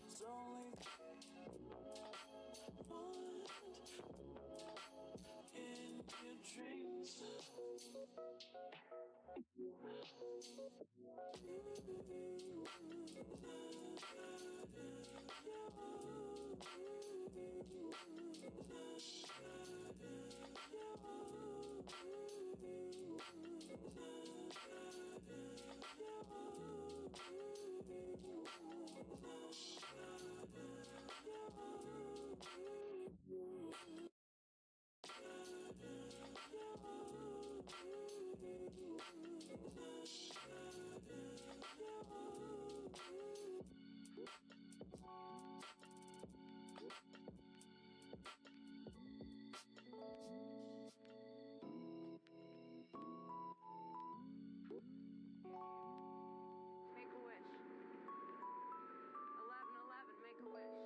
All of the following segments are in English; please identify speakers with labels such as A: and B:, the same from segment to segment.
A: It's only one in your dreams.
B: Make a wish. 1111, make a wish.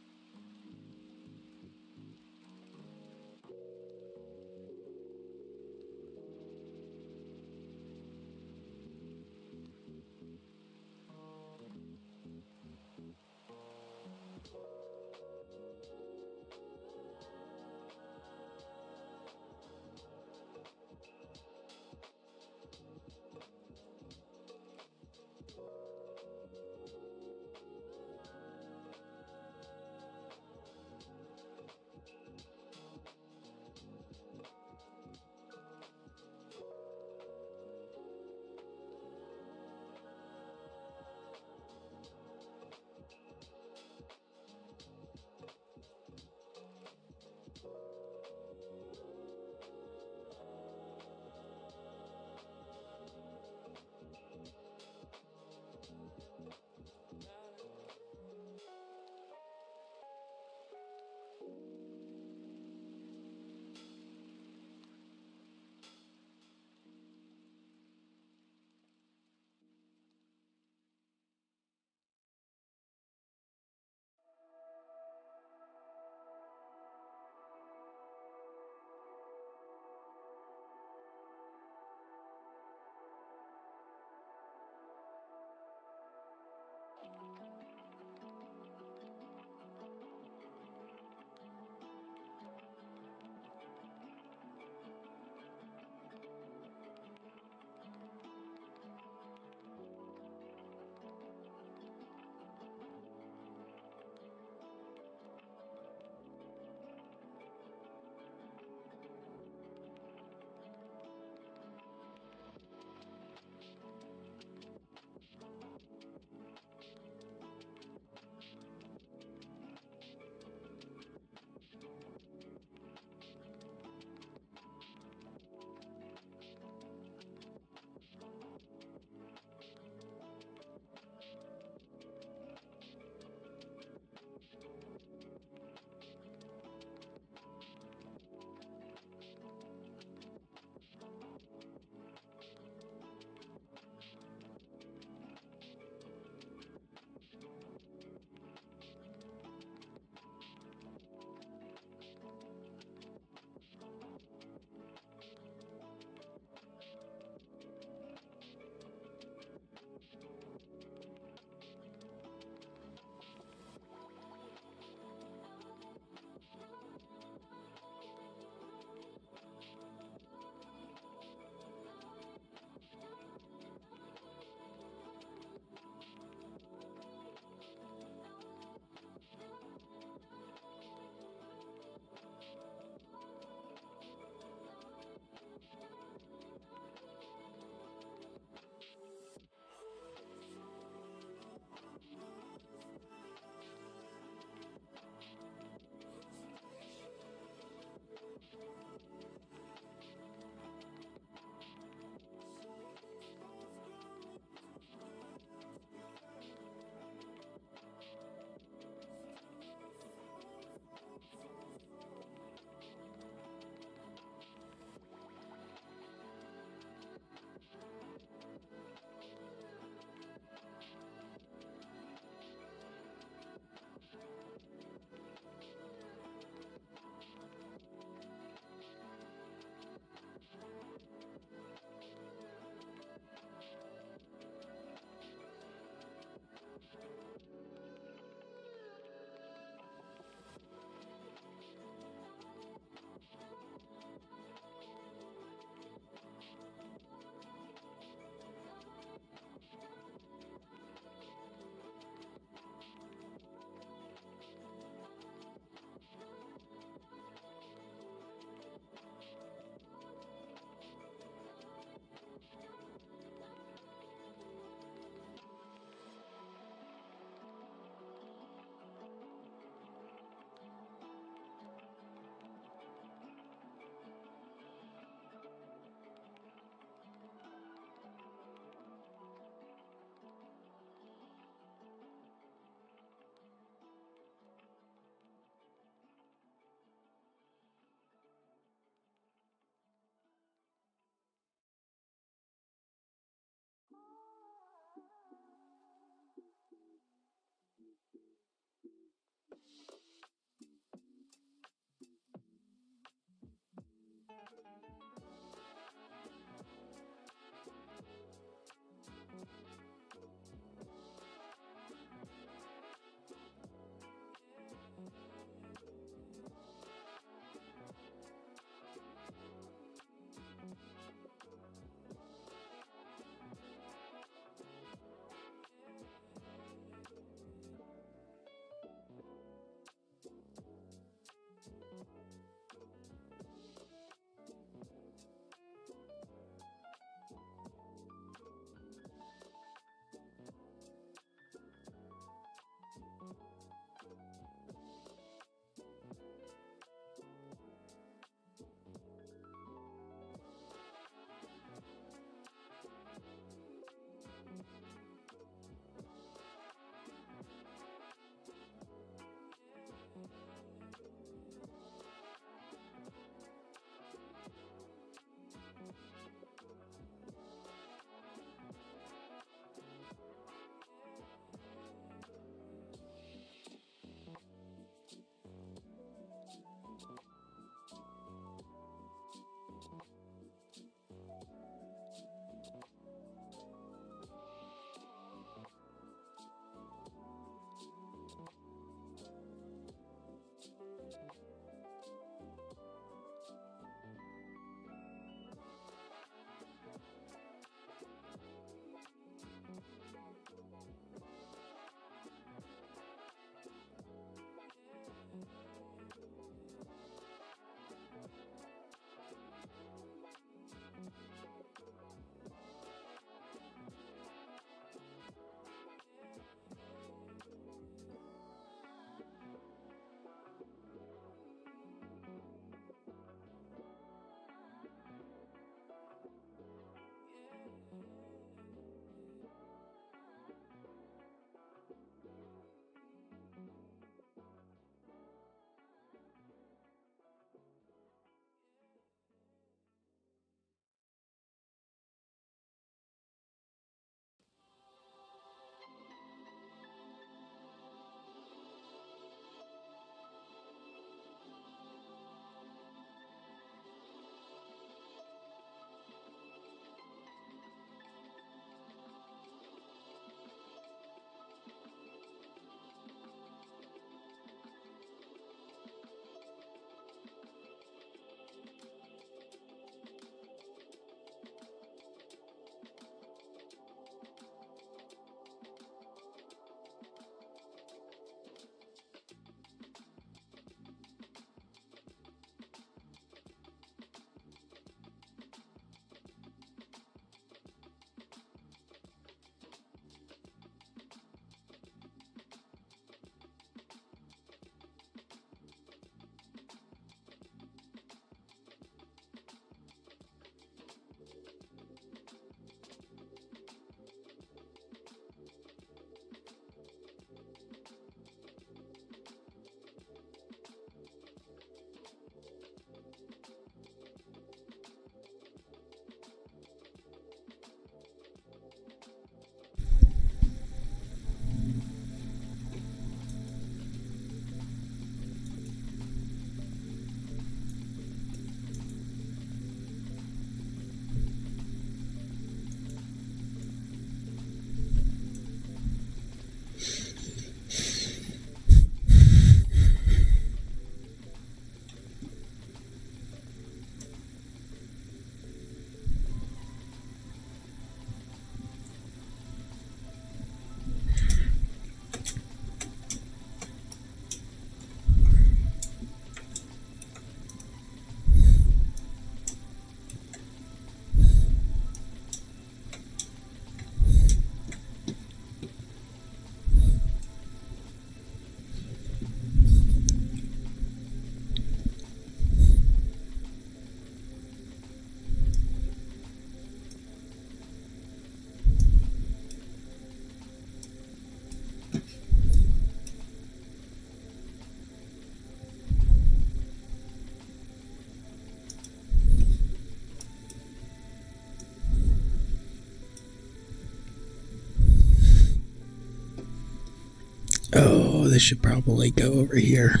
C: Oh, this should probably go over here.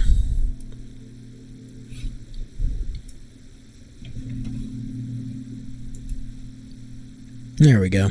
C: There we go.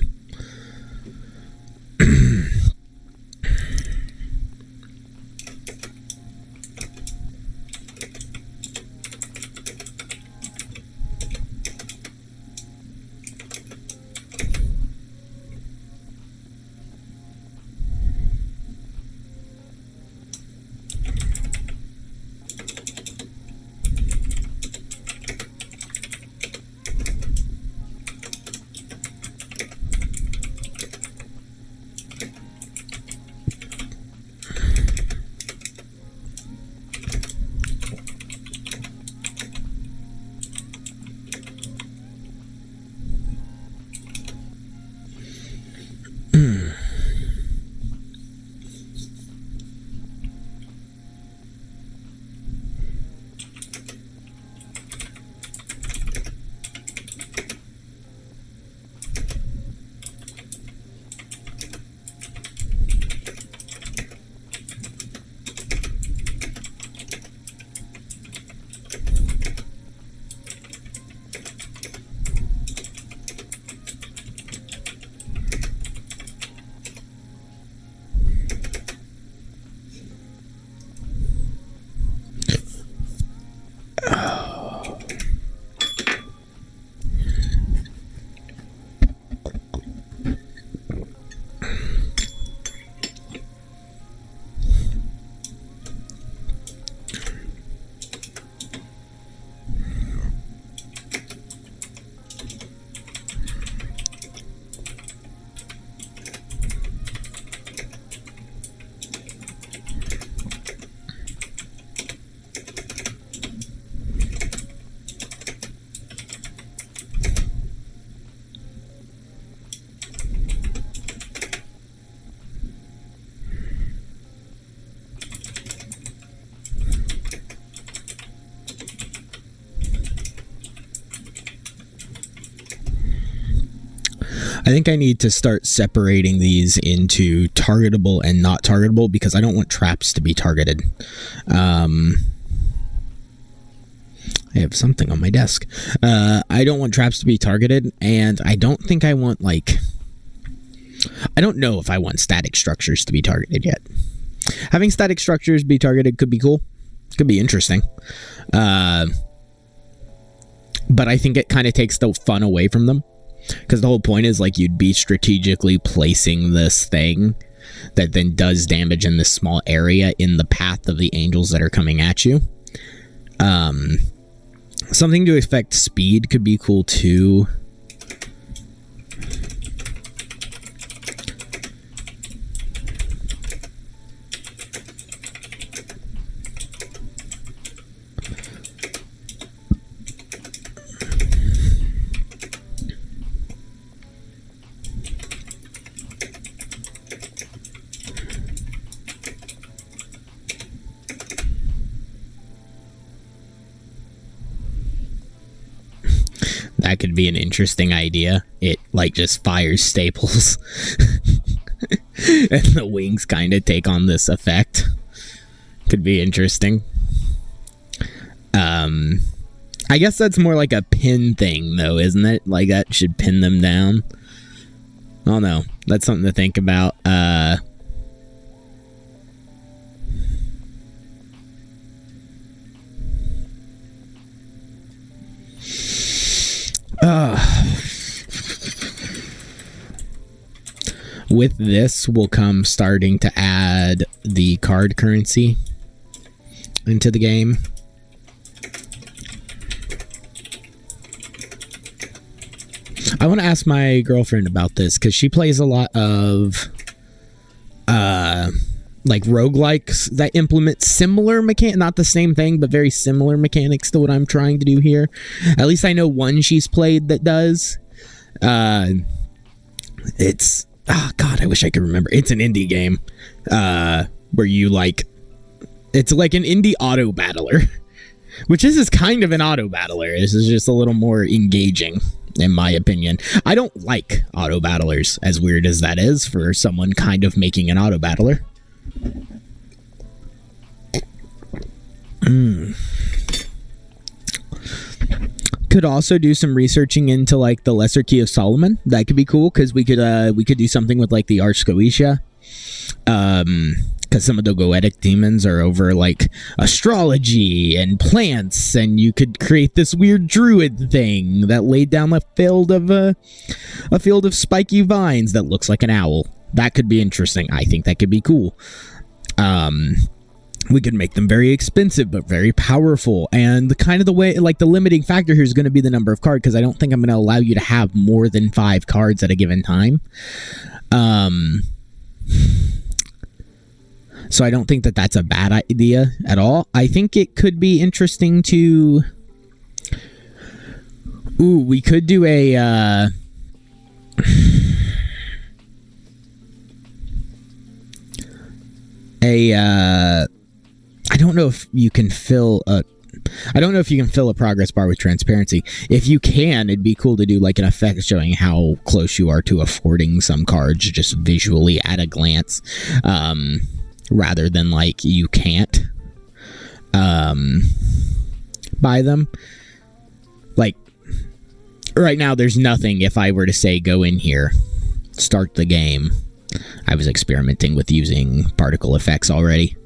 C: I think I need to start separating these into targetable and not targetable because I don't want traps to be targeted. I have something on my desk. I don't want traps to be targeted, and I don't think I want, like... I don't know if I want static structures to be targeted yet. Having static structures be targeted could be cool. Could be interesting. But I think it kind of takes the fun away from them. Because the whole point is, like, you'd be strategically placing this thing that then does damage in this small area in the path of the angels that are coming at you. Something to affect speed could be cool, too. That could be an interesting idea. It, like, just fires staples. And the wings kind of take on this effect. Could be interesting. I guess that's more like a pin thing, though, isn't it? Like, that should pin them down. I don't know. That's something to think about. With this will come starting to add the card currency into the game. I want to ask my girlfriend about this because she plays a lot of like roguelikes that implement similar mechanics, not the same thing, but very similar mechanics to what I'm trying to do here. At least I know one she's played that does. It's, oh God, I wish I could remember. It's an indie game where you, like, it's like an indie auto battler, which this is kind of an auto battler. This is just a little more engaging, in my opinion. I don't like auto battlers, as weird as that is for someone kind of making an auto battler. Could also do some researching into like the Lesser Key of Solomon. That could be cool because we could do something with like the Arch Goetia. Because some of the Goetic demons are over like astrology and plants, and you could create this weird druid thing that laid down a field of spiky vines that looks like an owl. That could be interesting. I think that could be cool. We could make them very expensive but very powerful, and the way, like, the limiting factor here is going to be the number of cards, because I don't think I'm going to allow you to have more than 5 cards at a given time. So I don't think that that's a bad idea at all. I think it could be interesting to... Ooh, we could do a... I don't know if you can fill a... I don't know if you can fill a progress bar with transparency. If you can, it'd be cool to do like an effect showing how close you are to affording some cards just visually at a glance, rather than like you can't buy them. Like right now, there's nothing. If I were to say go in here, start the game, I was experimenting with using particle effects already.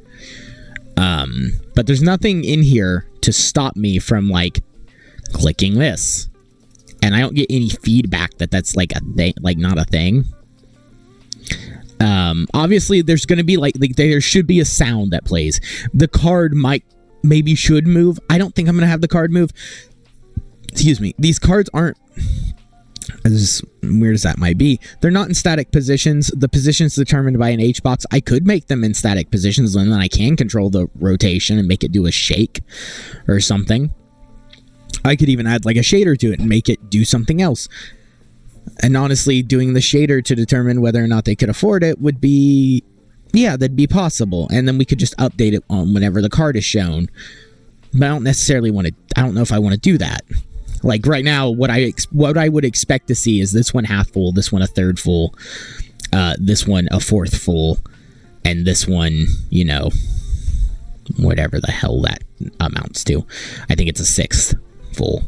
C: But there's nothing in here to stop me from like clicking this, and I don't get any feedback that that's like a thing, like not a thing. Obviously there's going to be like there should be a sound that plays. The card maybe should move. I don't think I'm going to have the card move. Excuse me. These cards aren't, as weird as that might be, they're not in static positions. The position's determined by an H-box. I could make them in static positions, and then I can control the rotation and make it do a shake or something. I could even add like a shader to it and make it do something else. And honestly, doing the shader to determine whether or not they could afford it would be, yeah, that'd be possible. And then we could just update it on whenever the card is shown. But I don't necessarily want to, I don't know if I want to do that. Like right now, what I would expect to see is this one half full, this one a third full, this one a fourth full, and this one, you know, whatever the hell that amounts to. I think it's a sixth full.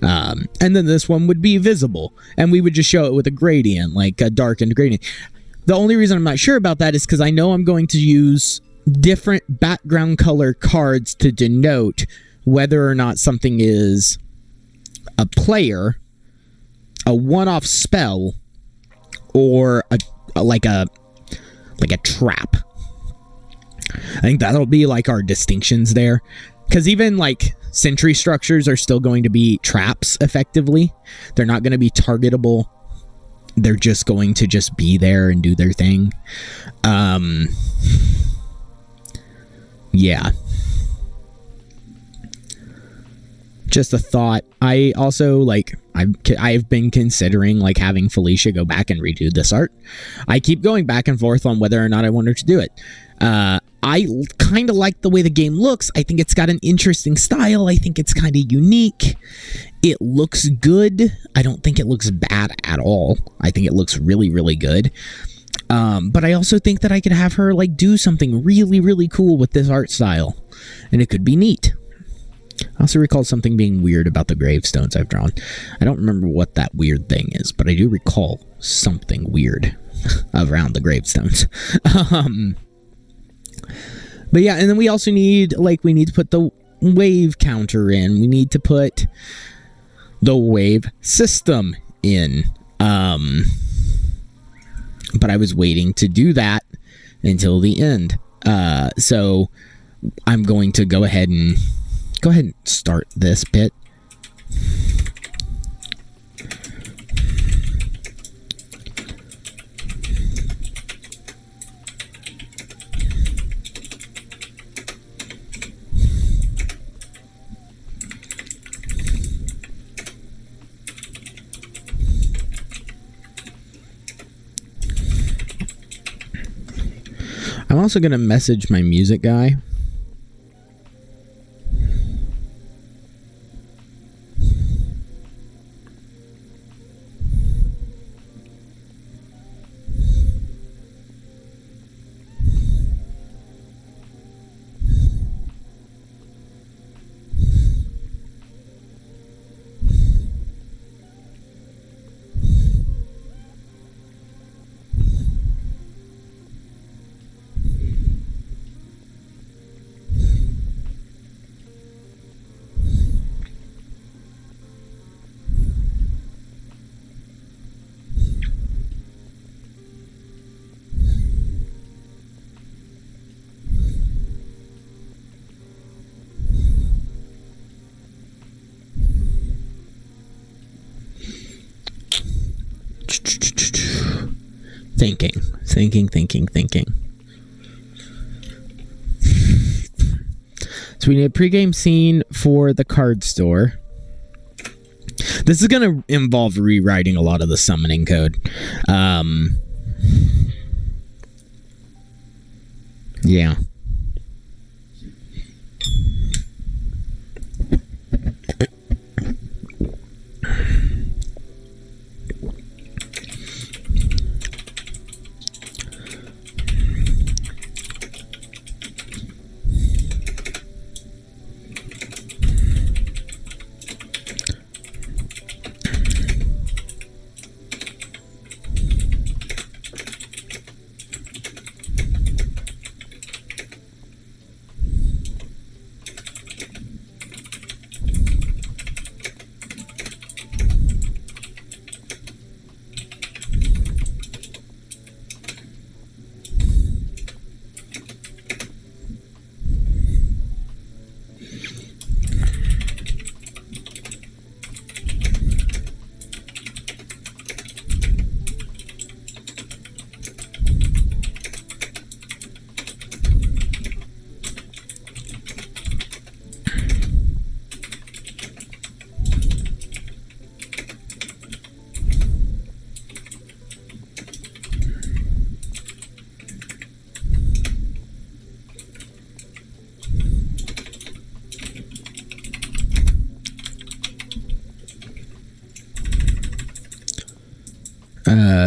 C: And then this one would be visible, and we would just show it with a gradient, like a darkened gradient. The only reason I'm not sure about that is because I know I'm going to use different background color cards to denote whether or not something is a player, a one-off spell, or like a trap. I think that'll be like our distinctions there, because even like sentry structures are still going to be traps effectively. They're not going to be targetable. They're just going to just be there and do their thing. Yeah. Just a thought. I also, like, I've been considering, like, having Felicia go back and redo this art. I keep going back and forth on whether or not I want her to do it. I kind of like the way the game looks. I think it's got an interesting style. I think it's kind of unique. It looks good. I don't think it looks bad at all. I think it looks really, really good. But I also think that I could have her, like, do something really, really cool with this art style. And it could be neat. I also recall something being weird about the gravestones I've drawn. I don't remember what that weird thing is, but I do recall something weird around the gravestones. But yeah, and then we also need, like, we need to put the wave counter in. We need to put the wave system in. But I was waiting to do that until the end. So I'm going to go ahead and start this bit. I'm also going to message my music guy. Thinking. So we need a pregame scene for the card store. This is going to involve rewriting a lot of the summoning code. Yeah.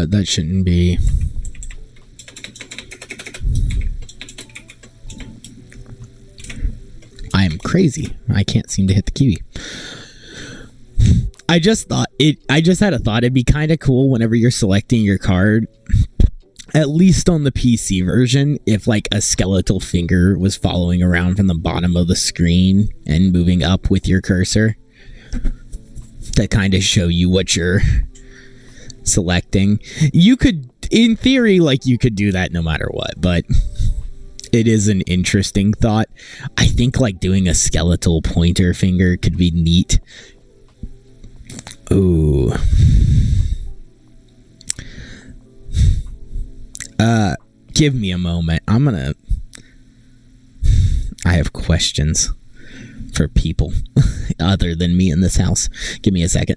C: That shouldn't be. I am crazy. I can't seem to hit the kiwi. I just had a thought. It'd be kind of cool whenever you're selecting your card, at least on the PC version, if like a skeletal finger was following around from the bottom of the screen and moving up with your cursor to kind of show you what you're selecting. You could, in theory, like you could do that no matter what, but it is an interesting thought. I think like doing a skeletal pointer finger could be neat. Ooh. Give me a moment. I have questions for people other than me in this house. Give me a second.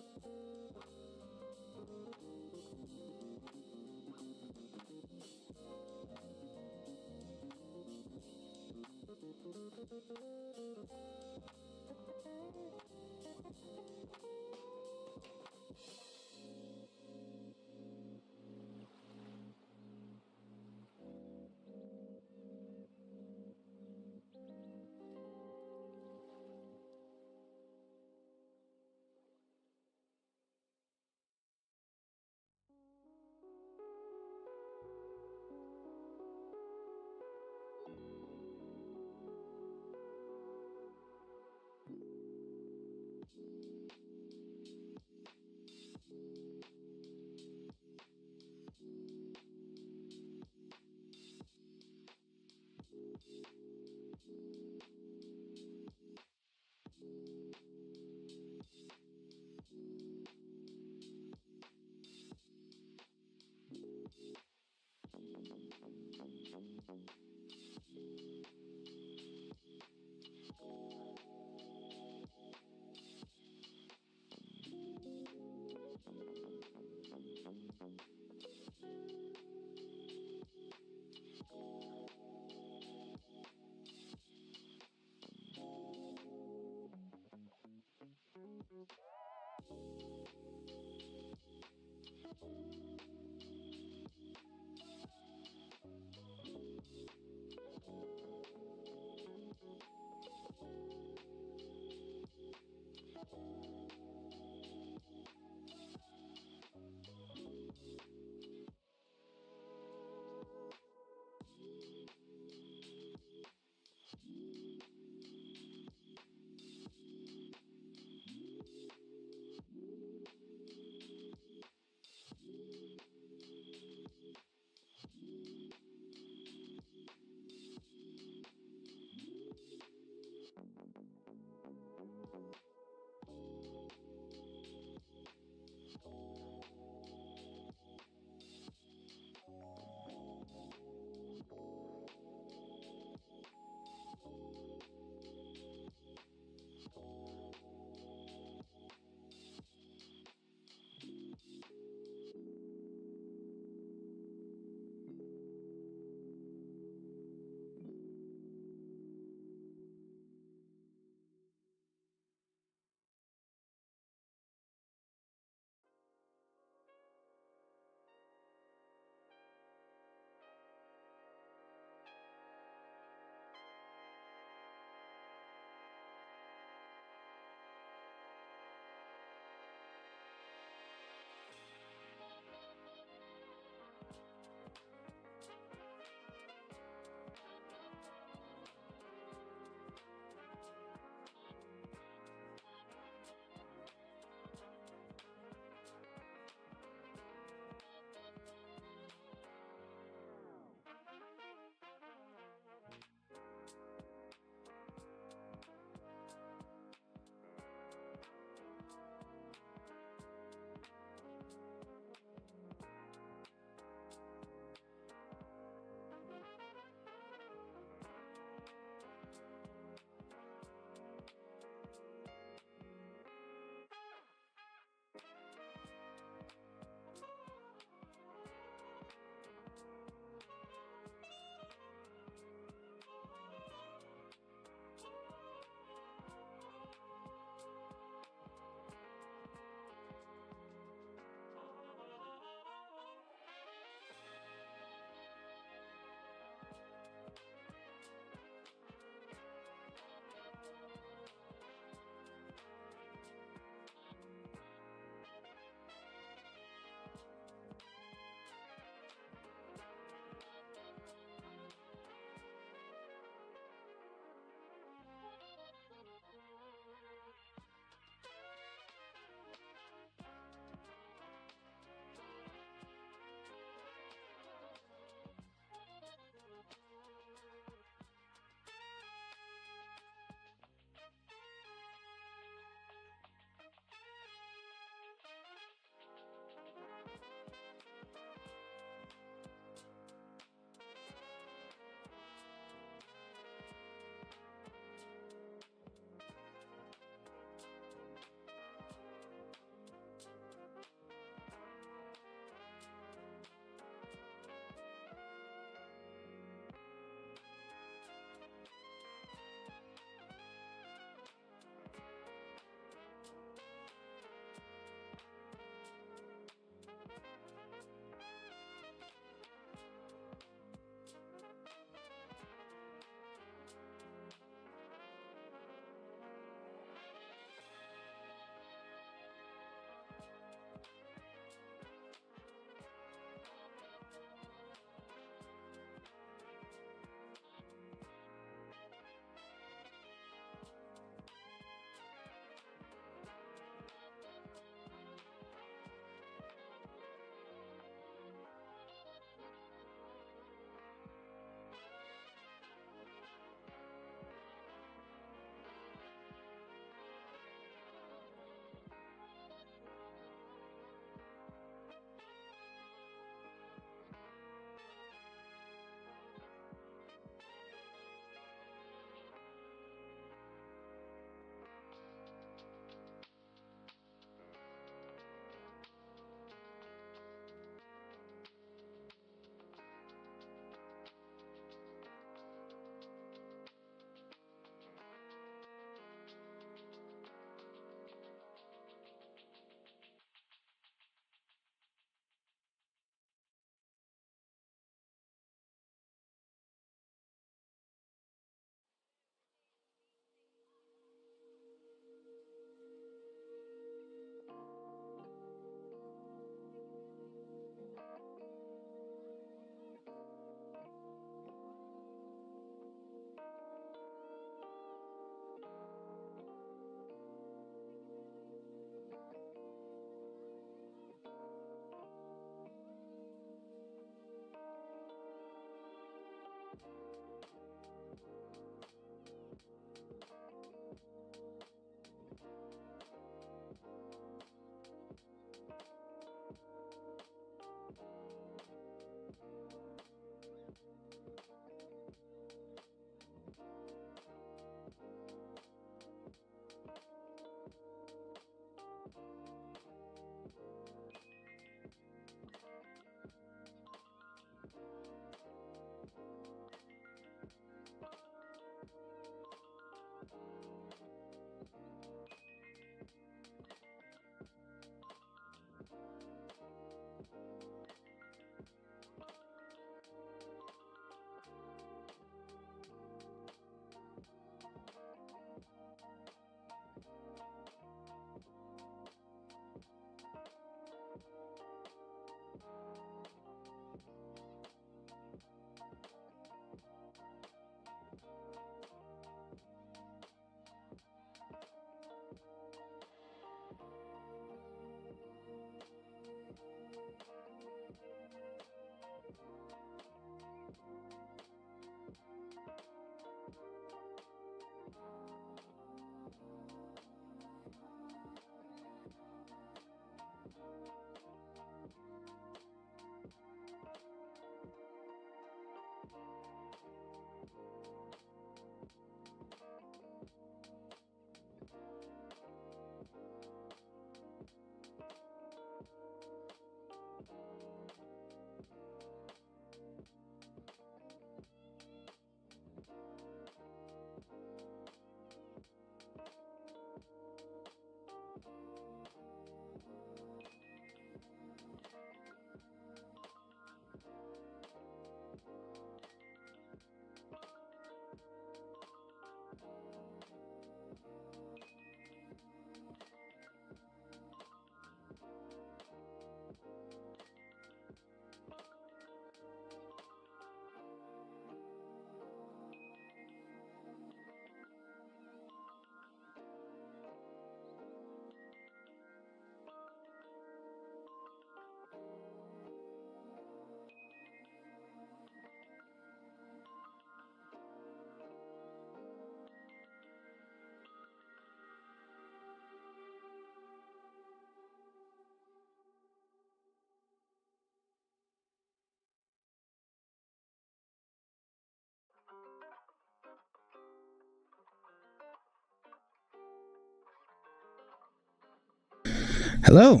C: Hello.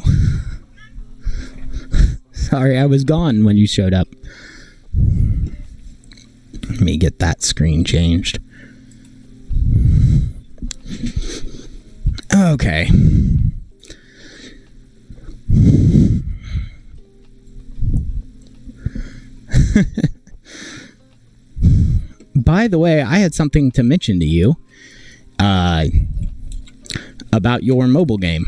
C: Sorry, I was gone when you showed up. Let me get that screen changed. Okay. By the way, I had something to mention to you about your mobile game.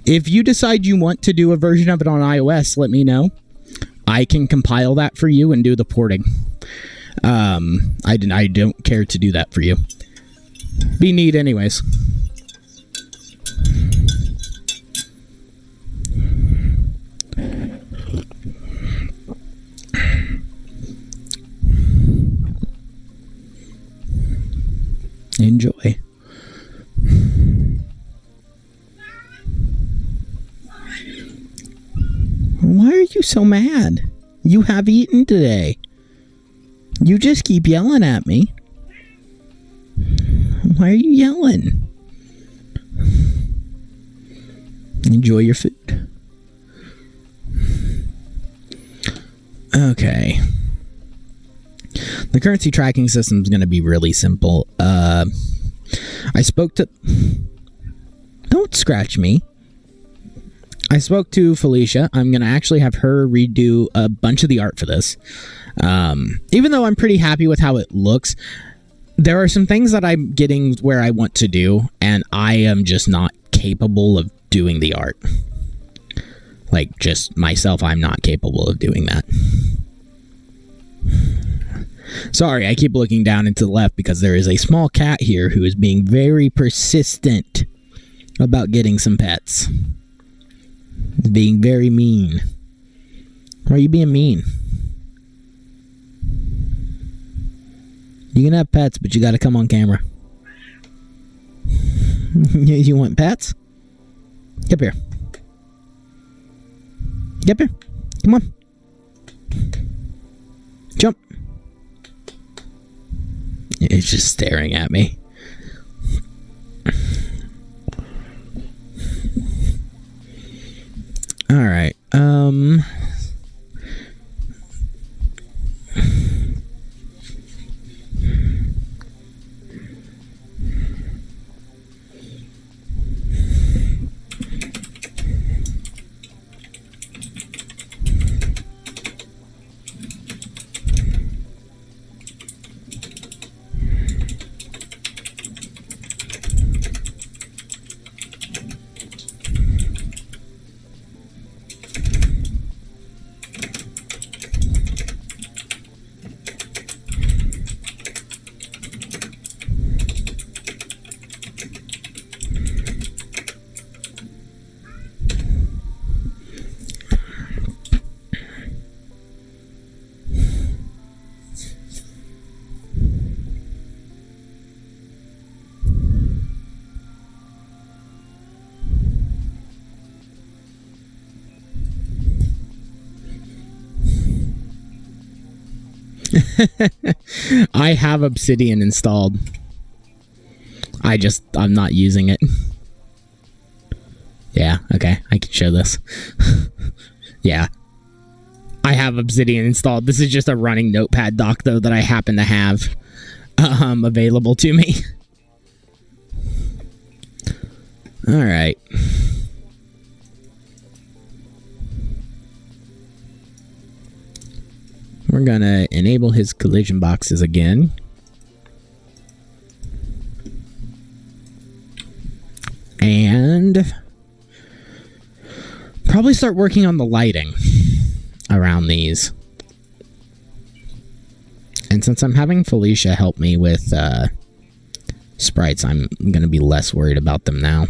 C: If you decide you want to do a version of it on iOS, let me know. I can compile that for you and do the porting. I don't care to do that for you. Be neat anyways. Enjoy. Why are you so mad? You have eaten today. You just keep yelling at me. Why are you yelling? Enjoy your food. Okay. The currency tracking system is going to be really simple. I spoke to... Don't scratch me. I spoke to Felicia. I'm going to actually have her redo a bunch of the art for this. Even though I'm pretty happy with how it looks, there are some things that I'm getting where I want to do, and I am just not capable of doing the art. Like, just myself, I'm not capable of doing that. Sorry, I keep looking down and to the left because there is a small cat here who is being very persistent about getting some pets. It's being very mean. Why are you being mean? You can have pets, but you gotta come on camera. You want pets? Get up here. Get up here. Come on. Jump. It's just staring at me. All right. I have Obsidian installed. I'm not using it. Yeah, okay, I can show this. Yeah. I have Obsidian installed. This is just a running notepad doc, though, that I happen to have available to me. Alright. We're gonna enable his collision boxes again. And probably start working on the lighting around these. And since I'm having Felicia help me with sprites, I'm gonna be less worried about them now.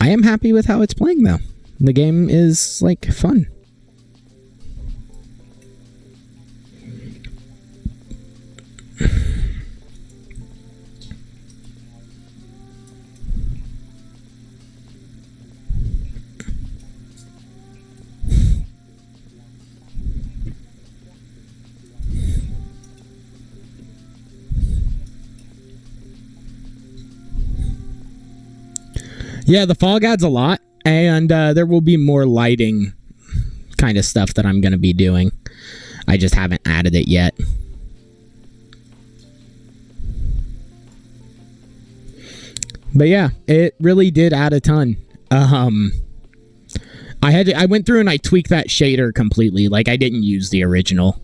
C: I am happy with how it's playing, though. The game is, like, fun. Yeah, the fog adds a lot, and there will be more lighting kind of stuff that I'm going to be doing. I just haven't added it yet. But yeah, it really did add a ton. I went through and I tweaked that shader completely. Like, I didn't use the original.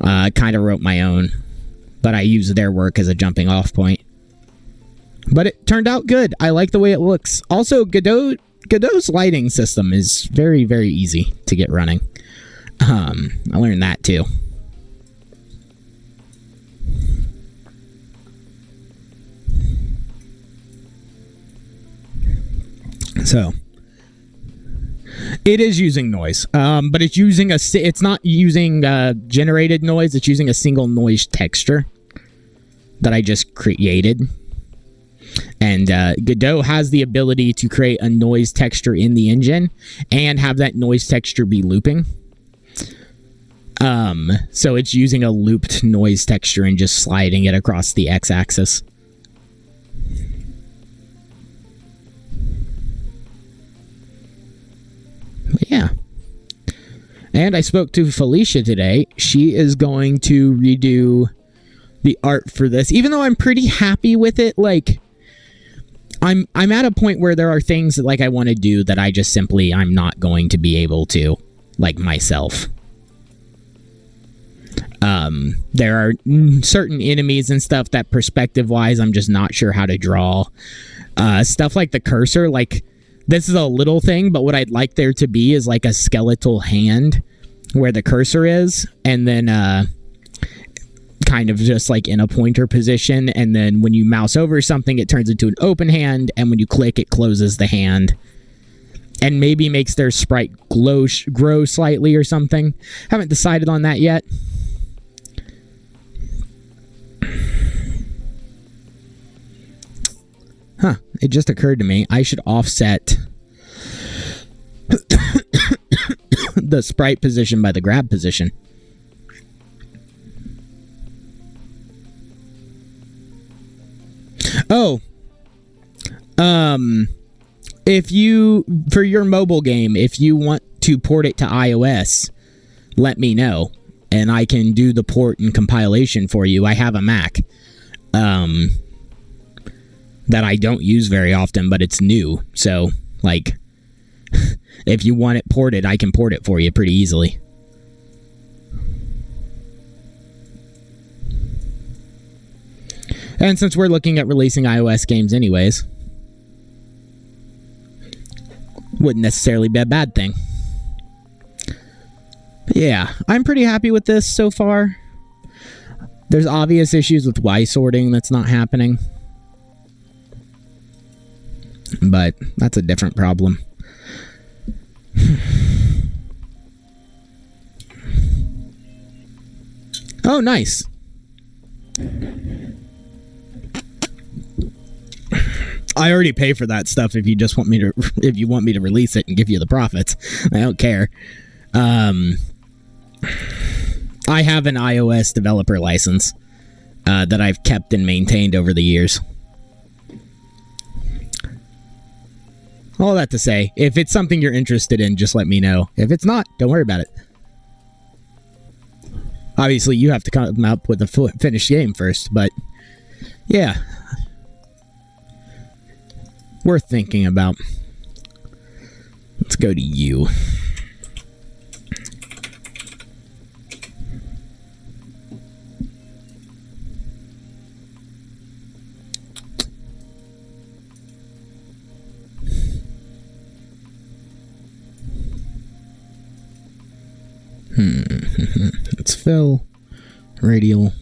C: Kind of wrote my own, but I used their work as a jumping off point. But it turned out good. I like the way it looks. Also, Godot's lighting system is very, very easy to get running. I learned that too. So, it is using noise, but it's using it's not using generated noise. It's using a single noise texture that I just created. And Godot has the ability to create a noise texture in the engine and have that noise texture be looping. So it's using a looped noise texture and just sliding it across the x-axis. Yeah. And I spoke to Felicia today. She is going to redo the art for this. Even though I'm pretty happy with it, like, I'm at a point where there are things that, like, I want to do that I just simply, I'm not going to be able to, like, myself. There are certain enemies and stuff that perspective-wise, I'm just not sure how to draw. Stuff like the cursor, like, this is a little thing, but what I'd like there to be is, like, a skeletal hand where the cursor is, and then, kind of just like in a pointer position, and then when you mouse over something, it turns into an open hand, and when you click, it closes the hand. and maybe makes their sprite grow slightly or something. Haven't decided on that yet. Huh, it just occurred to me I should offset the sprite position by the grab position. Oh, if you, for your mobile game, if you want to port it to iOS, let me know, and I can do the port and compilation for you. I have a Mac, that I don't use very often, but it's new, so, like, if you want it ported, I can port it for you pretty easily. And since we're looking at releasing iOS games anyways, wouldn't necessarily be a bad thing. But yeah, I'm pretty happy with this so far. There's obvious issues with Y sorting that's not happening, but that's a different problem. Oh, nice. I already pay for that stuff if you just want me to, if you want me to release it and give you the profits. I don't care. I have an iOS developer license that I've kept and maintained over the years. All that to say, if it's something you're interested in, just let me know. If it's not, don't worry about it. Obviously, you have to come up with a finished game first, but yeah. Worth thinking about. Let's go to you. Let's fill. Radial.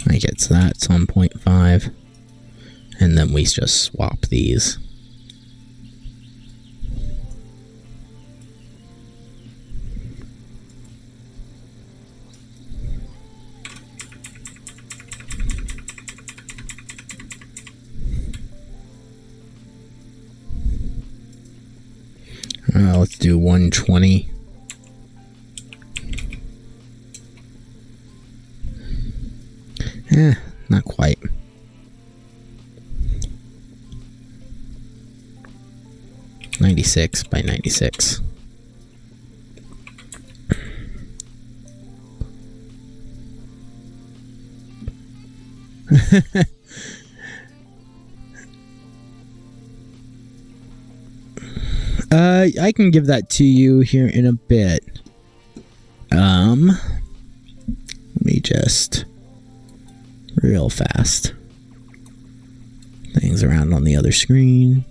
C: I get that, it's on 0.5. And then we just swap these. Let's do 120. Not quite. .96 by 96. I can give that to you here in a bit. Let me just real fast. Things around on the other screen.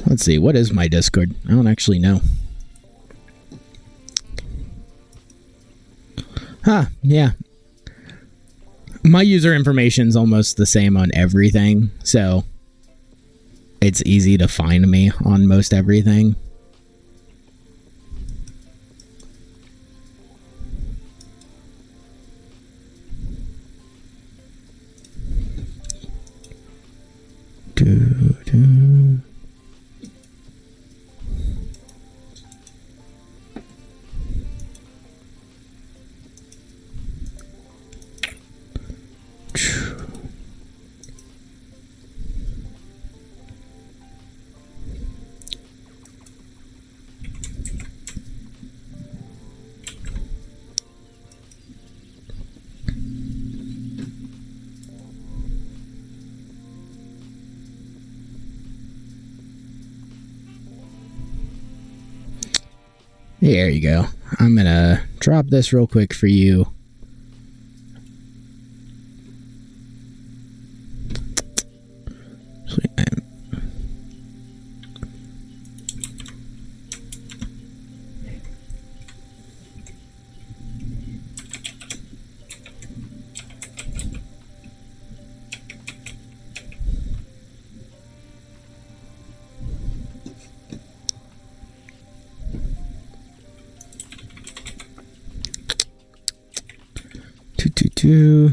C: Let's see, what is my Discord? I don't actually know. Yeah. My user information's almost the same on everything, so it's easy to find me on most everything. There you go. I'm gonna drop this real quick for you.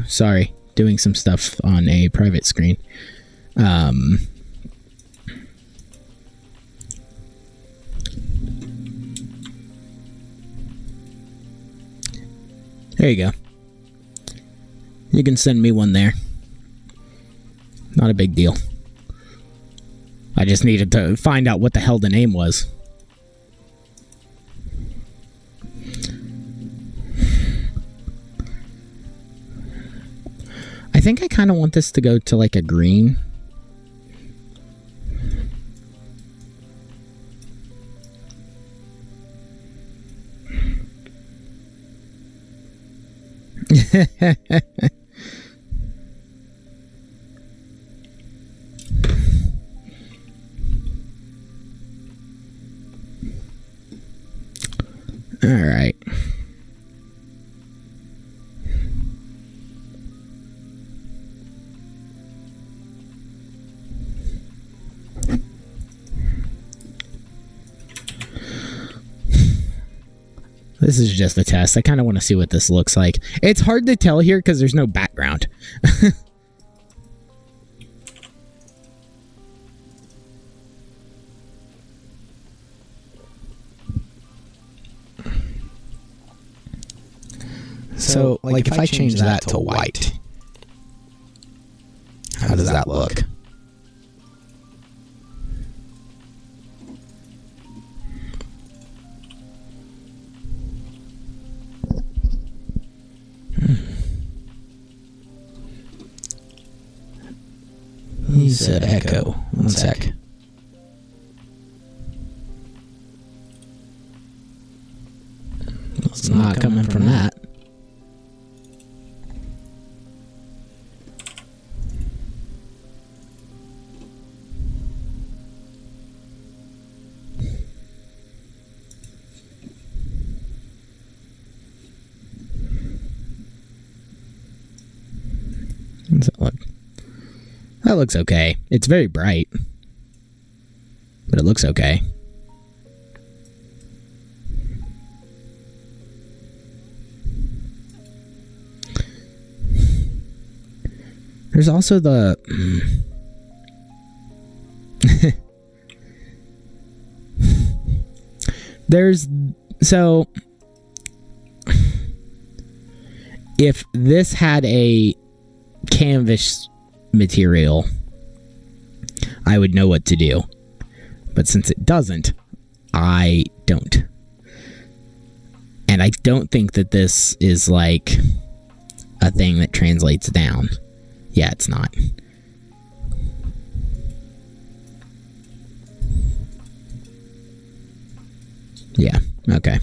C: Sorry, doing some stuff on a private screen. There you go. You can send me one there. Not a big deal. I just needed to find out what the hell the name was. I think I kind of want this to go to like a green. All right. This is just a test. I kind of want to see what this looks like. It's hard to tell here because there's no background. So, like, if I change that to white, how does that look? He said echo. One sec. It's not coming from that. How does that look? That looks okay. It's very bright, but it looks okay. There's also the... There's... So... If this had a canvas material, I would know what to do. But since it doesn't, I don't. And I don't think that this is like a thing that translates down. Yeah, it's not. Yeah, okay.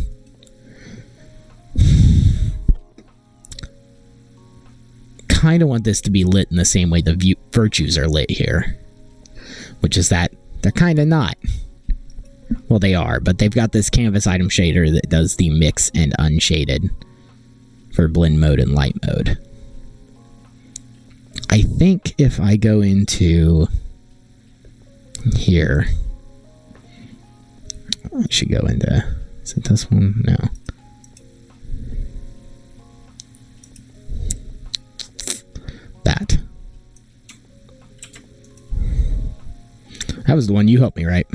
C: Kind of want this to be lit in the same way the virtues are lit here, which is that they're kind of not. Well, they are, but they've got this canvas item shader that does the mix and unshaded for blend mode and light mode. I think if I go into here, I should go into, is it this one? No. That was the one you helped me, right?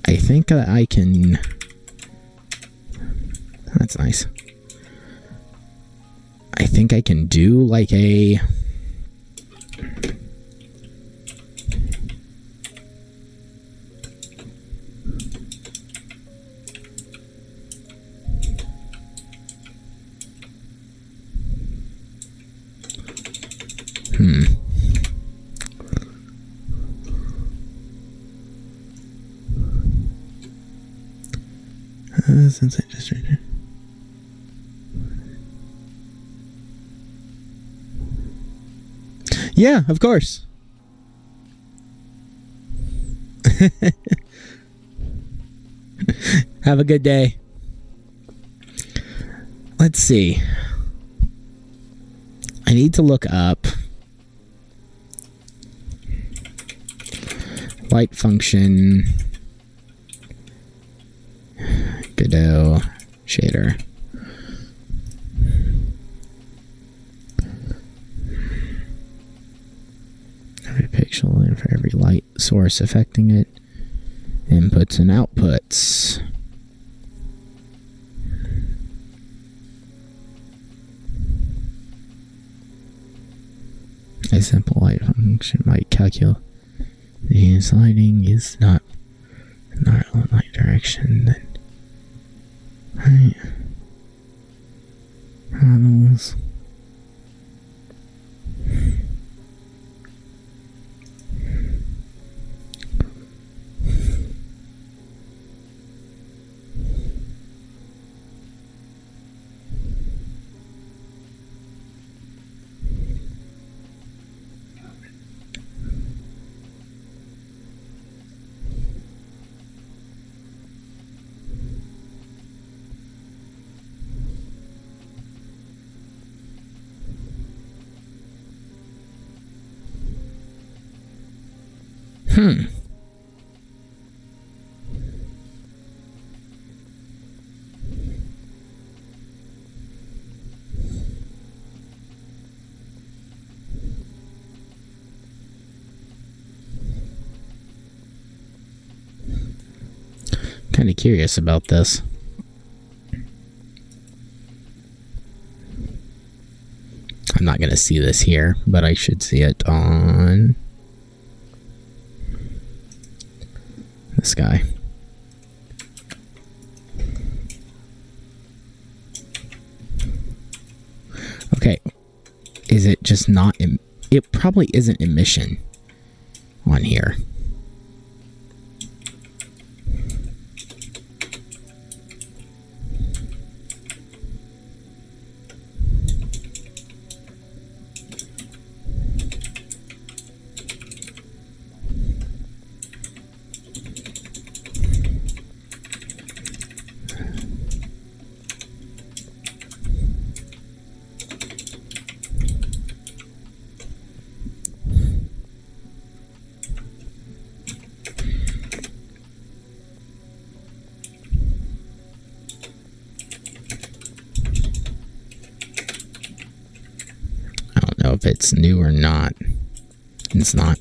C: I think that I can... That's nice. I think I can do like a... Since I just read it. Yeah, of course. Have a good day. Let's see. I need to look up light function Godot shader. Every pixel and for every light source affecting it. Inputs and outputs. A simple light function might calculate the sliding is not light direction. Then right. Models. Kind of curious about this. I'm not going to see this here, but I should see it on this guy. Okay. Is it just not... It probably isn't emission on here. If it's new or not. It's not.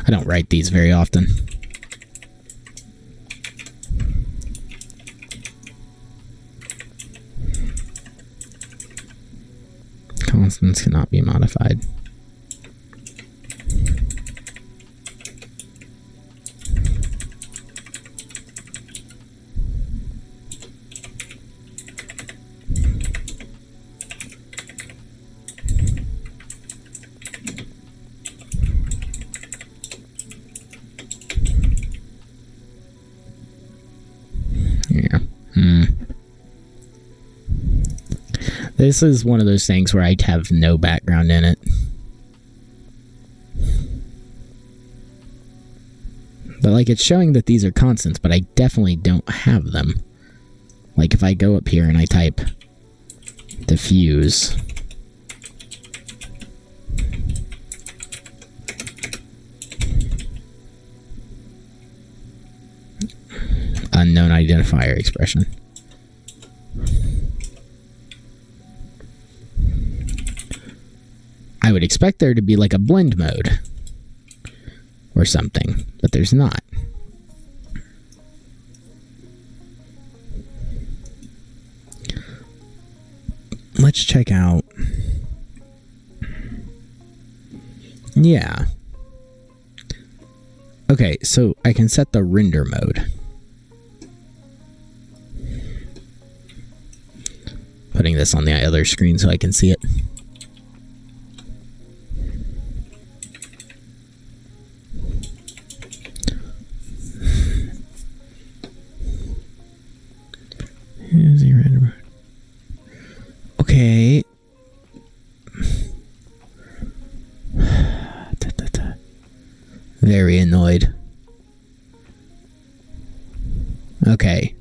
C: I don't write these very often. Constants cannot be modified. This is one of those things where I have no background in it. But like it's showing that these are constants, but I definitely don't have them. Like if I go up here and I type diffuse. Unknown identifier expression. I would expect there to be like a blend mode or something, but there's not. Let's check out. Yeah. Okay, so I can set the render mode. Putting this on the other screen so I can see it. Very annoyed. Okay.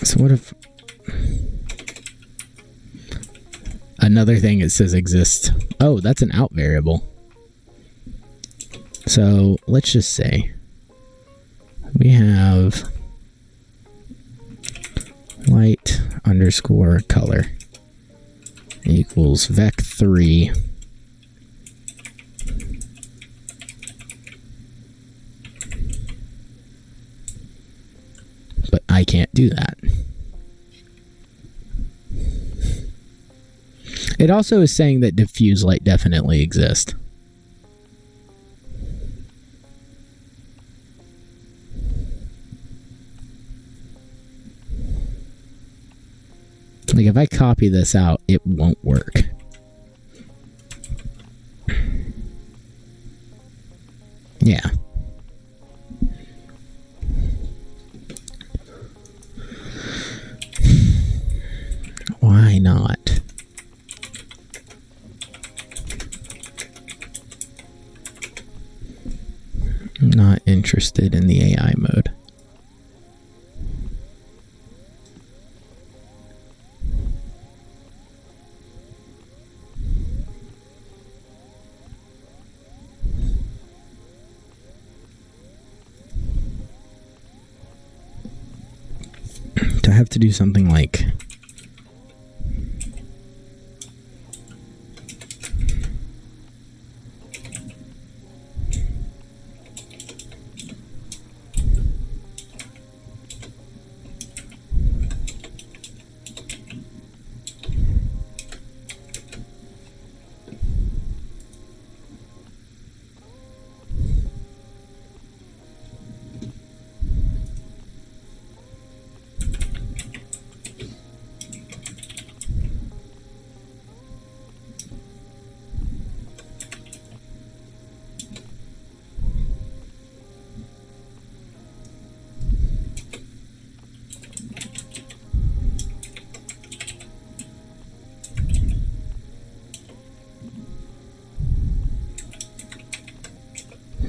C: So what if another thing it says exists? Oh, that's an out variable. So let's just say we have light underscore color equals vec3 but I can't do that. It also is saying that diffuse light definitely exists. Like if I copy this out, it won't work. Yeah. Why not? I'm not interested in the AI mode. Do I have to do something like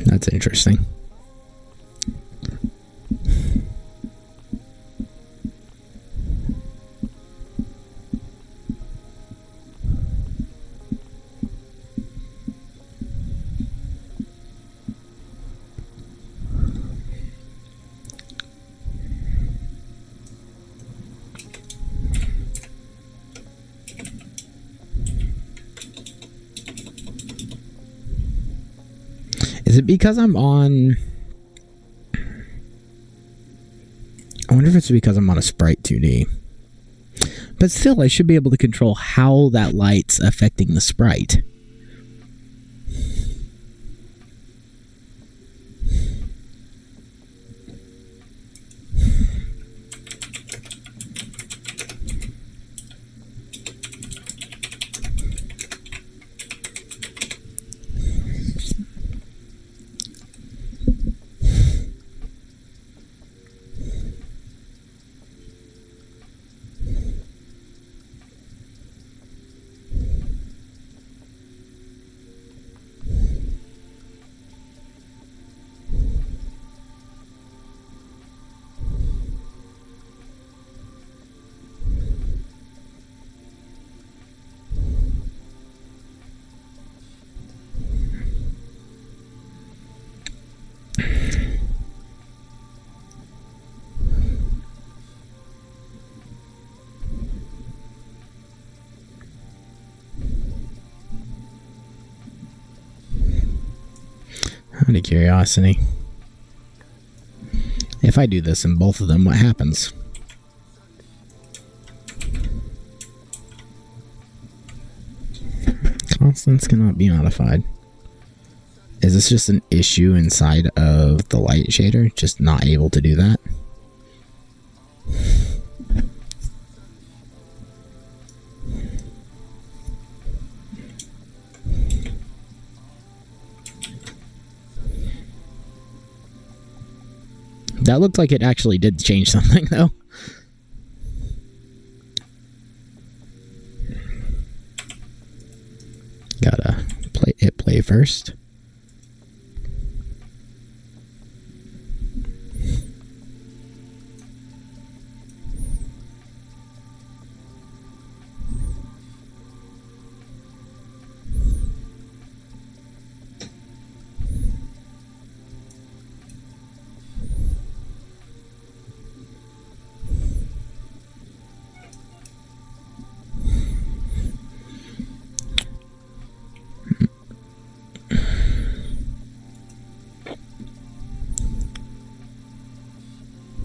C: That's interesting. Is it because I'm on... I wonder if it's because I'm on a Sprite 2D. But still, I should be able to control how that light's affecting the sprite. Out of curiosity. If I do this in both of them, what happens? Constants cannot be modified. Is this just an issue inside of the light shader? Just not able to do that? That looked like it actually did change something, though. Gotta hit play first.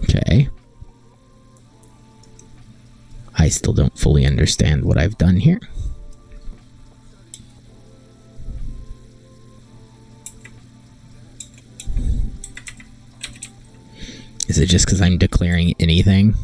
C: Okay. I still don't fully understand what I've done here. Is it just because I'm declaring anything?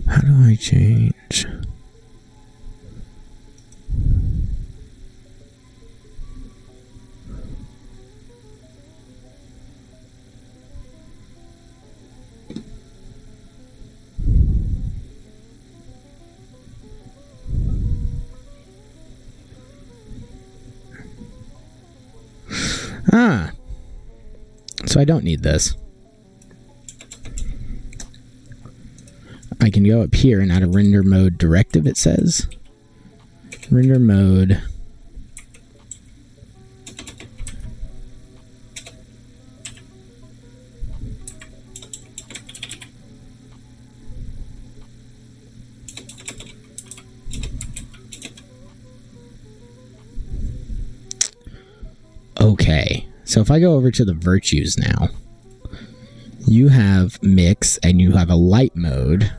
C: How do I change? Ah, so I don't need this. I can go up here and add a render mode directive, it says. Render mode. Okay, so if I go over to the virtues now, you have mix and you have a light mode.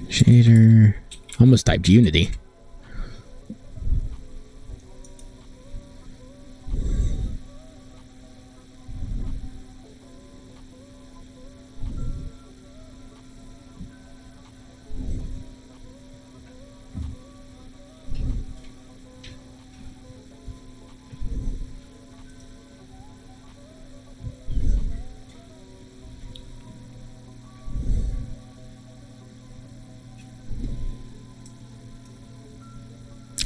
C: Shader. Almost typed Unity.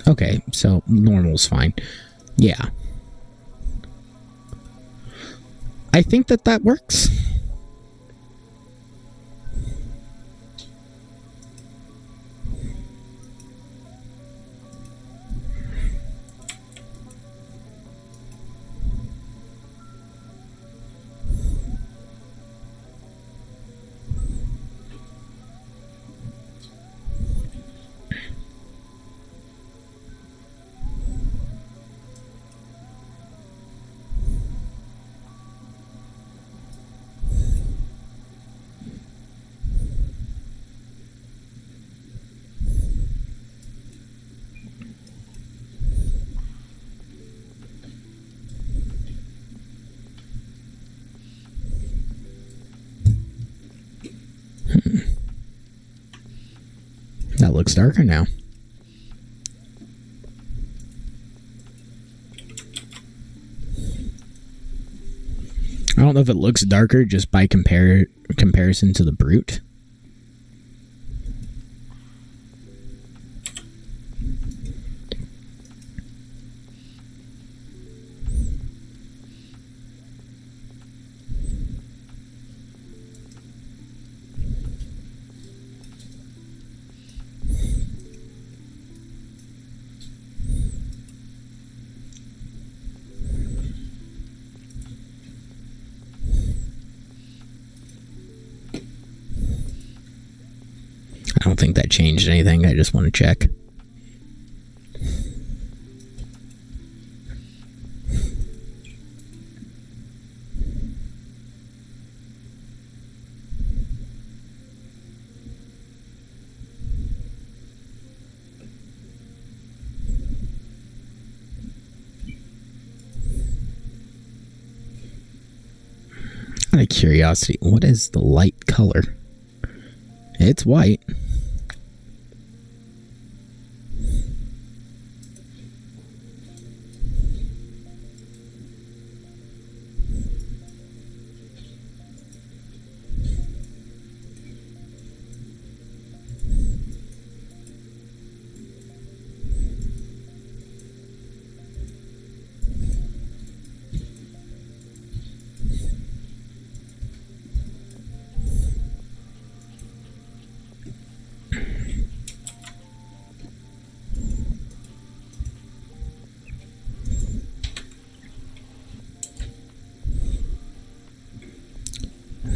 C: Okay, so normal's fine. Yeah. I think that works. That looks darker now. I don't know if it looks darker just by comparison to the brute. I don't think that changed anything. I just want to check. Out of curiosity, what is the light color? It's white.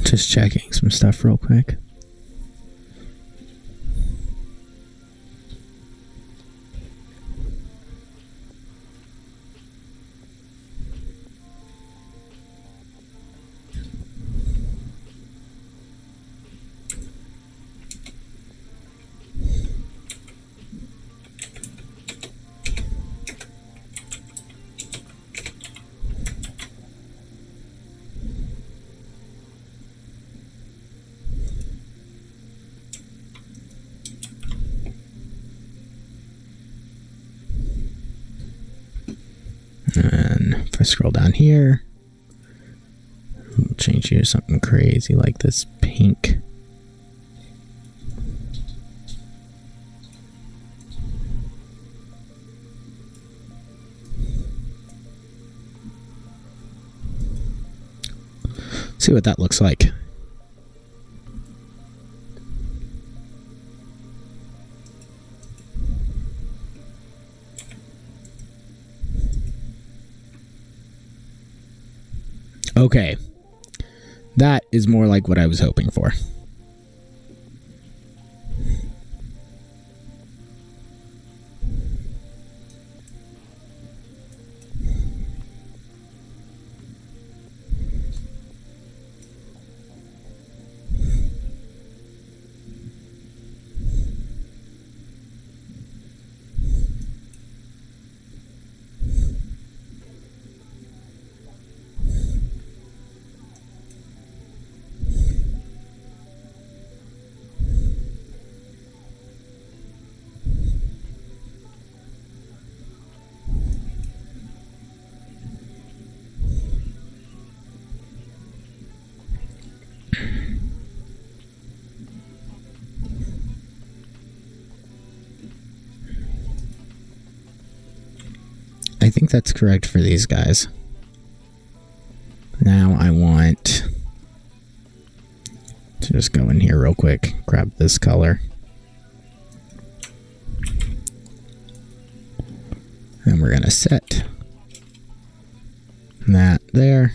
C: Just checking some stuff real quick. And if I scroll down here, we'll change you to something crazy like this pink. See what that looks like. Okay, that is more like what I was hoping for. I think that's correct for these guys. Now I want to just go in here real quick, grab this color. And we're going to set that there.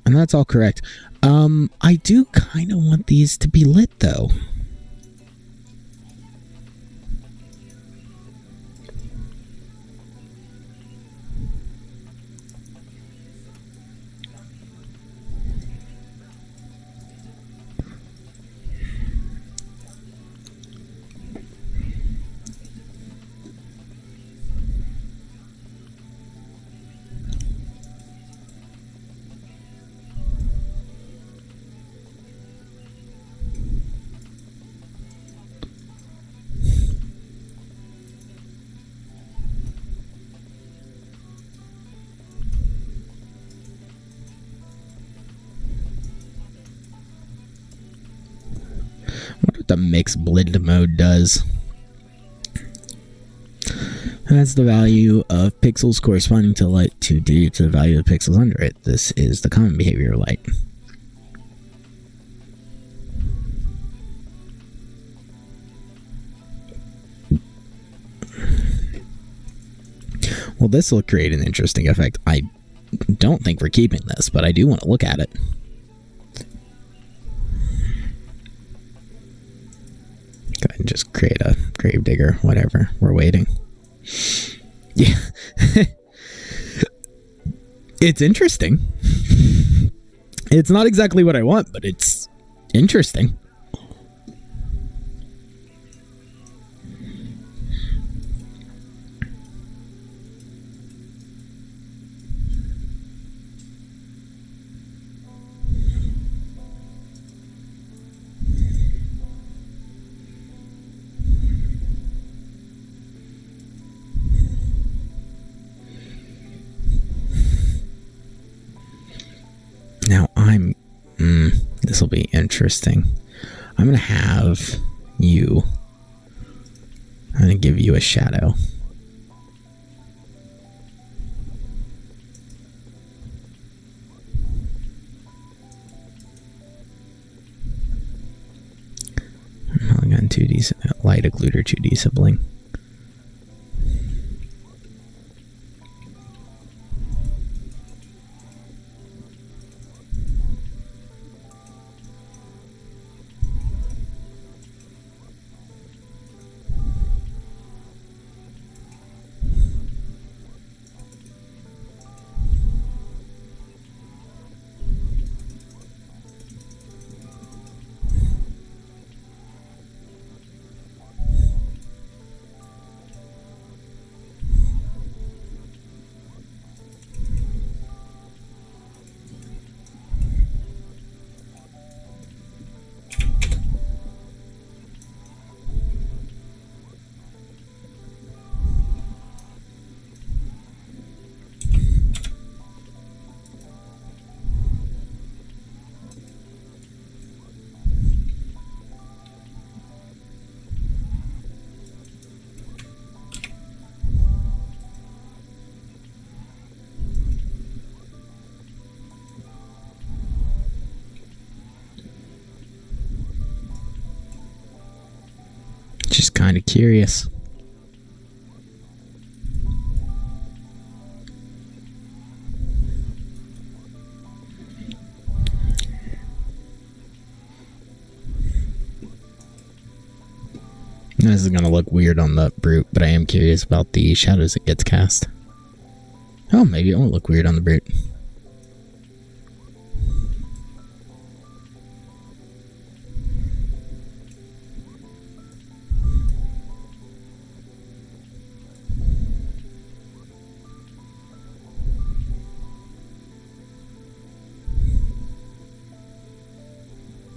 C: And that's all correct. I do kind of want these to be lit though. the mix blend mode does. That's the value of pixels corresponding to light 2D to the value of pixels under it. This is the common behavior of light. Well, this will create an interesting effect. I don't think we're keeping this, but I do want to look at it. Go ahead and just create a gravedigger, whatever. We're waiting. Yeah. It's interesting. It's not exactly what I want, but it's interesting. Now this will be interesting. I'm going to have you, I'm going to give you a shadow. Polygon 2D, light occluder 2D sibling. Just kind of curious. This is going to look weird on the brute, but I am curious about the shadows it gets cast. Oh, maybe it won't look weird on the brute.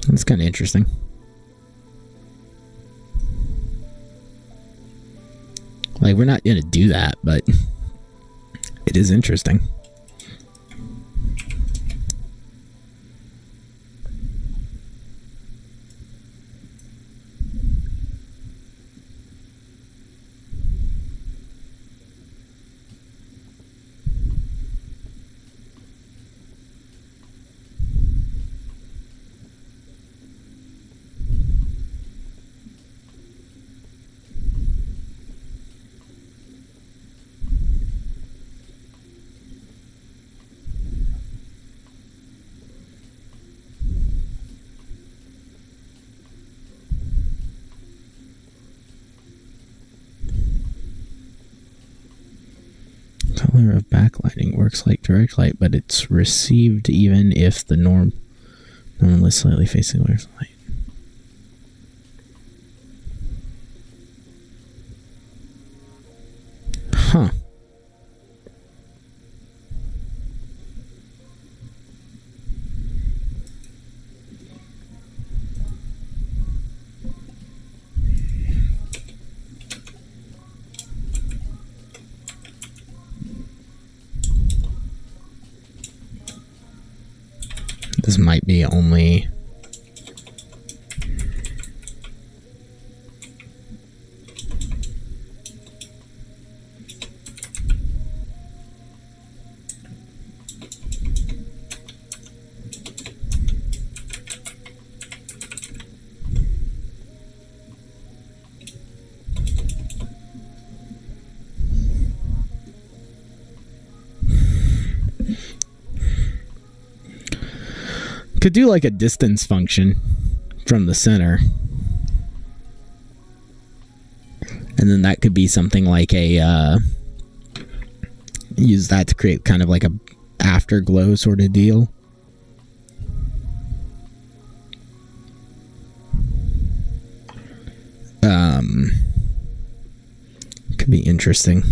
C: It's kind of interesting. Like, we're not going to do that, but it is interesting. Color of backlighting works like direct light, but it's received even if the normal is slightly facing away from light. Huh. This might be only Could do like a distance function from the center. And then that could be something like a, use that to create kind of like a afterglow sort of deal. Could be interesting.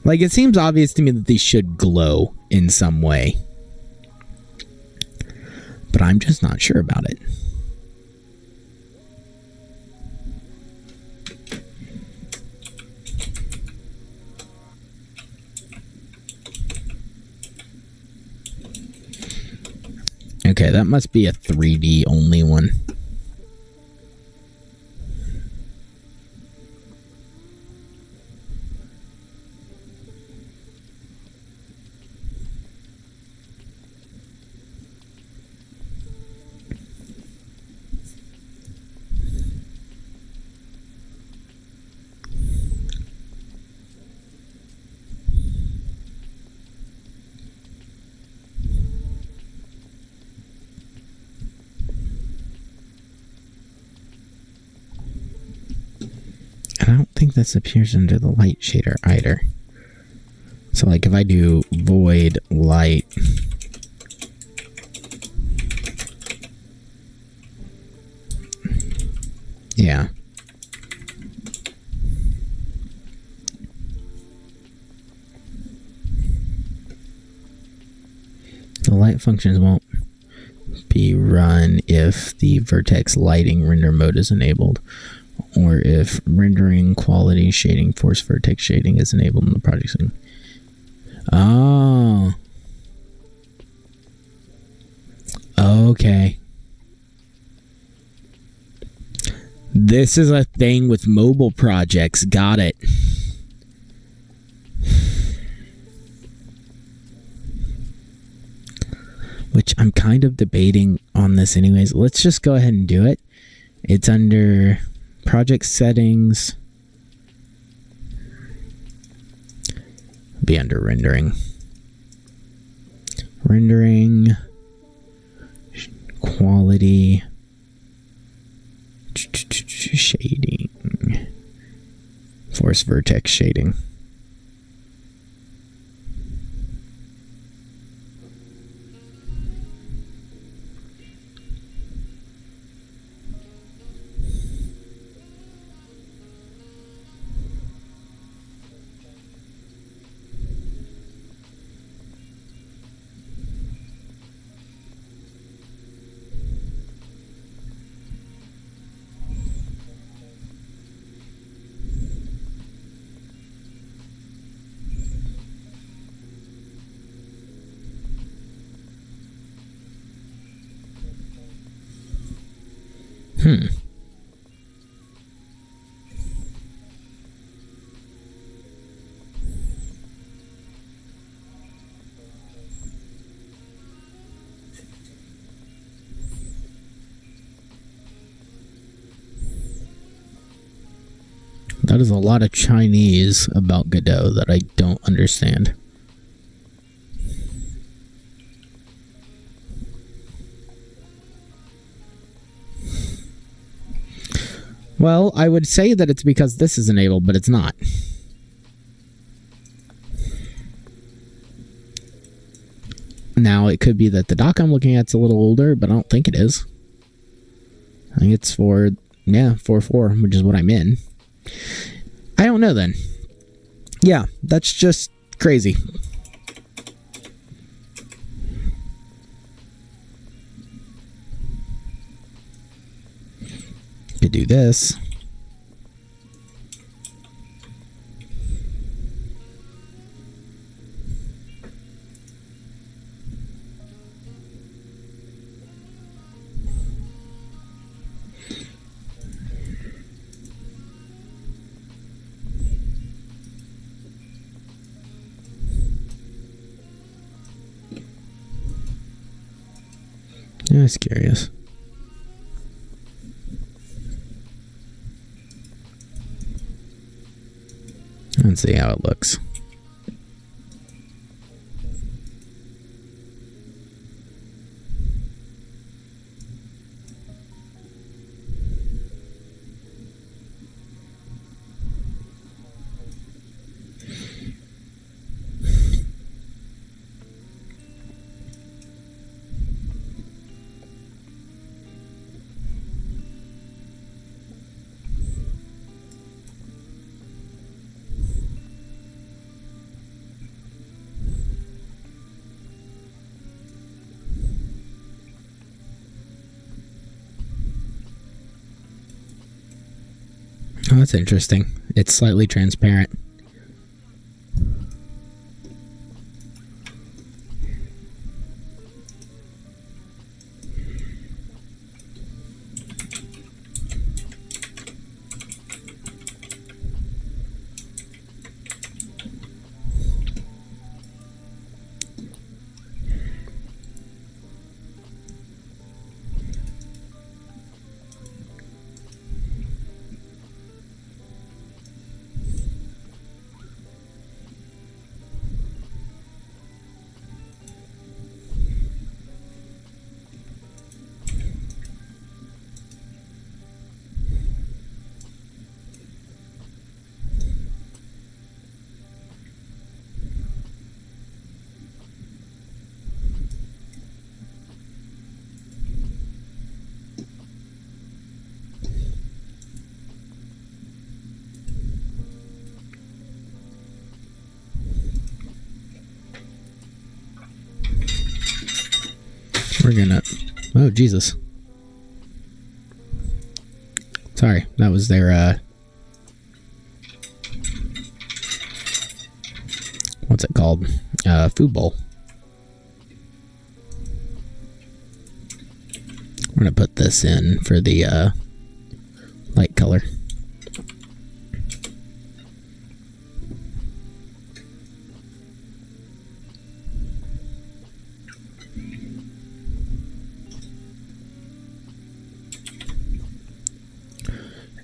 C: Like, it seems obvious to me that these should glow in some way. But I'm just not sure about it. Okay, that must be a 3D only one. I don't think this appears under the light shader either. So like if I do void light, yeah. The light functions won't be run if the vertex lighting render mode is enabled, or if rendering quality shading force vertex shading is enabled in the project scene. Oh. Okay. This is a thing with mobile projects. Got it. Which I'm kind of debating on this anyways. Let's just go ahead and do it. It's under project settings. Be under rendering. Rendering. Quality. Shading. Force vertex shading. That is a lot of Chinese about Godot that I don't understand. Well, I would say that it's because this is enabled, but it's not. Now, it could be that the dock I'm looking at is a little older, but I don't think it is. I think it's for, yeah, 4.4, which is what I'm in. I don't know then. Yeah, that's just crazy. Could do this. Yeah, I was curious. Let's see how it looks. Oh, that's interesting. It's slightly transparent. We're gonna... Oh, Jesus. Sorry, that was their, what's it called? Food bowl. We're gonna put this in for the, light color.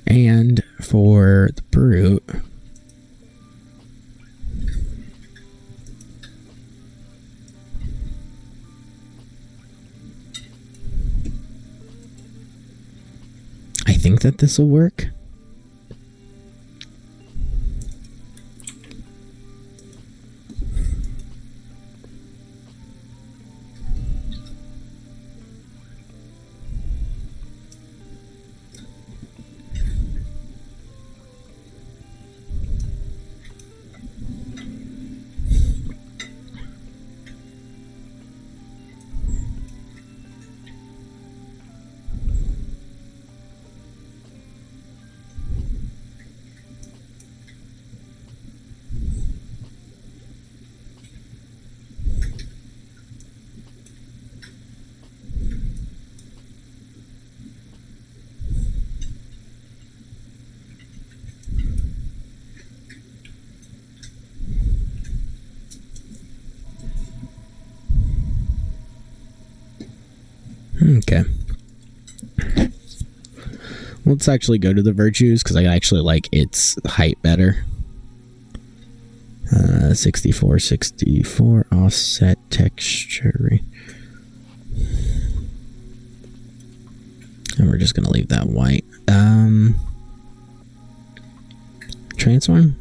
C: And for the brute, I think that this will work. Okay. Let's actually go to the virtues, because I actually like its height better. 64, offset texture. And we're just going to leave that white. Transform?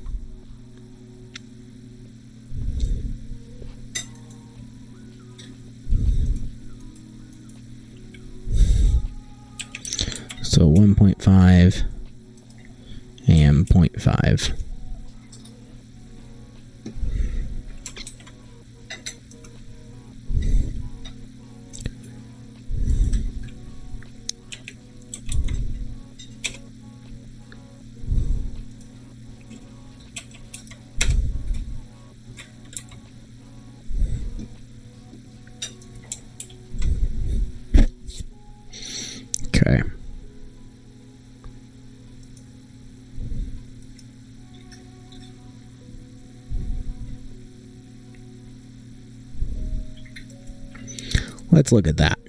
C: So 1.5 and 0.5. Okay. Let's look at that.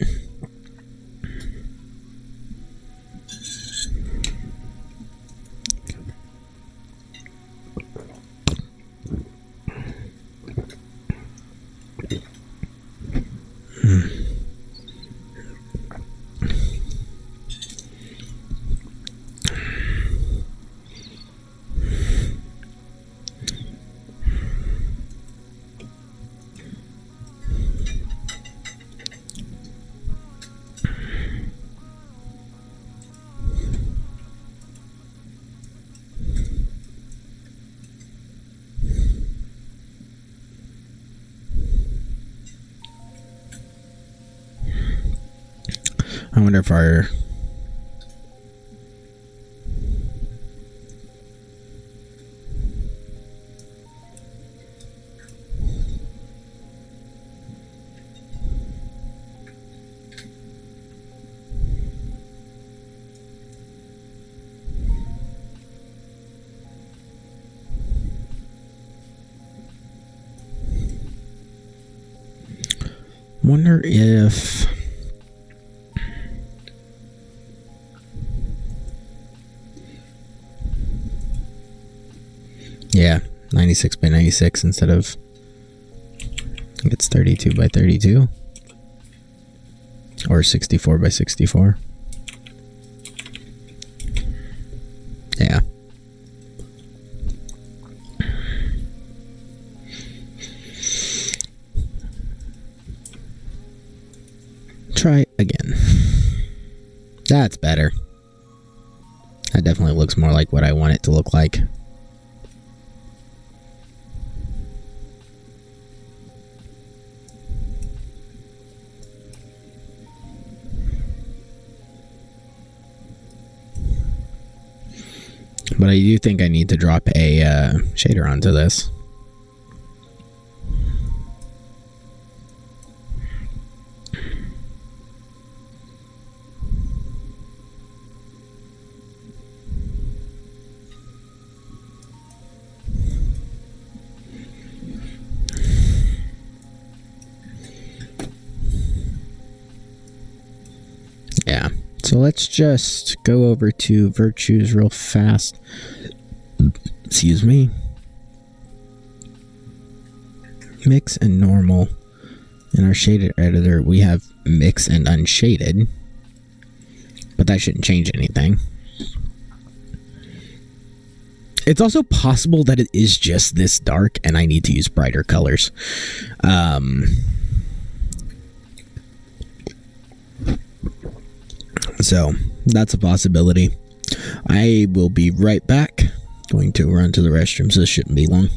C: I wonder if our... Wonder if... Yeah, 96 by 96 instead of... I think it's 32 by 32. Or 64 by 64. Yeah. Try again. That's better. That definitely looks more like what I want it to look like. But I do think I need to drop a shader onto this. Yeah. So let's just go over to virtues real fast. Excuse me. Mix and normal. In our shader editor, we have mix and unshaded. But that shouldn't change anything. It's also possible that it is just this dark and I need to use brighter colors. So that's a possibility. I will be right back. Going to run to the restroom, so this shouldn't be long.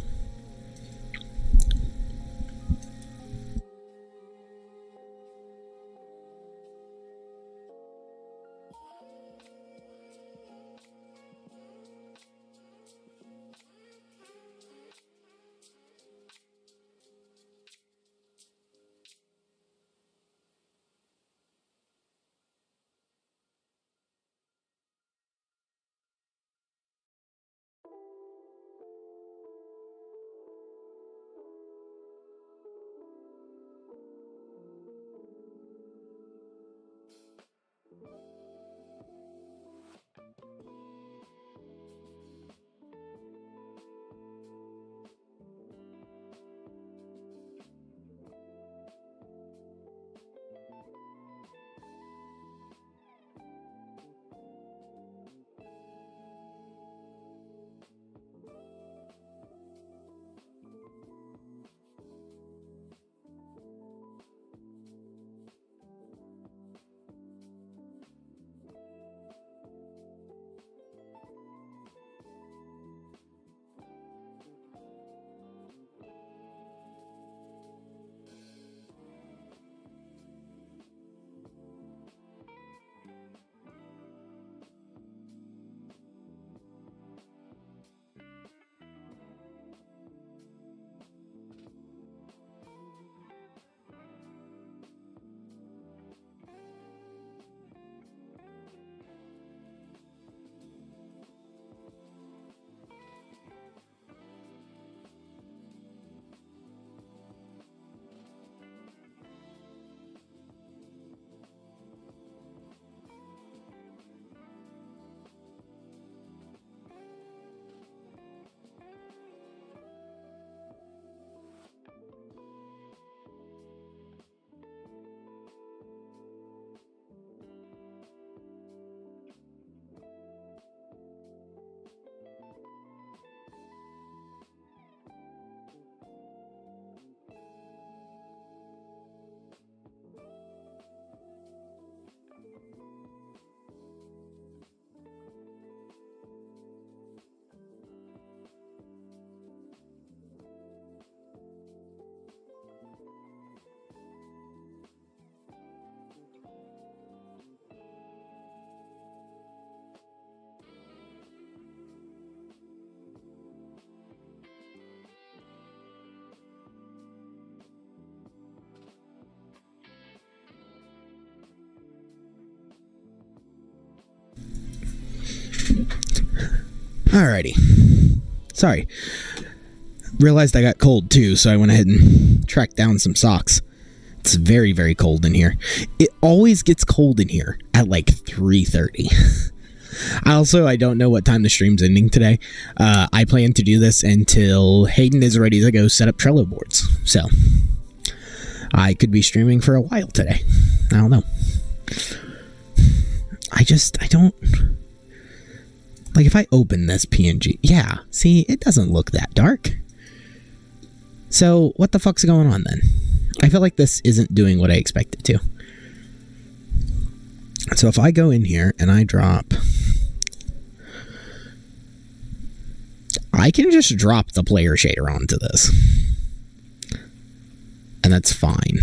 C: Alrighty. Sorry. Realized I got cold too, so I went ahead and tracked down some socks. It's very, very cold in here. It always gets cold in here at like 3:30. I don't know what time the stream's ending today. I plan to do this until Hayden is ready to go set up Trello boards. So, I could be streaming for a while today. I don't know. I don't... Like, if I open this PNG... Yeah, see, it doesn't look that dark. So, what the fuck's going on then? I feel like this isn't doing what I expect it to. So, if I go in here and I drop... I can just drop the player shader onto this. And that's fine.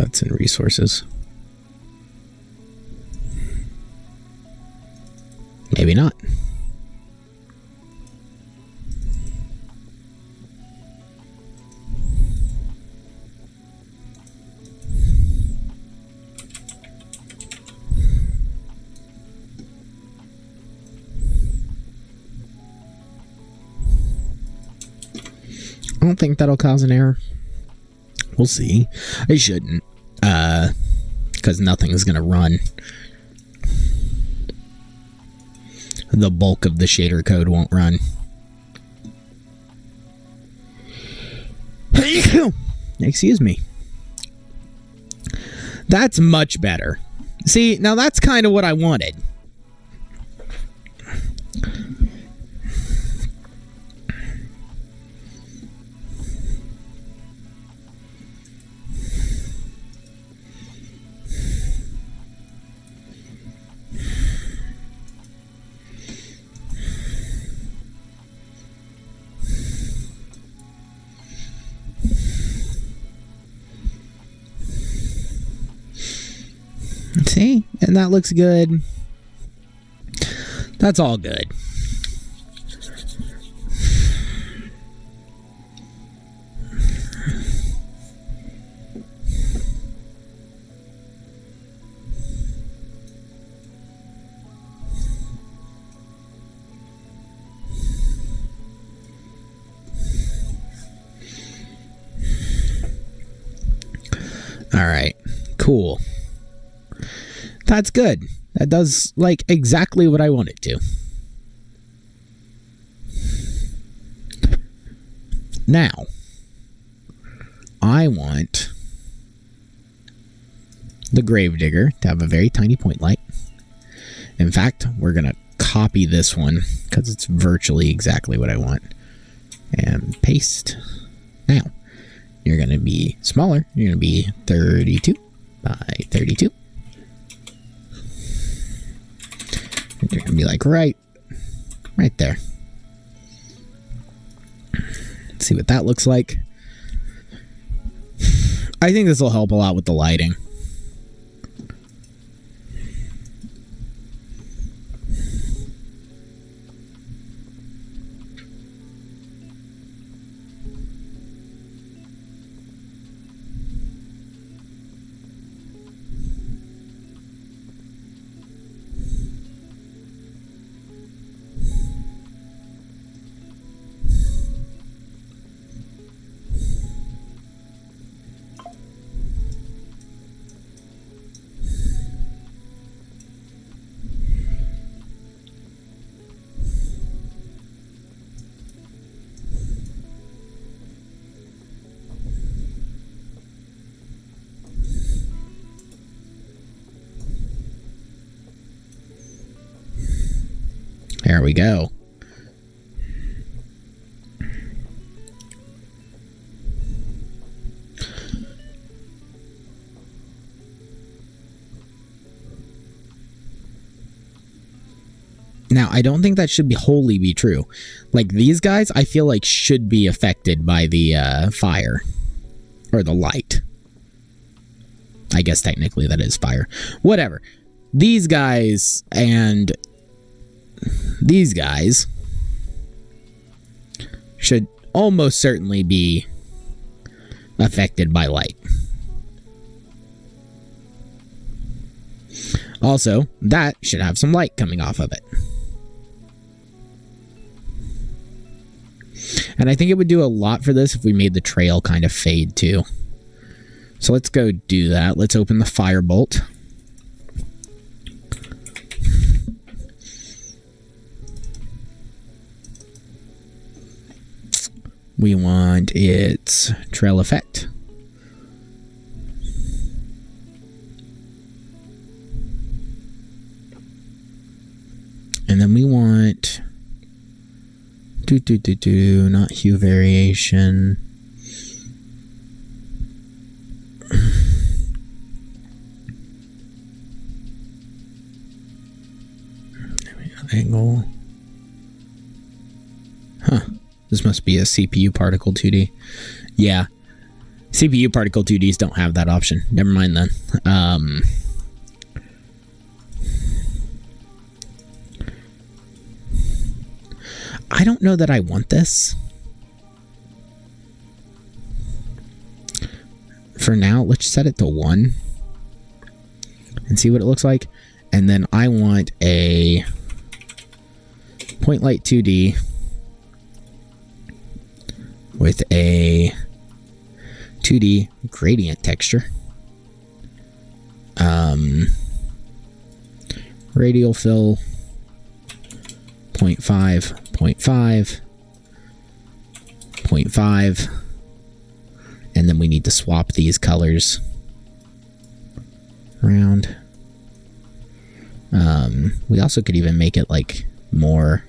C: It's in resources. Maybe not. I don't think that'll cause an error. We'll see. I shouldn't. Because nothing's going to run. The bulk of the shader code won't run. Excuse me. That's much better. See, now that's kind of what I wanted. See? And that looks good. That's all good. All right. Cool. That's good. That does, like, exactly what I want it to. Now, I want the Gravedigger to have a very tiny point light. In fact, we're going to copy this one because it's virtually exactly what I want. And paste. Now, you're going to be smaller. You're going to be 32 by 32. You're going to be like right there. Let's see what that looks like. I think this will help a lot with the lighting. There we go. Now, I don't think that should be wholly be true. Like, these guys, I feel like should be affected by the fire. Or the light. I guess technically that is fire. Whatever. These guys and these guys should almost certainly be affected by light. Also, that should have some light coming off of it. And I think it would do a lot for this if we made the trail kind of fade too. So let's go do that. Let's open the firebolt. We want its trail effect. And then we want not hue variation. There we go, angle. Huh. This must be a CPU particle 2D. Yeah. CPU particle 2Ds don't have that option. Never mind then. I don't know that I want this. For now, let's set it to 1 and see what it looks like. And then I want a point light 2D with a 2D gradient texture. Radial fill 0.5, 0.5, 0.5, and then we need to swap these colors around. We also could even make it like more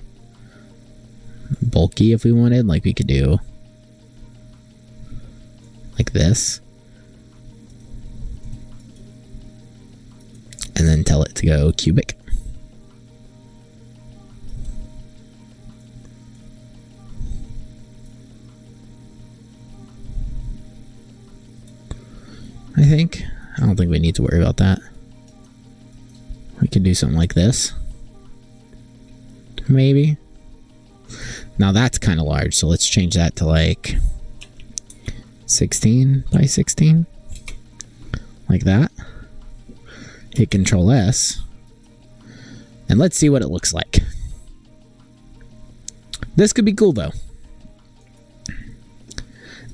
C: bulky if we wanted. Like we could do like this, and then tell it to go cubic. I don't think we need to worry about that. We could do something like this. Maybe. Now that's kind of large, so let's change that to like 16 by 16. Like that. Hit Control S. And let's see what it looks like. This could be cool though.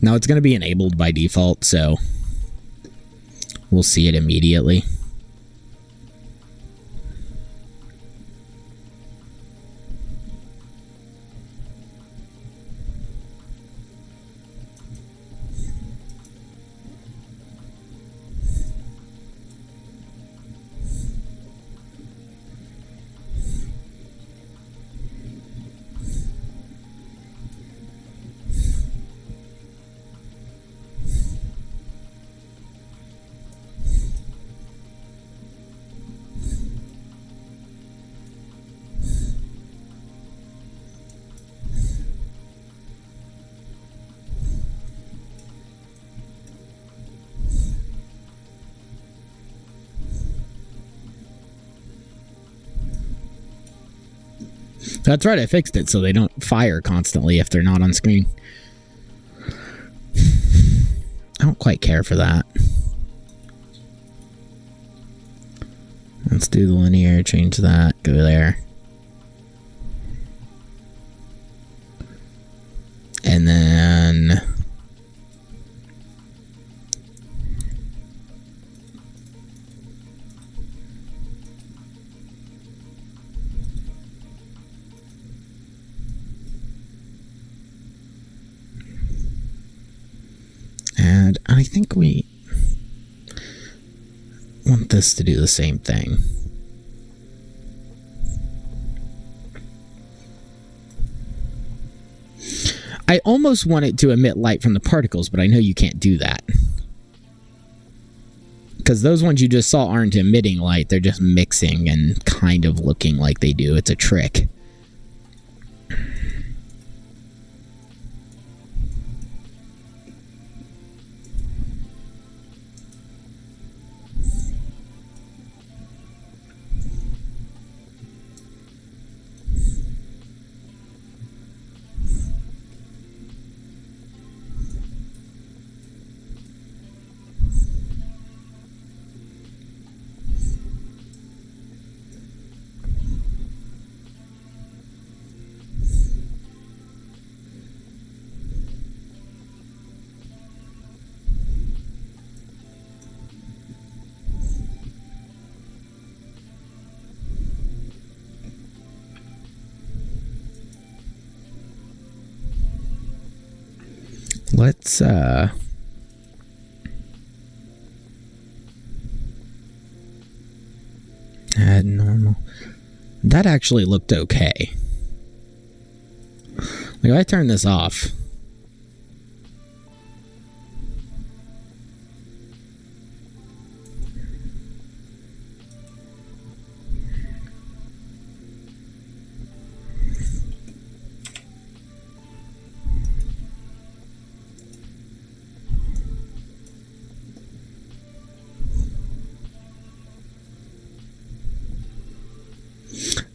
C: Now it's going to be enabled by default, so we'll see it immediately. That's right, I fixed it so they don't fire constantly if they're not on screen. I don't quite care for that. Let's do the linear, change that, go there. And then and I think we want this to do the same thing. I almost want it to emit light from the particles, but I know you can't do that. Because those ones you just saw aren't emitting light, they're just mixing and kind of looking like they do. It's a trick. Let's add normal. That actually looked okay. Like, if I turn this off,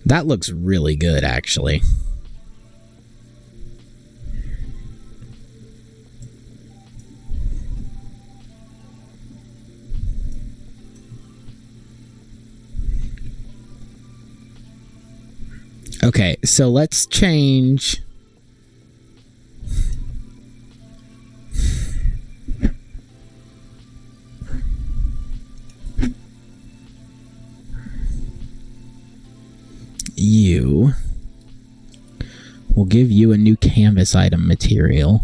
C: that looks really good, actually. Okay, so let's change. You. We'll give you a new canvas item material.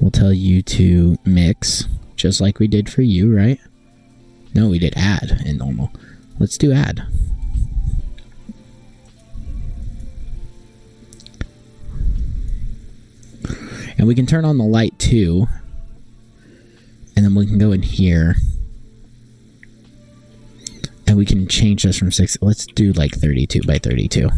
C: We'll tell you to mix, just like we did for you, right? No, we did add in normal. Let's do add. And we can turn on the light too. And then we can go in here. And we can change this from 6. Let's do like 32 by 32.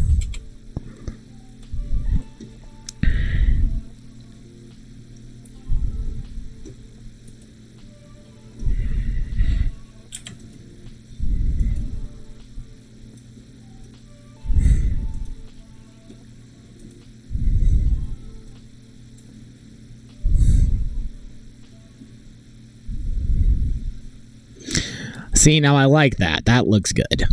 C: See, now I like that. That looks good.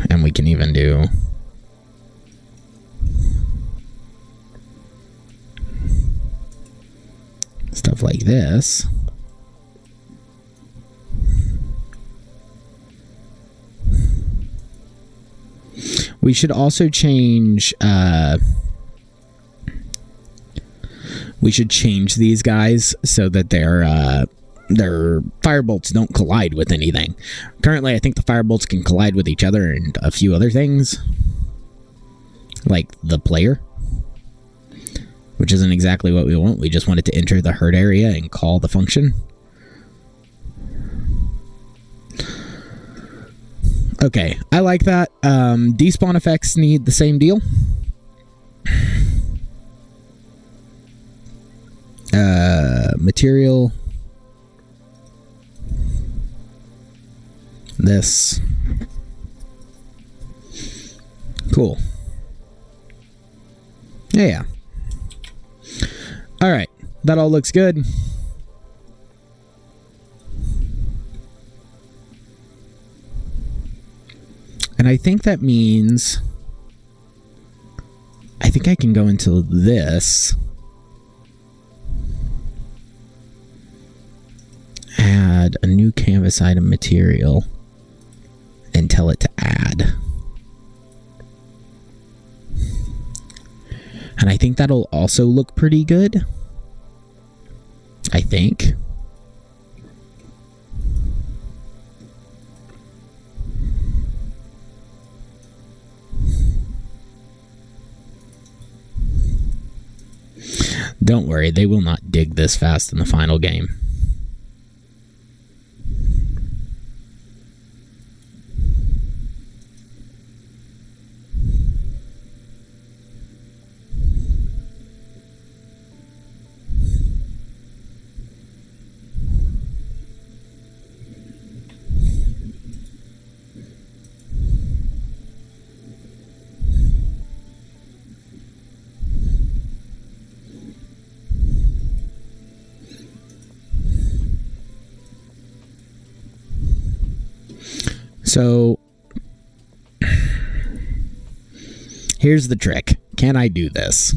C: And we can even do stuff like this. We should also change, we should change these guys so that their firebolts don't collide with anything. Currently, I think the firebolts can collide with each other and a few other things, like the player, which isn't exactly what we want. We just want it to enter the hurt area and call the function. Okay, I like that. Despawn effects need the same deal. Material. This. Cool. Yeah. Alright, that all looks good. And I think that means I think I can go into this, add a new canvas item material, and tell it to add. And I think that'll also look pretty good. I think. Don't worry, they will not dig this fast in the final game. So, here's the trick. Can I do this?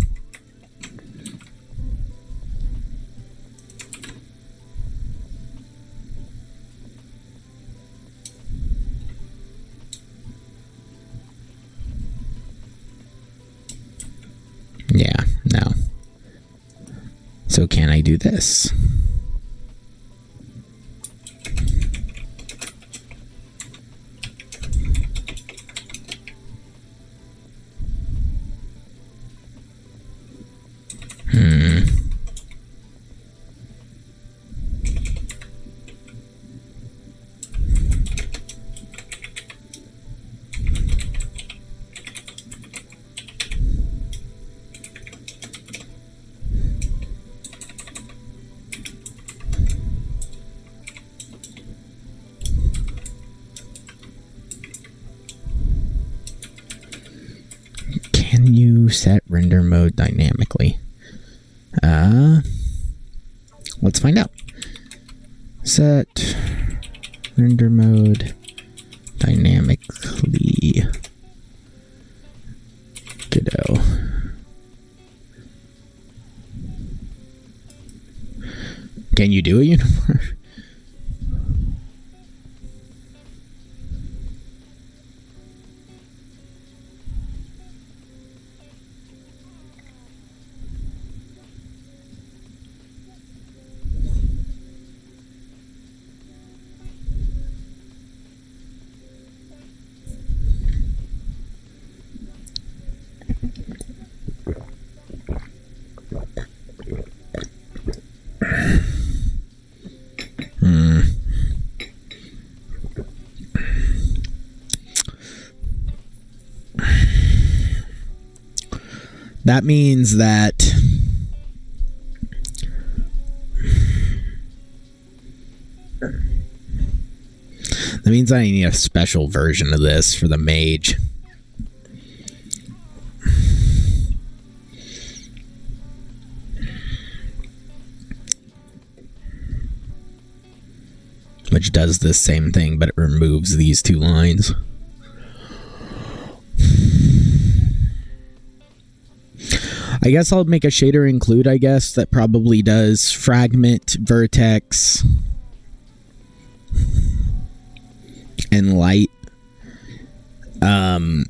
C: So can I do this? Can you set render mode dynamically? Let's find out. Set render mode dynamically. Godot. Can you do a uniform? That means that I need a special version of this for the mage. Which does the same thing, but it removes these two lines. I guess I'll make a shader include, I guess, that probably does fragment, vertex, and light. And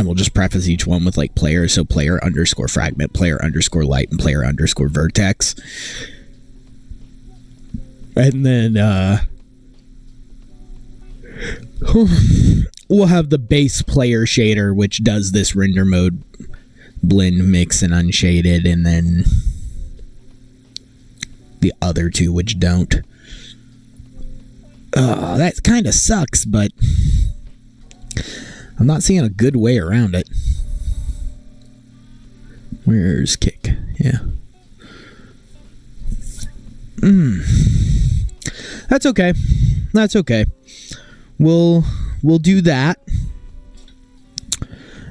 C: we'll just preface each one with like player, so player underscore fragment, player underscore light, and player underscore vertex. And then we'll have the base player shader, which does this render mode blend, mix, and unshaded, and then the other two which don't. That kind of sucks, but I'm not seeing a good way around it. Where's kick? Yeah. That's okay. That's okay. We'll do that.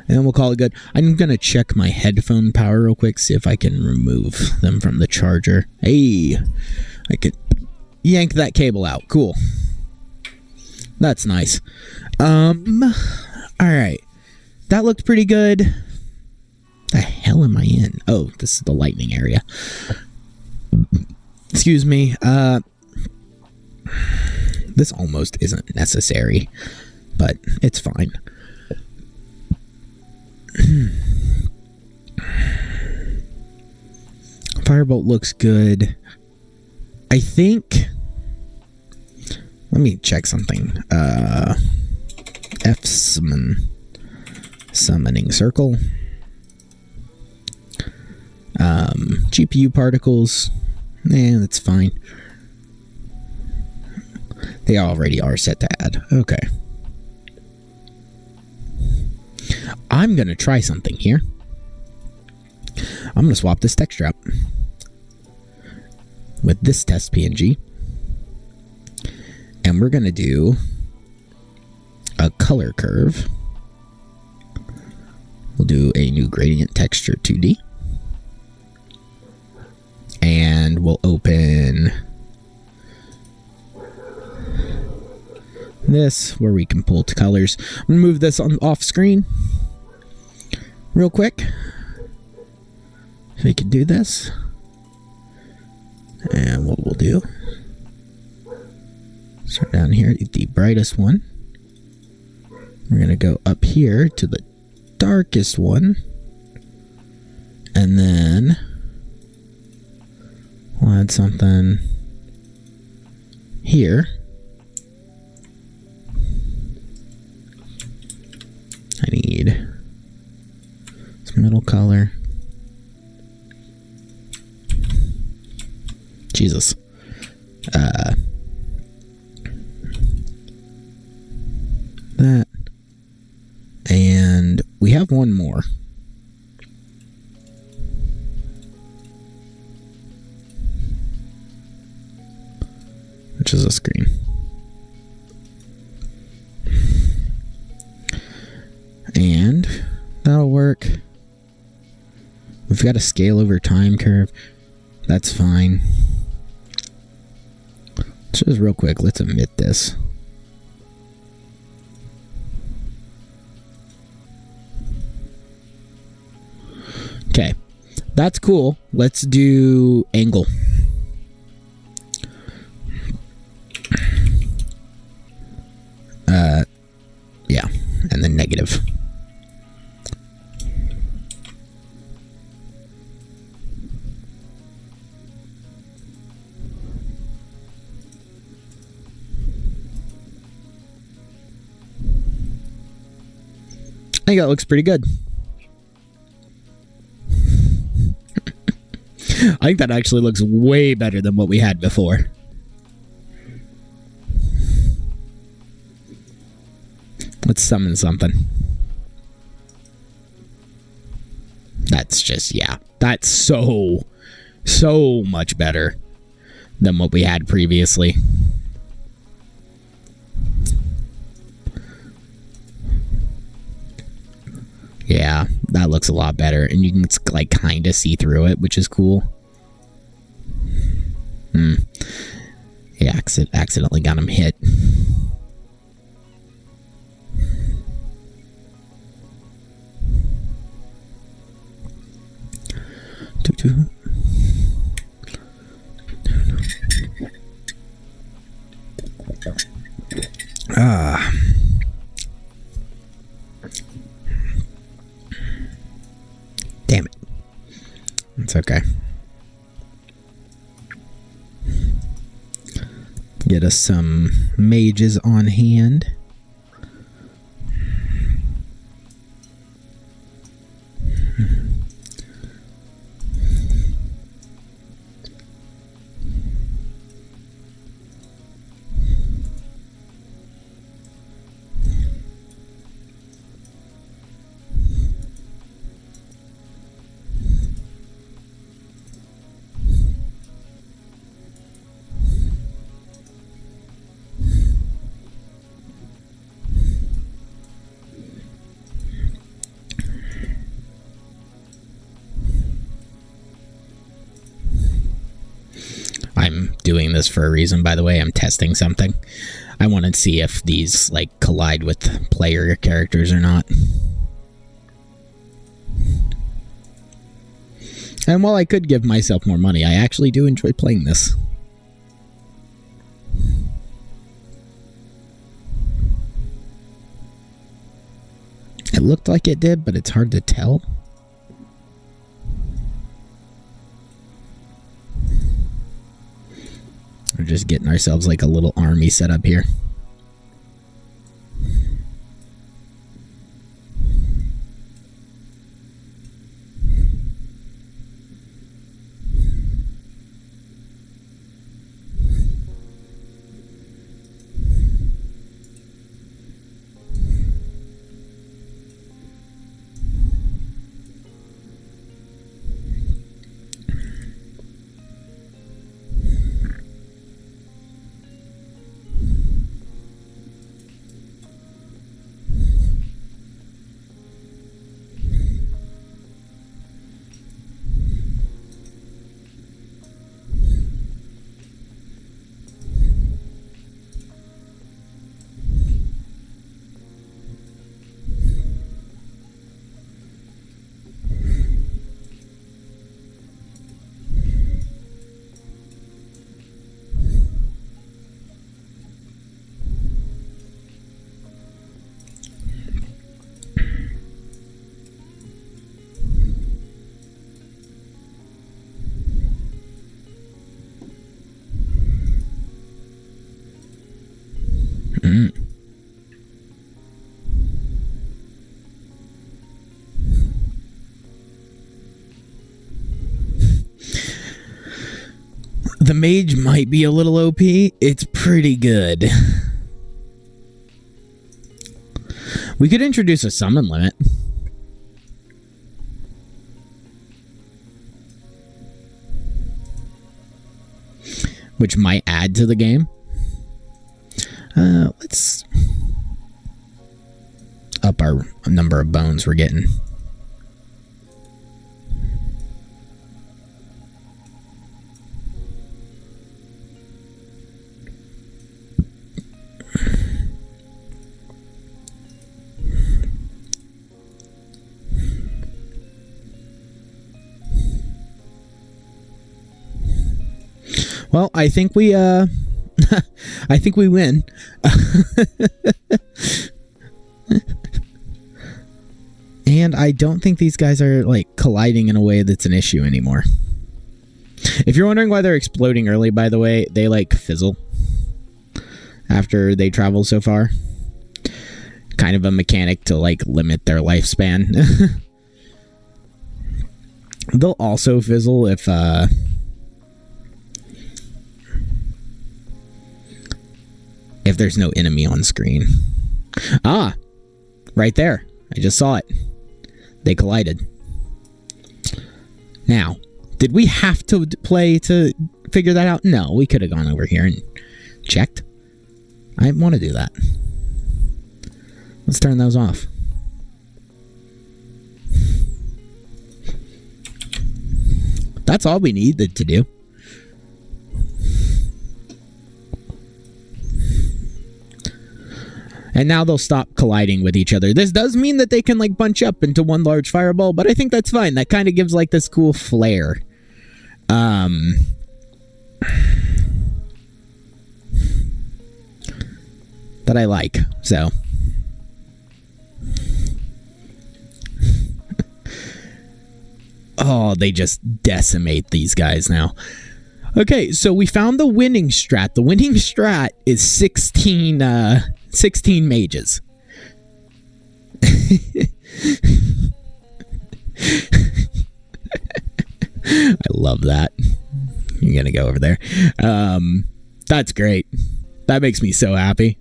C: And then we'll call it good. I'm going to check my headphone power real quick, see if I can remove them from the charger. Hey, I could yank that cable out. Cool. That's nice. All right. That looked pretty good. The hell am I in? Oh, this is the lightning area. Excuse me. This almost isn't necessary, but it's fine. Firebolt looks good. I think... Let me check something. F summon. Summoning circle. GPU particles. That's fine. They already are set to add. Okay. I'm going to try something here. I'm going to swap this texture out with this test PNG. And we're going to do a color curve. We'll do a new gradient texture 2D. And we'll open this where we can pull to colors. I'm going to move this on off screen real quick. So we can do this. And what we'll do, start down here at the brightest one. We're going to go up here to the darkest one. And then We'll add something here. I need some middle color. Jesus. That. And we have one more. Which is a screen. And that'll work. We've got a scale over time curve. That's fine. Just real quick, let's omit this. Okay, that's cool. Let's do angle. Yeah, and then negative. I think that looks pretty good. I think that actually looks way better than what we had before. Let's summon something. That's just, yeah. That's so much better than what we had previously. Yeah, that looks a lot better. And you can, like, kind of see through it, which is cool. Yeah, accidentally got him hit. Damn it. It's okay. Get us some mages on hand. I'm doing this for a reason, by the way. I'm testing something. I want to see if these, like, collide with player characters or not. And while I could give myself more money, I actually do enjoy playing this. It looked like it did, but it's hard to tell. We're just getting ourselves like a little army set up here. The mage might be a little OP. It's pretty good. We could introduce a summon limit. Which might add to the game. Let's up our number of bones we're getting. Well, I think we I think we win. And I don't think these guys are like colliding in a way that's an issue anymore. If you're wondering why they're exploding early, by the way, they like fizzle after they travel so far. Kind of a mechanic to like limit their lifespan. They'll also fizzle if there's no enemy on screen. Ah, right there. I just saw it. They collided. Now, did we have to play to figure that out? No, we could have gone over here and checked. I want to do that. Let's turn those off. That's all we needed to do. And now they'll stop colliding with each other. This does mean that they can like bunch up into one large fireball, but I think that's fine. That kind of gives like this cool flair. That I like. So. Oh, they just decimate these guys now. Okay, so we found the winning strat. The winning strat is 16 mages. I love that. You're gonna go over there. That's great. That makes me so happy.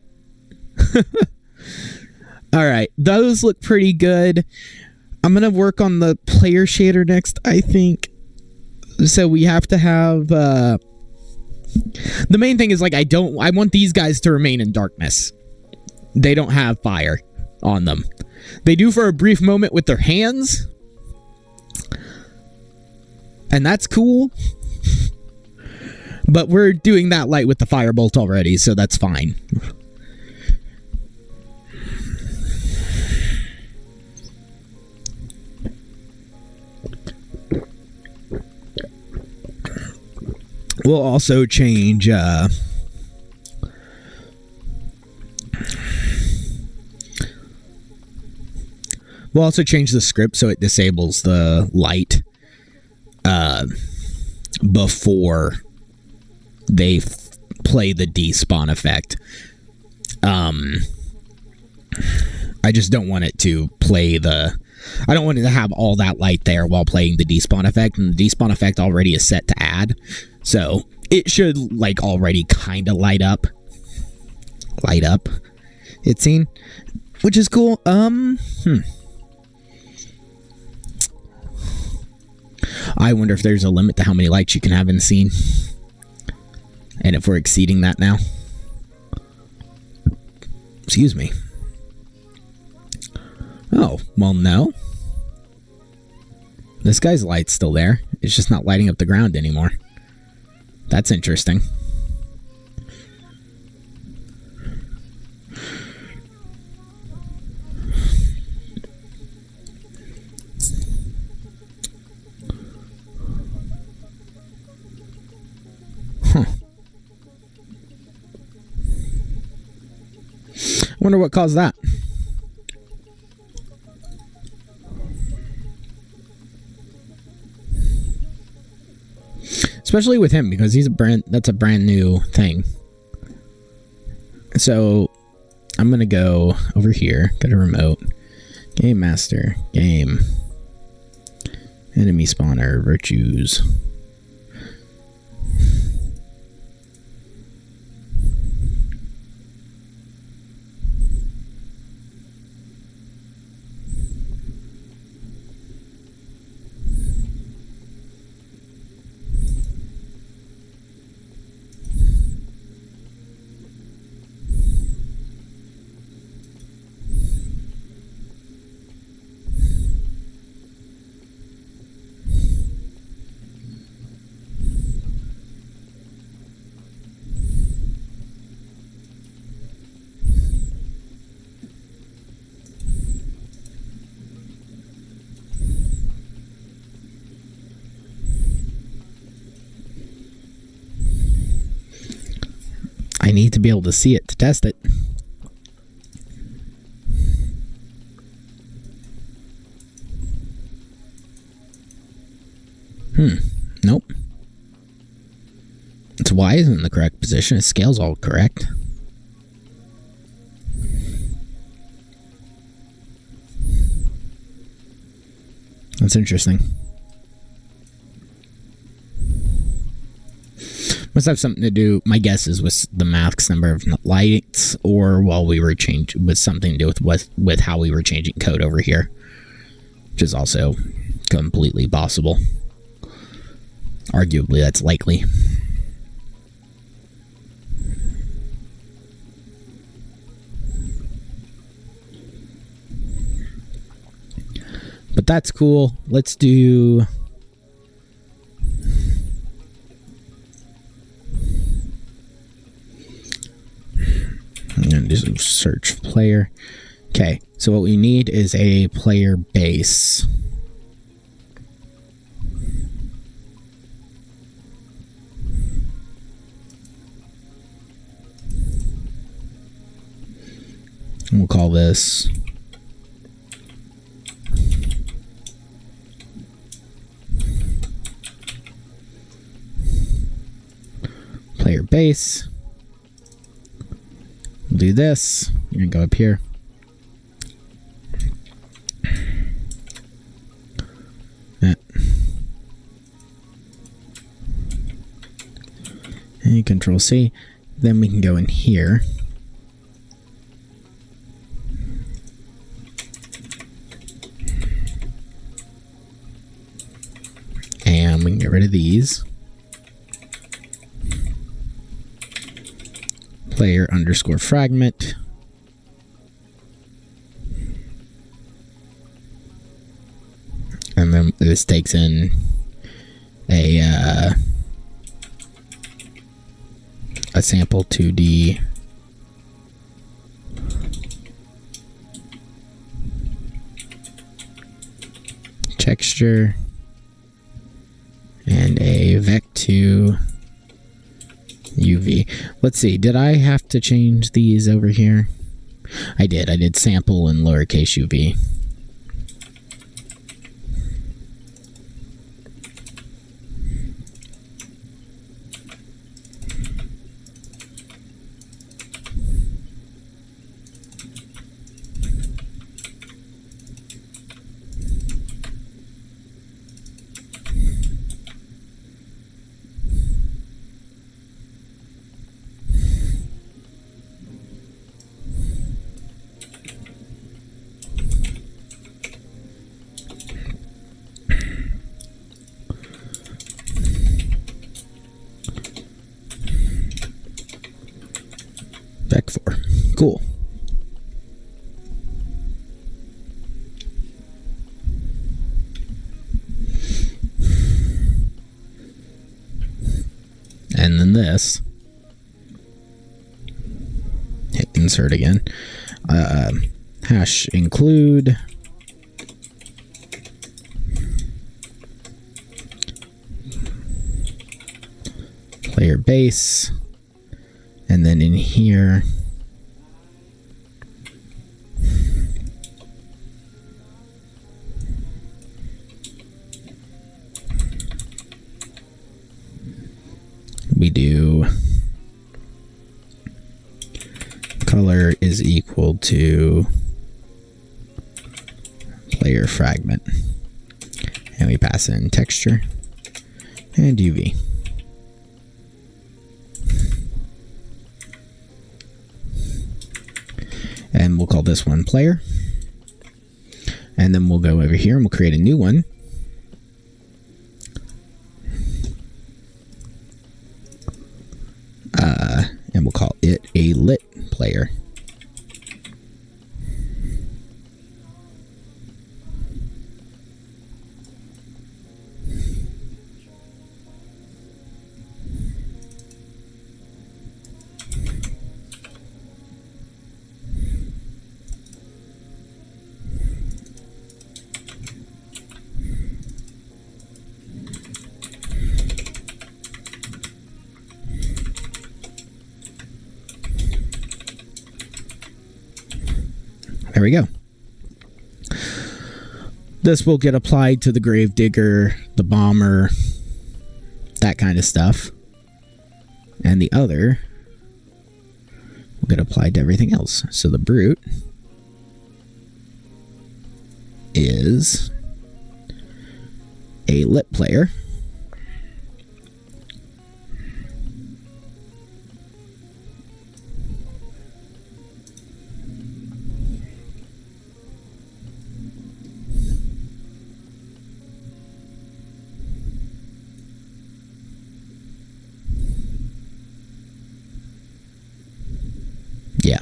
C: All right, those look pretty good. I'm gonna work on the player shader next, I think. So we have to have the main thing is like I want these guys to remain in darkness. They don't have fire on them. They do for a brief moment with their hands. And that's cool. But we're doing that light with the firebolt already, so that's fine. We'll also change the script so it disables the light before they play the despawn effect. I just don't want it to play I don't want it to have all that light there while playing the despawn effect, and the despawn effect already is set to add. So it should like already kind of light up, it's seen, which is cool. I wonder if there's a limit to how many lights you can have in the scene, and if we're exceeding that now. Excuse me. Oh, well, no. This guy's light's still there. It's just not lighting up the ground anymore. That's interesting. Huh. I wonder what caused that. Especially with him, because that's a brand new thing. So I'm gonna go over here, get a remote, game master, game, enemy spawner, virtues. I need to be able to see it to test it. Nope. Its Y is in the correct position. Its scale's all correct. That's interesting. Must have something to do, my guess is, with the max number of lights, or while we were changing, with something to do with how we were changing code over here, which is also completely possible. Arguably, that's likely. But that's cool. Let's do... I'm going to do some search player. Okay, so what we need is a player base. And we'll call this player base. We'll do this. You're gonna go up here. And Control C. Then we can go in here. And we can get rid of these. Player underscore fragment. And then this takes in a sample 2D texture and a vec2 UV. Let's see, did I have to change these over here? I did sample in lowercase UV. Vec4. Cool. And then this. Hit insert again. Hash include player base. And then in here, we do color is equal to player fragment. And we pass in texture and UV. And we'll call this one player. And then we'll go over here and we'll create a new one. And we'll call it a lit player. There we go. This will get applied to the Gravedigger, the Bomber, that kind of stuff. And the other will get applied to everything else. So the Brute is a lit player. Yeah.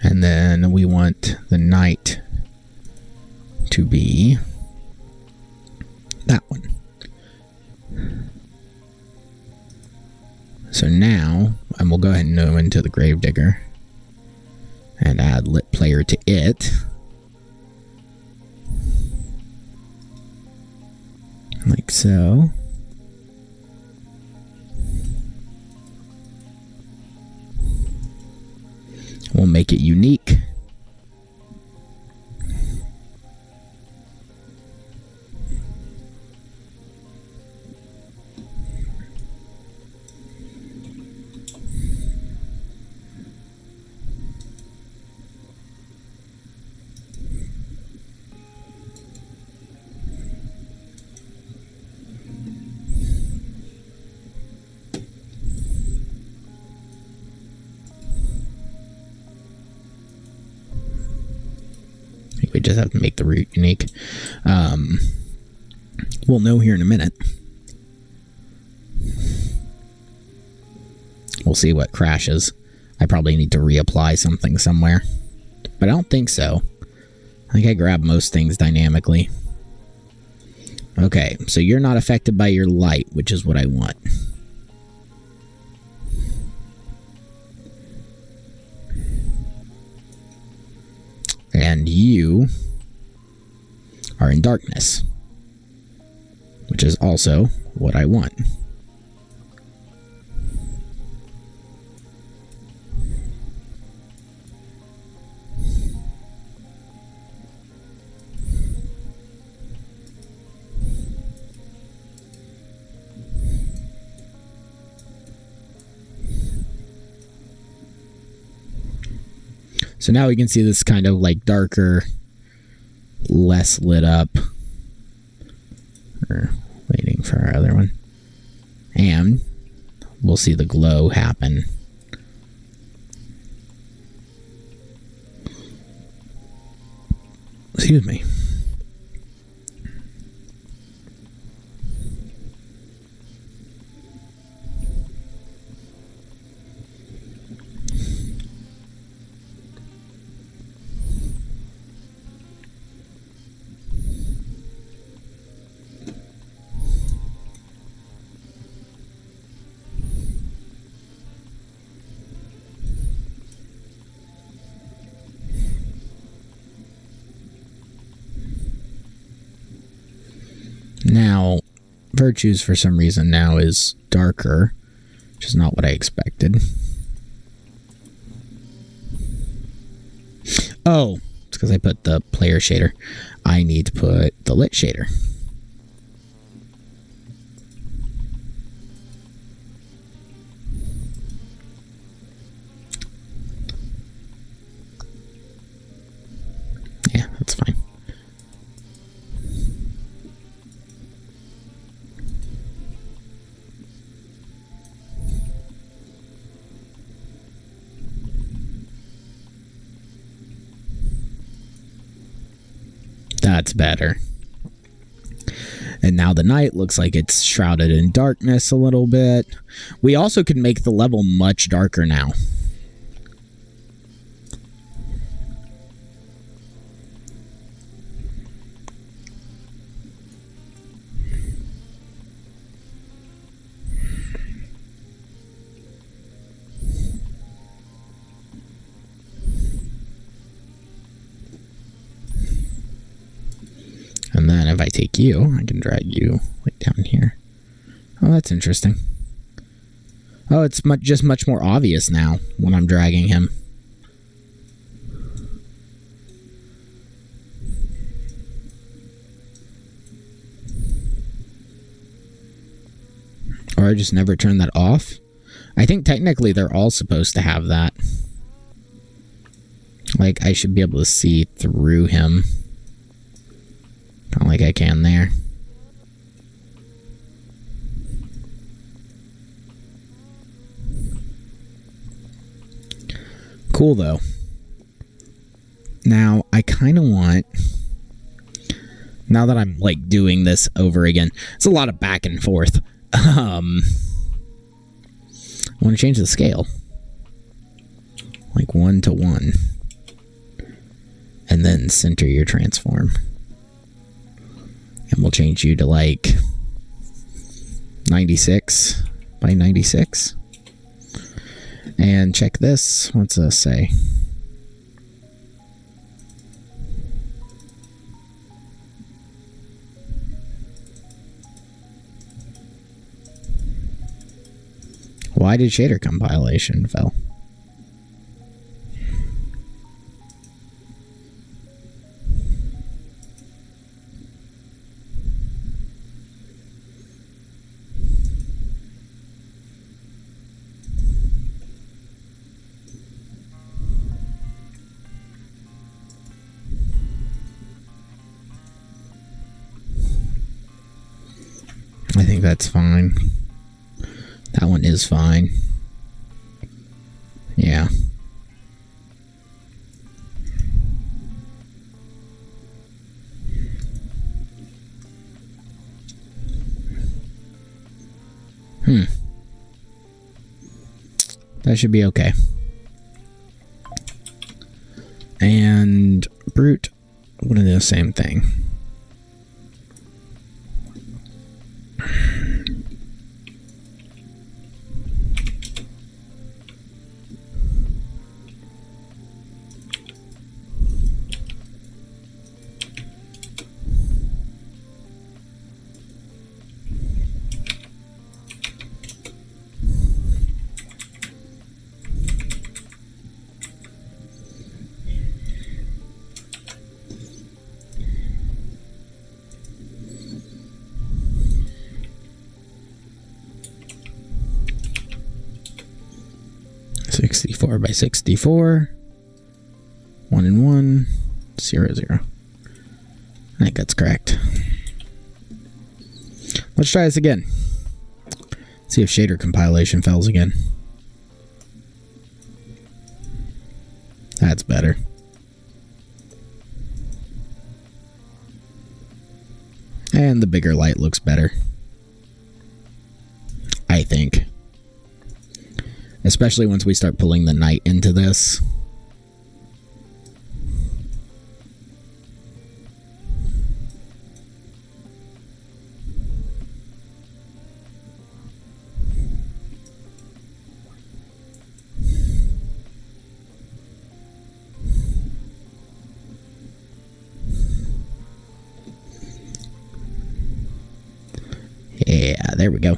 C: And then we want the Knight to be that one. So now, and we'll go ahead and go into the Gravedigger and add lit player to it. Like so. We'll make it unique. We just have to make the root unique. We'll know here in a minute. We'll see what crashes. I probably need to reapply something somewhere. But I don't think so. I think I grab most things dynamically. Okay, so you're not affected by your light, which is what I want. And you are in darkness, which is also what I want. So now we can see this kind of like darker, less lit up. We're waiting for our other one. And we'll see the glow happen. Excuse me. Now, Virtues for some reason now is darker, which is not what I expected. Oh, it's because I put the player shader. I need to put the lit shader. Yeah, that's fine. That's better. And now the night looks like it's shrouded in darkness a little bit. We also can make the level much darker now. take you, I can drag you like down here. Oh, that's interesting. Oh, it's just much more obvious now when I'm dragging him. Or I just never turn that off. I think technically they're all supposed to have that. Like, I should be able to see through him. Kind of like I can there. Cool, though. Now, I kind of want... Now that I'm, like, doing this over again, it's a lot of back and forth. I want to change the scale. Like 1:1. And then center your transform. And we'll change you to like 96 by 96. And check this. What's this say? Why did shader compilation fail? I think that's fine. That one is fine. Yeah. That should be okay. And brute, we'll do the same thing. By 64, 1 and 1, 0, 0. I think that's correct. Let's try this again. See if shader compilation fails again. That's better. And the bigger light looks better, I think. Especially once we start pulling the night into this. Yeah, there we go.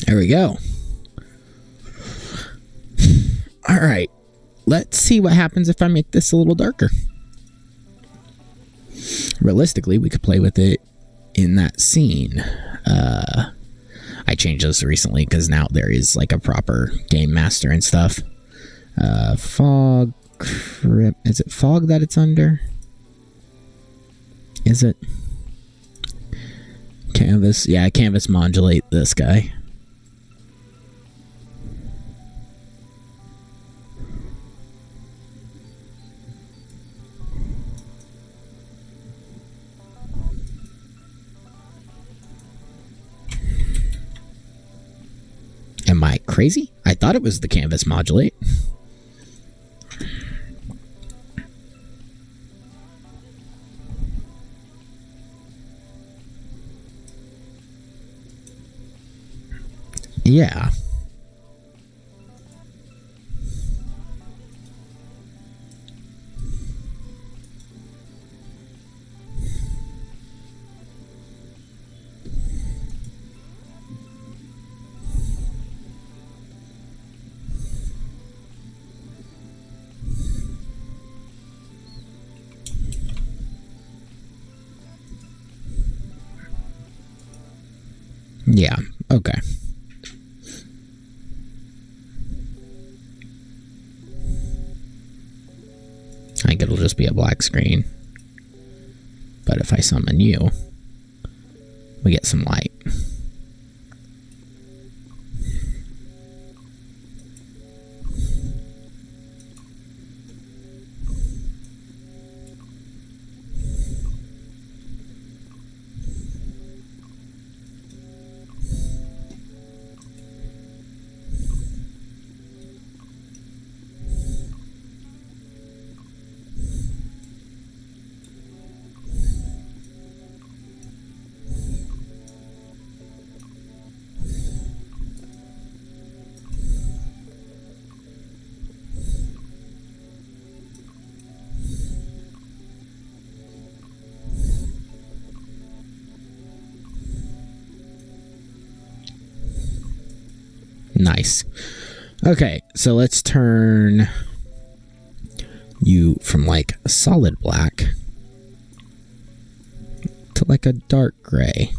C: There we go. All right. Let's see what happens if I make this a little darker. Realistically, we could play with it in that scene. I changed this recently because now there is like a proper game master and stuff. Fog. Is it fog that it's under? Is it? Canvas. Yeah, canvas modulate this guy. Am I crazy? I thought it was the canvas modulate. Yeah. Yeah, okay. I think it'll just be a black screen. But if I summon you, we get some light. Nice. Okay, so let's turn you from like a solid black to like a dark gray.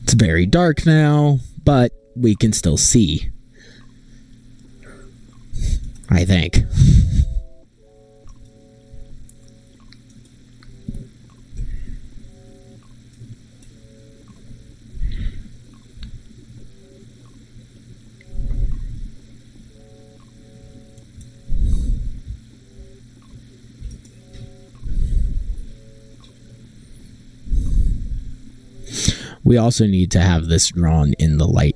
C: It's very dark now, but we can still see, I think. We also need to have this drawn in the light.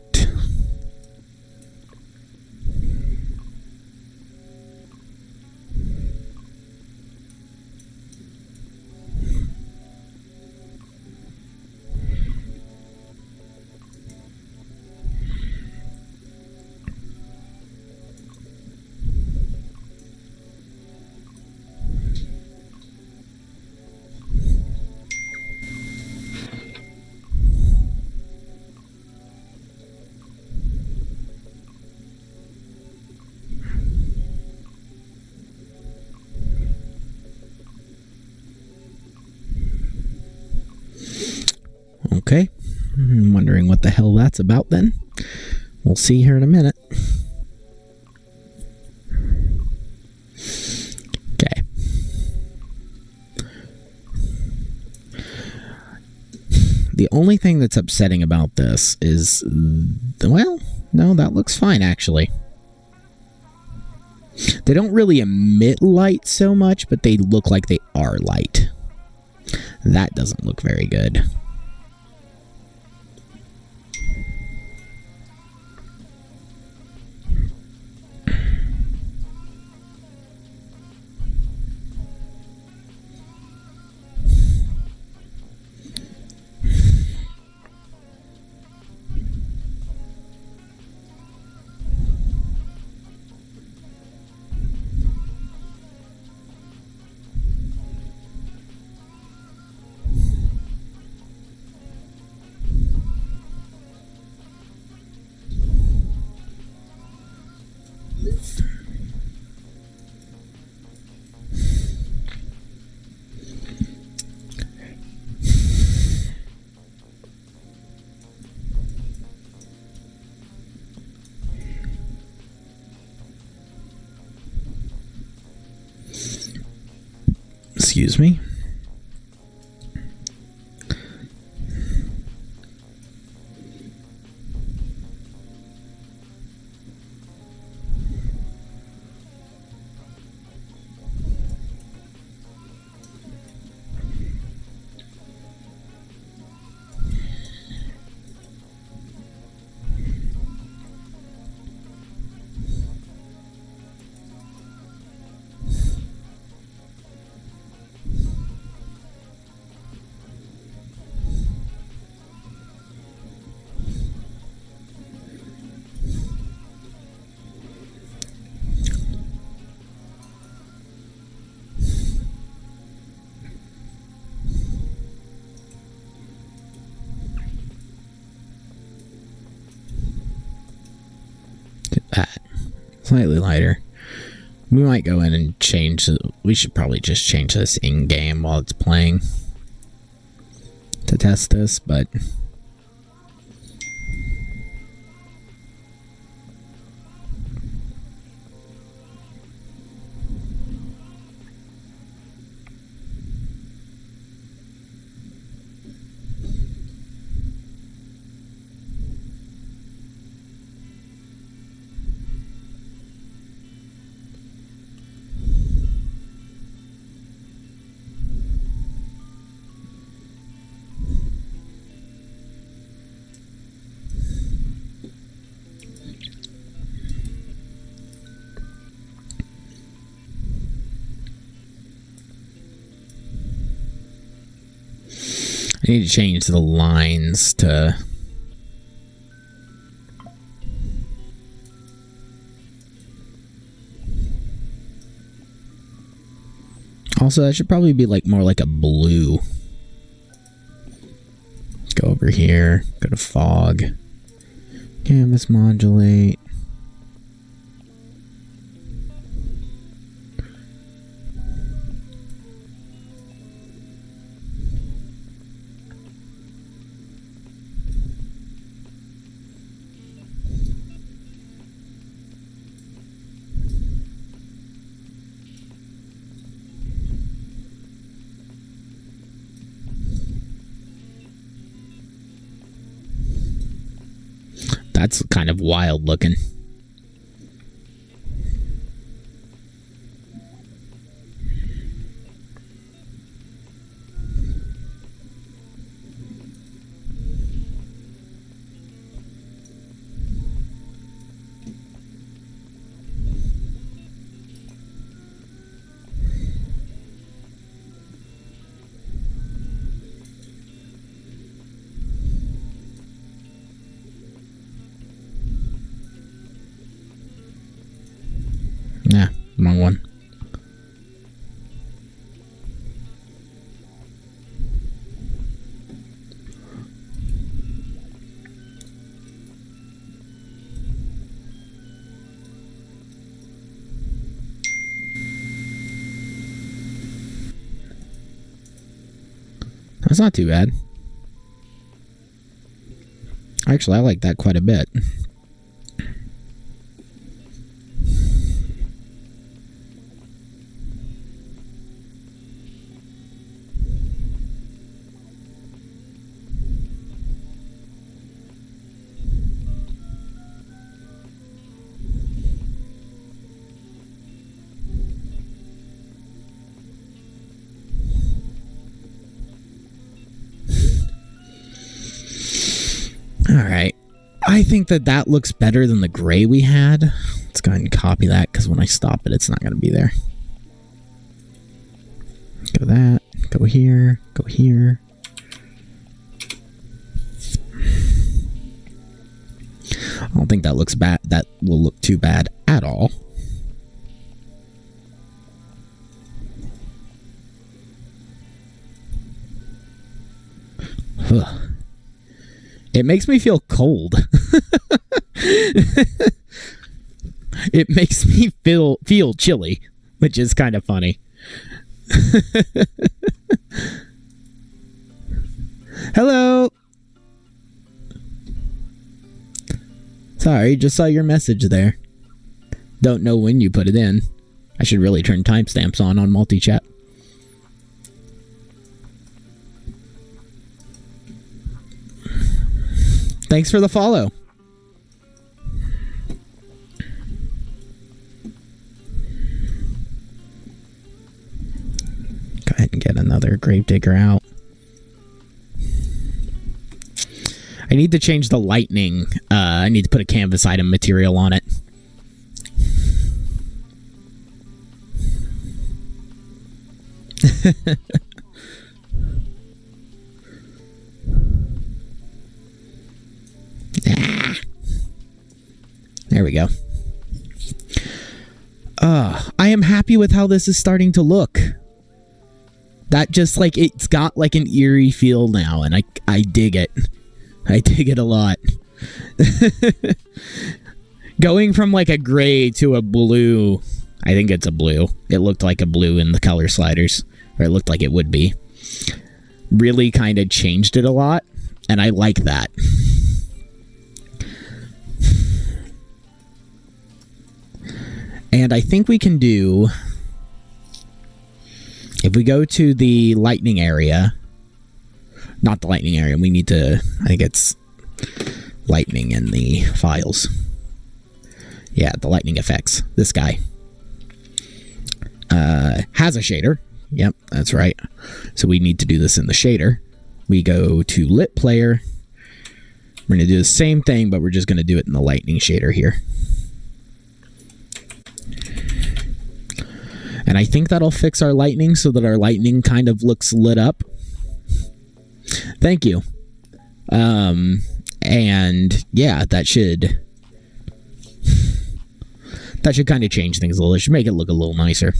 C: Okay, I'm wondering what the hell that's about then. We'll see here in a minute. Okay. The only thing that's upsetting about this is, well, no, that looks fine actually. They don't really emit light so much, but they look like they are light. That doesn't look very good. excuse me. That slightly lighter. We might go in and change. We should probably just change this in game while it's playing to test this, but I need to change the lines to also that should probably be like more like a blue. Go over here, go to fog, canvas modulate. That's kind of wild looking. Nah, wrong one. That's not too bad. Actually, I like that quite a bit. Alright, I think that looks better than the gray we had. Let's go ahead and copy that, because when I stop it, it's not going to be there. Go that, go here, go here. I don't think that looks bad. That will look too bad at all. Ugh. It makes me feel cold. It makes me feel chilly, which is kind of funny. Hello. Sorry, just saw your message there. Don't know when you put it in. I should really turn timestamps on multi-chat. Thanks for the follow. Go ahead and get another Gravedigger out. I need to change the lightning. I need to put a canvas item material on it. There we go. I am happy with how this is starting to look. That just like, it's got like an eerie feel now, and I dig it. I dig it a lot. Going from like a gray to a blue, I think it's a blue. It looked like a blue in the color sliders, or it looked like it would be. Really kind of changed it a lot, and I like that. And I think we can do, if we go to the lightning area, not the lightning area, we need to, I think it's lightning in the files. Yeah, the lightning effects. This guy has a shader. Yep, that's right. So we need to do this in the shader. We go to lit player. We're going to do the same thing, but we're just going to do it in the lightning shader here. And I think that'll fix our lightning so that our lightning kind of looks lit up. Thank you. And yeah, that should kind of change things a little. It should make it look a little nicer.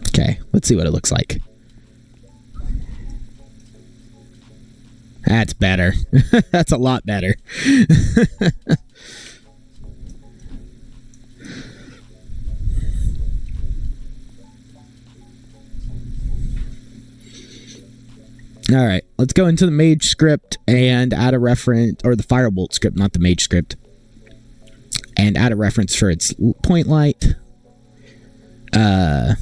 C: Okay, let's see what it looks like. That's better. That's a lot better. All right, let's go into the mage script and add a reference, or the firebolt script, not the mage script, and add a reference for its point light. And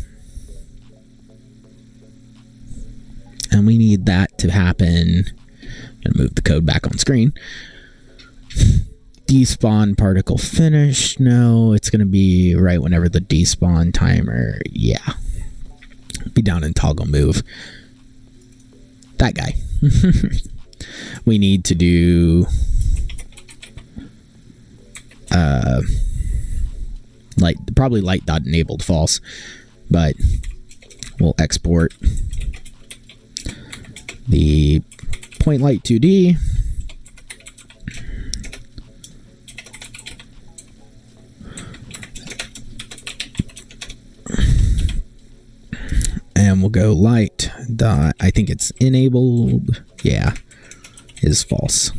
C: we need that to happen. I'm gonna move the code back on screen. Despawn particle finish. No, it's gonna be right whenever the despawn timer. Yeah, be down in toggle move. That guy. We need to do probably light dot enabled false, but we'll export the point light 2D. And we'll go light dot, I think it's enabled. Yeah, is false.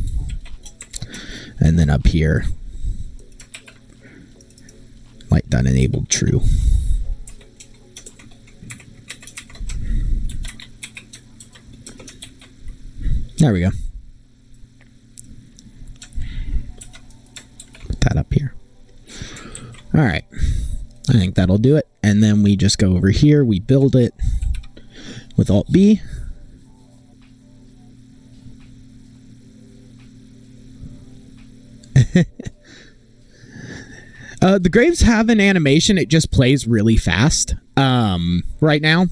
C: And then up here, light dot enabled true. There we go. Put that up here. All right. I think that'll do it. And then we just go over here. We build it with Alt B. The graves have an animation. It just plays really fast. Right now,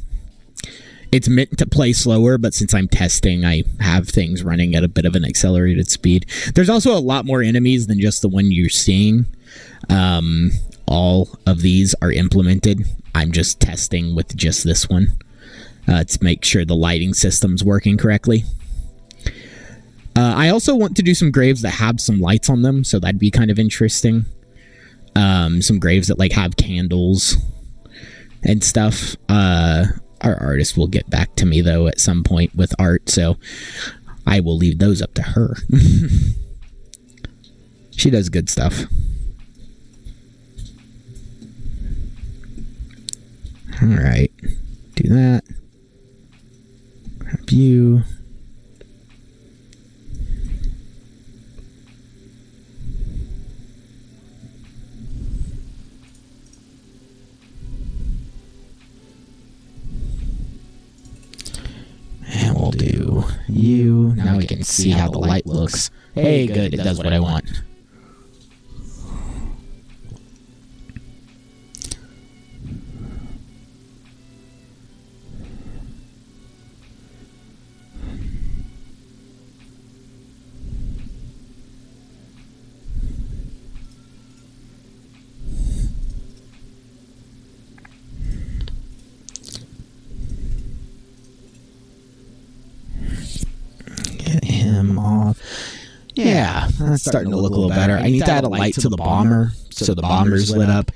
C: it's meant to play slower, but since I'm testing, I have things running at a bit of an accelerated speed. There's also a lot more enemies than just the one you're seeing. All of these are implemented. I'm just testing with just this one to make sure the lighting system's working correctly. I also want to do some graves that have some lights on them, so that'd be kind of interesting. Some graves that like have candles and stuff. Our artist will get back to me though at some point with art, so I will leave those up to her. She does good stuff. All right, do that. View. you. Now we can see how the light looks. Hey, good. It does what I want. Get him off. Yeah, that's starting to look a little better. I need to add a light to the bomber so the bomber's lit up.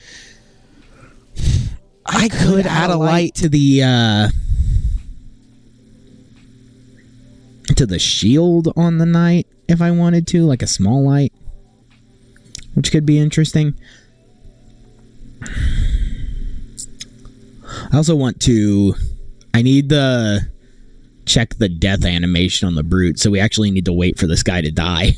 C: I could add a light to the shield on the knight if I wanted to, like a small light, which could be interesting. I also want to... I need the... check the death animation on the brute, so we actually need to wait for this guy to die.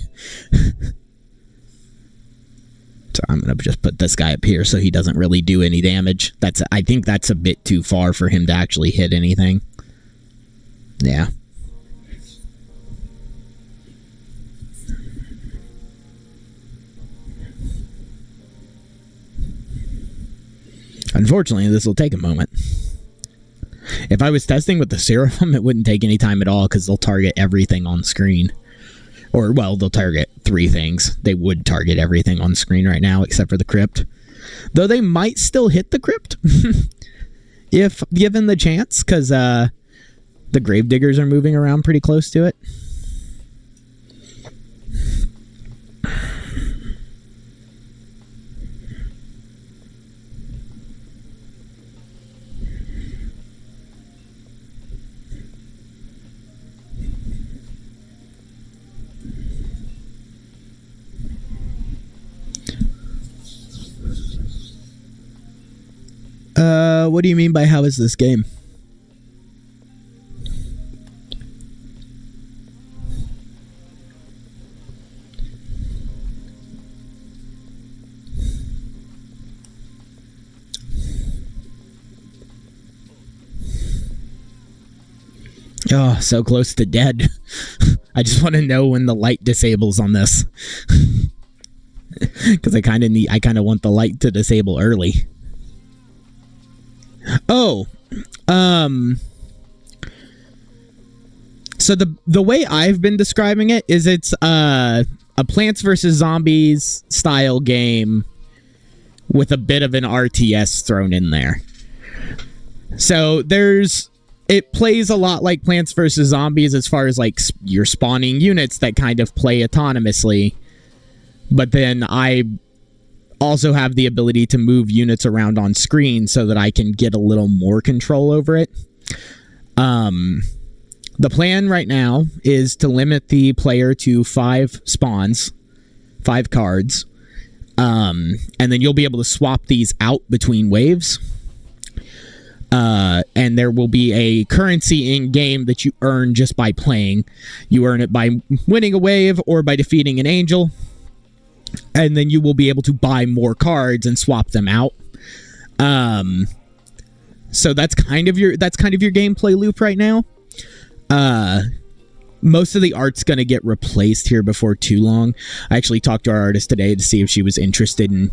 C: So I'm gonna just put this guy up here so he doesn't really do any damage. I think that's a bit too far for him to actually hit anything. Yeah. Unfortunately, this will take a moment. If I was testing with the Seraphim, it wouldn't take any time at all because they'll target everything on screen. Or, well, they'll target 3 things. They would target everything on screen right now except for the crypt. Though they might still hit the crypt if given the chance, because the gravediggers are moving around pretty close to it. What do you mean by how is this game? Oh, so close to dead. I just want to know when the light disables on this. Because I kind of want the light to disable early. Oh, so the way I've been describing it is it's a Plants vs. Zombies style game with a bit of an RTS thrown in there. So it plays a lot like Plants vs. Zombies as far as like you're spawning units that kind of play autonomously, but then I also have the ability to move units around on screen so that I can get a little more control over it. The plan right now is to limit the player to 5 spawns, 5 cards, and then you'll be able to swap these out between waves. And there will be a currency in game that you earn just by playing. You earn it by winning a wave or by defeating an angel. And then you will be able to buy more cards and swap them out. So that's kind of your gameplay loop right now. Most of the art's going to get replaced here before too long. I actually talked to our artist today to see if she was interested in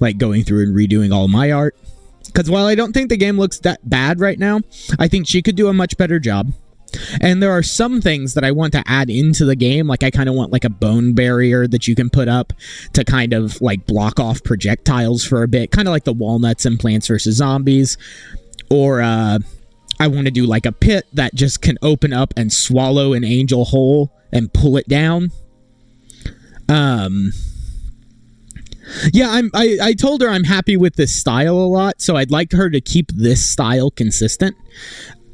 C: like going through and redoing all my art. Because while I don't think the game looks that bad right now, I think she could do a much better job. And there are some things that I want to add into the game. Like I kind of want like a bone barrier that you can put up to kind of like block off projectiles for a bit. Kind of like the walnuts in Plants vs. Zombies. Or I want to do like a pit that just can open up and swallow an angel whole and pull it down. Yeah, I told her I'm happy with this style a lot. So I'd like her to keep this style consistent.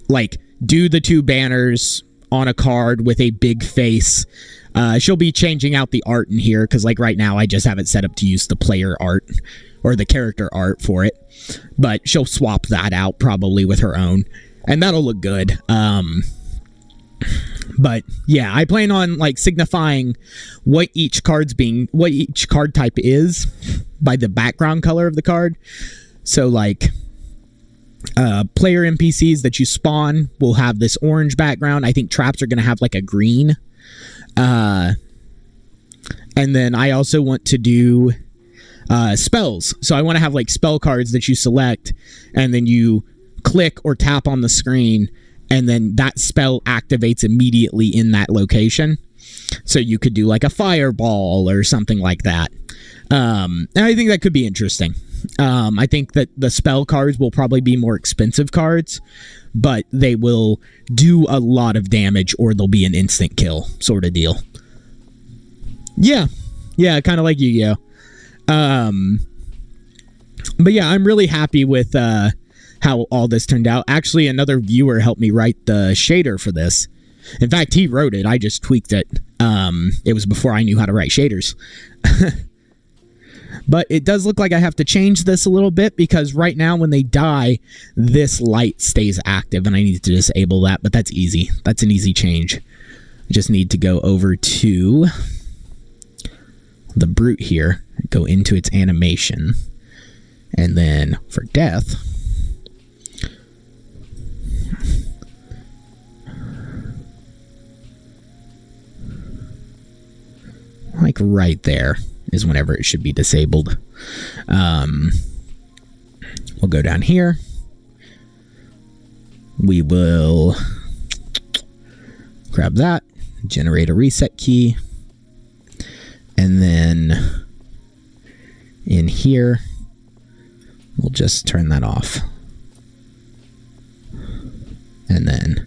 C: Like, do the 2 banners on a card with a big face. She'll be changing out the art in here because like right now I just have it set up to use the player art or the character art for it. But she'll swap that out probably with her own. And that'll look good. But yeah, I plan on like signifying what each card type is by the background color of the card. So like player NPCs that you spawn will have this orange background. I think traps are going to have like a green. And then I also want to do spells. So I want to have like spell cards that you select, and then you click or tap on the screen, and then that spell activates immediately in that location. So you could do like a fireball or something like that. And I think that could be interesting. I think that the spell cards will probably be more expensive cards, but they will do a lot of damage, or they'll be an instant kill sort of deal. Yeah, kind of like Yu-Gi-Oh! But yeah, I'm really happy with how all this turned out. Actually, another viewer helped me write the shader for this. In fact, he wrote it. I just tweaked it. It was before I knew how to write shaders. But it does look like I have to change this a little bit, because right now when they die, this light stays active, and I need to disable that, but that's easy. That's an easy change. I just need to go over to the brute here, go into its animation, and then for death, like right there is whenever it should be disabled. We'll go down here. We will grab that, generate a reset key, and then in here, we'll just turn that off. And then,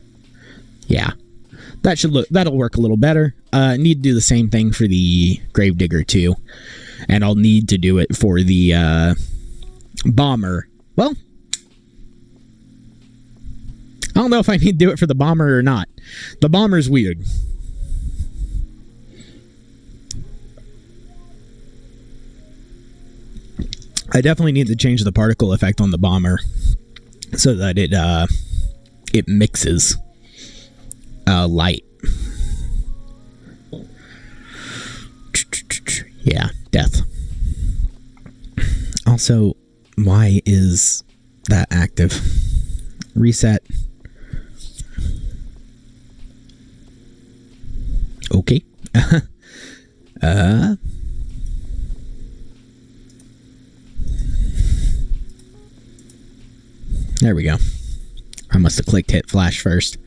C: yeah, that'll work a little better. Need to do the same thing for the Gravedigger too, and I'll need to do it for the bomber. Well, I don't know if I need to do it for the bomber or not. The bomber's weird. I definitely need to change the particle effect on the bomber so that it mixes light. Yeah, death. Also, why is that active? Reset. Okay. There we go. I must have clicked hit flash first.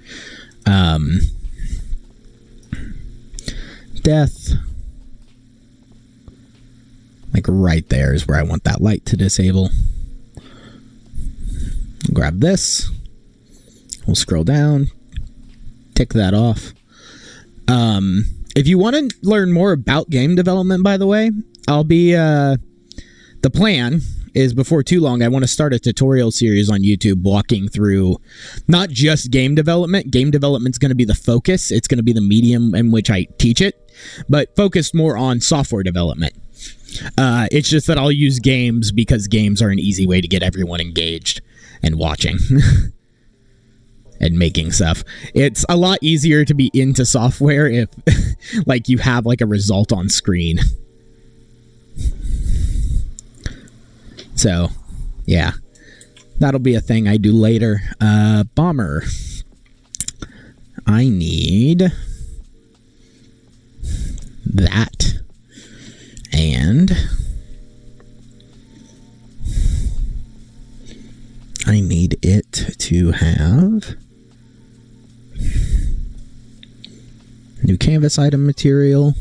C: Death. Like right there is where I want that light to disable. Grab this. We'll scroll down. Tick that off. If you want to learn more about game development, by the way, I'll be... the plan is before too long, I want to start a tutorial series on YouTube walking through not just game development. Game development's going to be the focus. It's going to be the medium in which I teach it, but focused more on software development. It's just that I'll use games because games are an easy way to get everyone engaged and watching and making stuff. It's a lot easier to be into software if like you have like a result on screen. So, yeah, that'll be a thing I do later. Bomber. I need that. And I need it to have new canvas item material.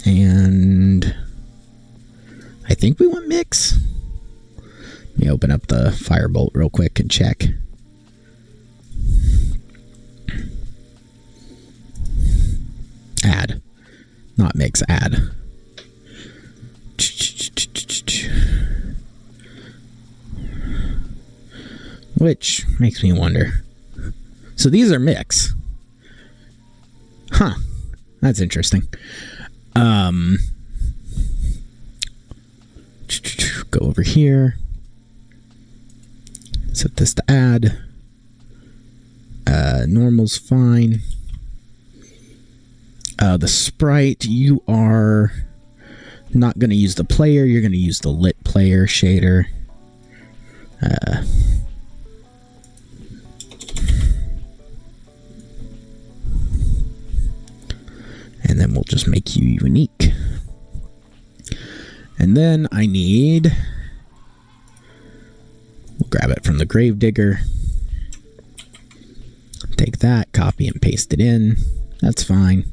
C: And I think we want mix. Let me open up the Firebolt real quick and check. Add. Not mix, add. Which makes me wonder. So these are mix. Huh. That's interesting. Go over here. Set this to add. Normal's fine. The sprite, you are not going to use the player. You're going to use the lit player shader. make you unique. And then I need... We'll grab it from the Gravedigger. Take that, copy and paste it in. That's fine.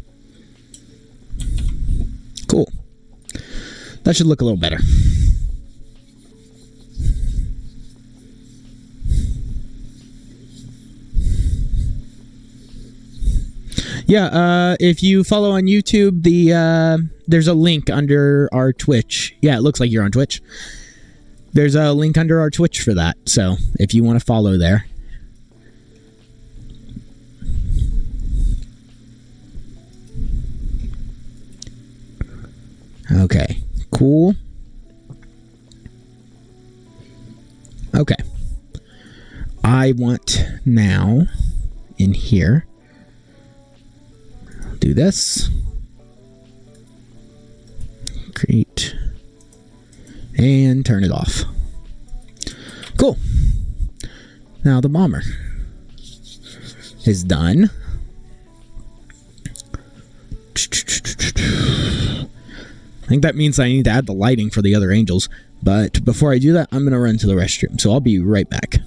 C: Cool. That should look a little better. Yeah, if you follow on YouTube, there's a link under our Twitch. Yeah, it looks like you're on Twitch. There's a link under our Twitch for that, so if you want to follow there. Okay, cool. Okay. I want now, in here, do this. Create. And turn it off. Cool. Now the bomber is done. I think that means I need to add the lighting for the other angels. But before I do that, I'm going to run to the restroom. So I'll be right back.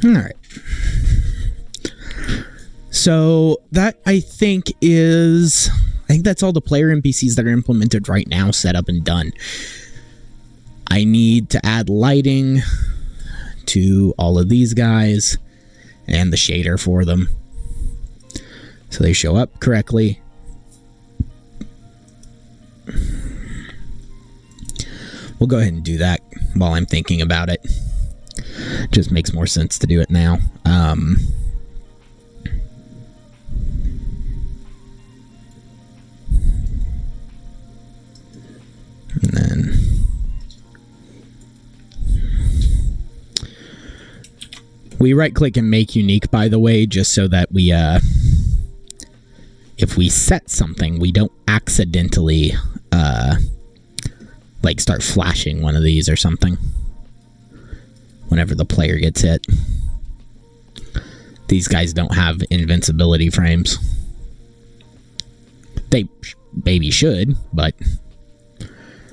C: All right. So that I think that's all the player NPCs that are implemented right now, set up and done. I need to add lighting to all of these guys and the shader for them so they show up correctly. We'll go ahead and do that while I'm thinking about it. Just makes more sense to do it now. And then we right click and make unique, by the way, just so that we if we set something, we don't accidentally like start flashing one of these or something whenever the player gets hit. These guys don't have invincibility frames. They maybe should, but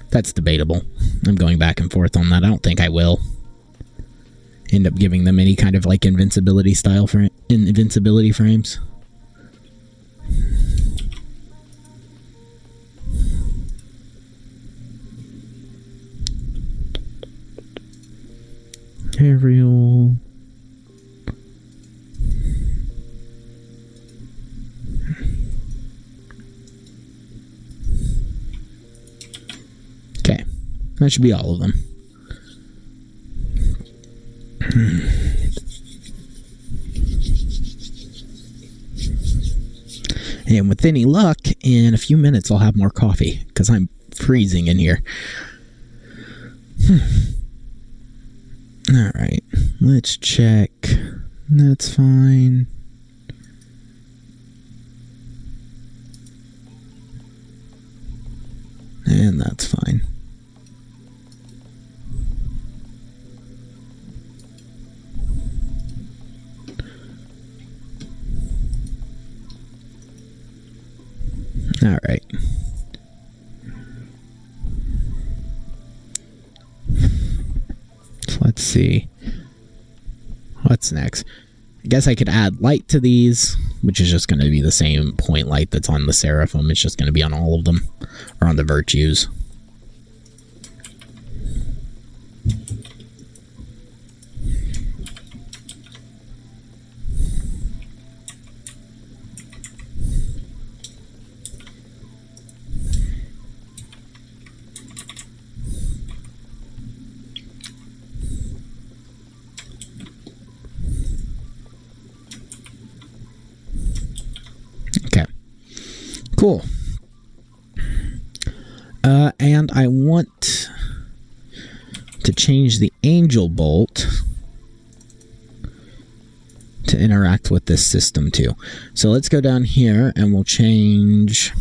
C: that's debatable. I'm going back and forth on that. I don't think I will end up giving them any kind of like invincibility frames. Aerial. Okay, that should be all of them. And with any luck, in a few minutes I'll have more coffee, because I'm freezing in here. Alright, let's check. That's fine. And that's fine. Alright. So let's see. What's next? I guess I could add light to these, which is just going to be the same point light that's on the Seraphim. It's just going to be on all of them, or on the Virtues. Cool. And I want to change the Angel Bolt to interact with this system too. So let's go down here and we'll change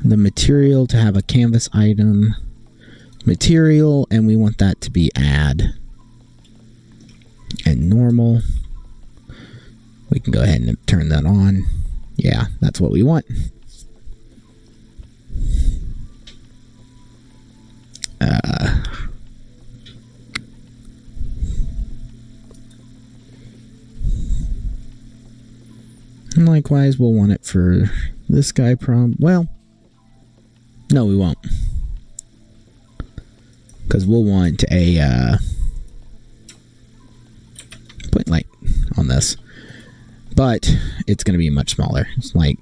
C: the material to have a canvas item material, and we want that to be add and normal. We can go ahead and turn that on. Yeah, that's what we want. And likewise, we'll want it for this guy well, no, we won't. Because we'll want a point light on this. But it's going to be much smaller. It's like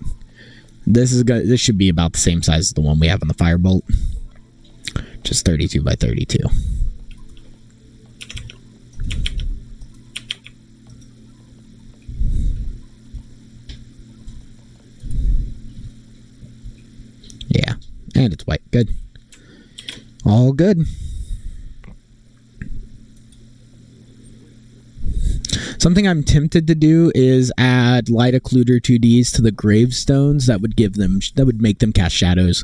C: this should be about the same size as the one we have on the Firebolt, just 32 by 32. Yeah, and it's white. Good. All good. Something I'm tempted to do is add light occluder 2Ds to the gravestones. That would make them cast shadows.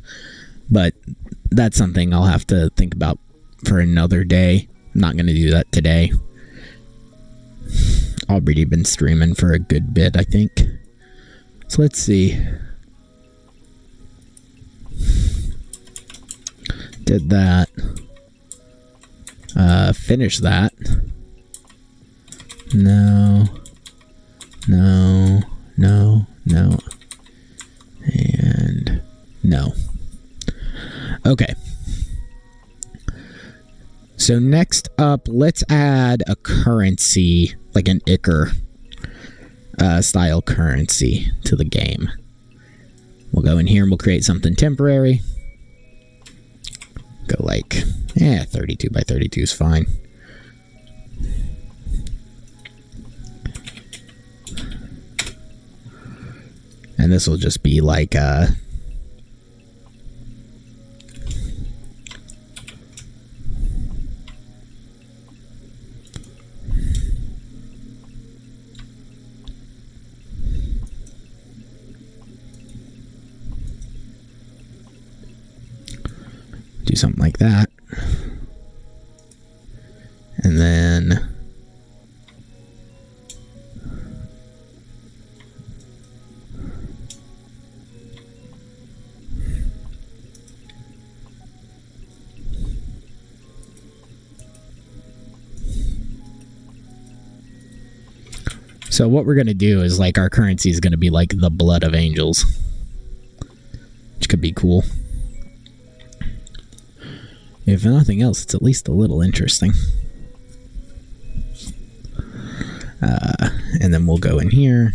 C: But that's something I'll have to think about for another day. I'm not going to do that today. I've already been streaming for a good bit, I think. So let's see. Did that. Finish that. No. No. No. No. And no. Okay. So next up, let's add a currency, like an Ichor style currency to the game. We'll go in here and we'll create something temporary. Go like, 32 by 32 is fine. And this will just be like do something like that. And then so what we're going to do is like our currency is going to be like the blood of angels, which could be cool. If nothing else, it's at least a little interesting. And then we'll go in here.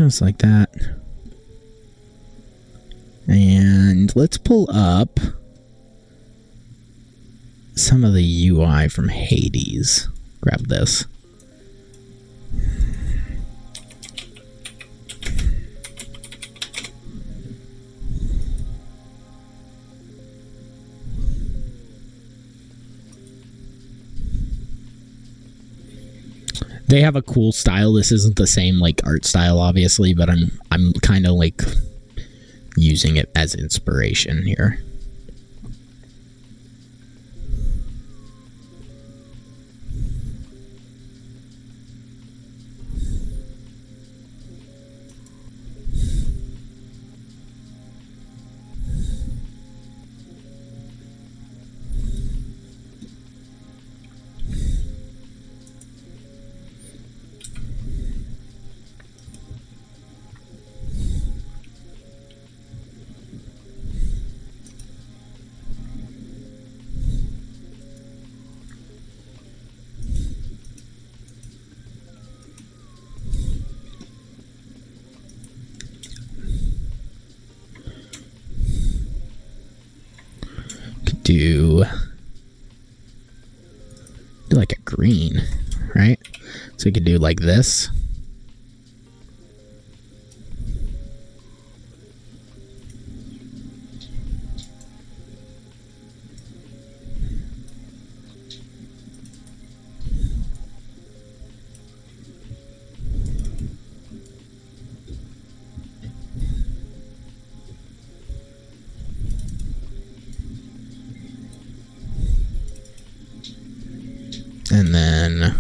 C: Just like that. And let's pull up some of the UI from Hades. Grab this. They have a cool style. This isn't the same like art style, obviously, but I'm kind of like using it as inspiration here. Do like a green, right? So we could do like this. And then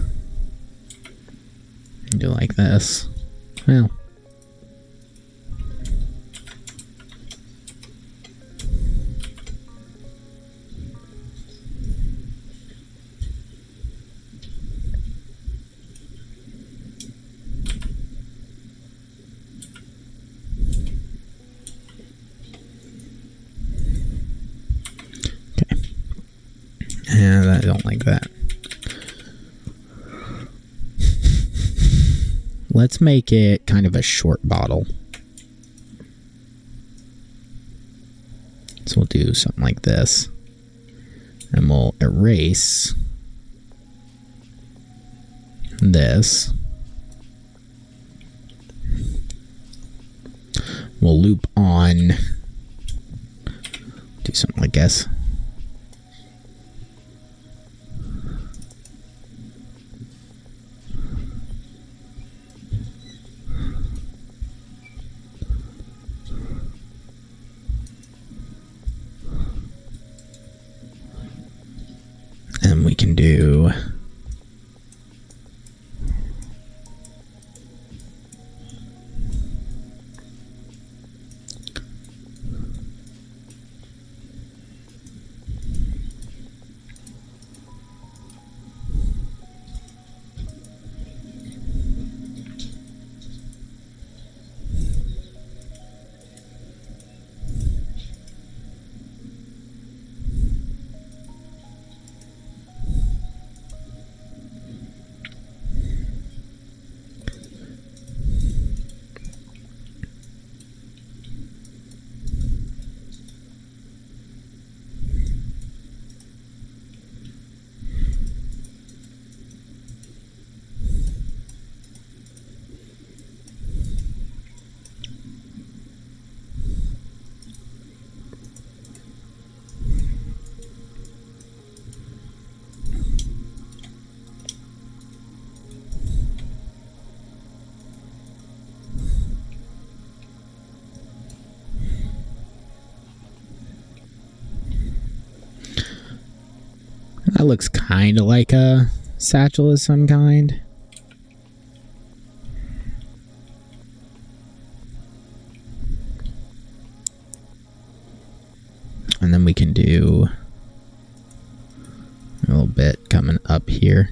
C: do like this. Well, okay. And I don't like that. Let's make it kind of a short bottle. So we'll do something like this. And we'll erase this. We'll loop on. Do something like this. And we can do that looks kind of like a satchel of some kind. And then we can do a little bit coming up here.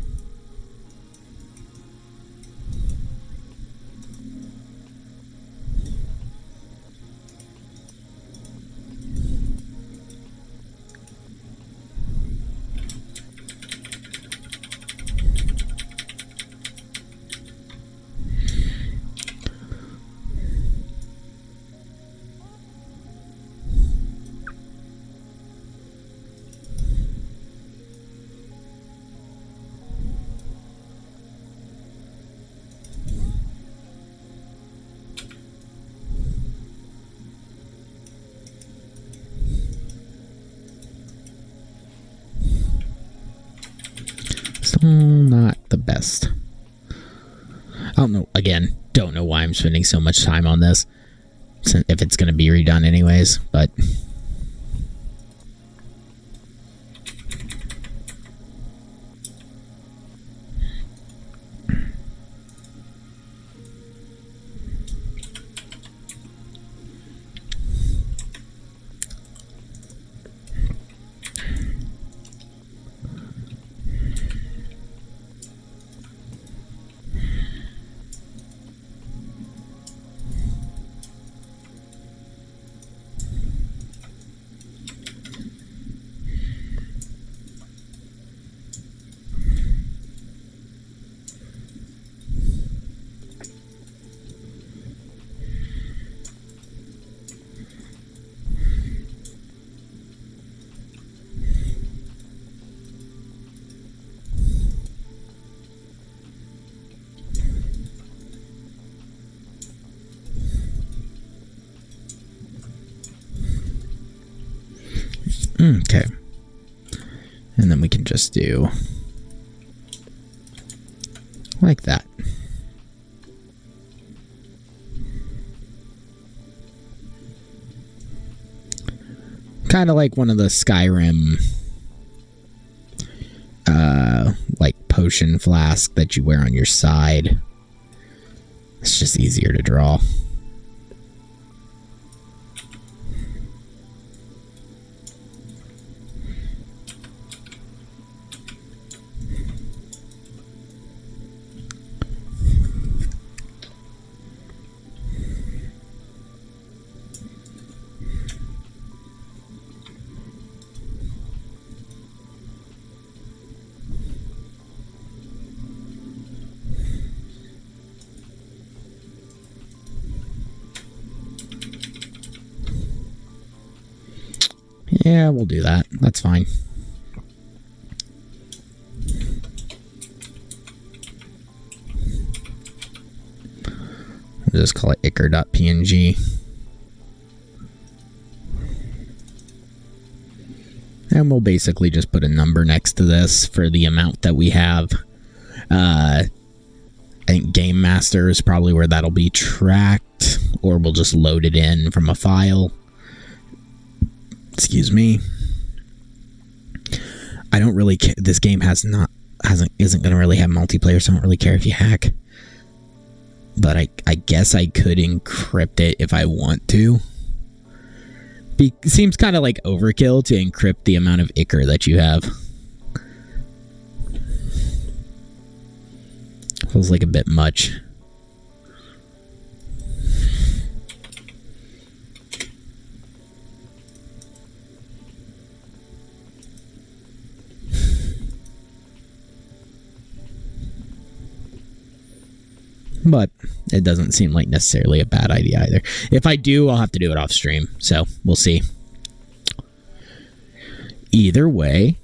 C: not the best. I don't know. Again, don't know why I'm spending so much time on this, if it's going to be redone anyways, but... Okay. And then we can just do like that. Kind of like one of the Skyrim like potion flask that you wear on your side. It's just easier to draw. Yeah, we'll do that. That's fine. We'll just call it ichor.png. And we'll basically just put a number next to this for the amount that we have. I think Game Master is probably where that'll be tracked, or we'll just load it in from a file. Excuse me. I don't really care. This game isn't going to really have multiplayer, so I don't really care if you hack. But I guess I could encrypt it if I want to. Seems kind of like overkill to encrypt the amount of ichor that you have. Feels like a bit much. But it doesn't seem like necessarily a bad idea either. If I do, I'll have to do it off stream. So we'll see. Either way,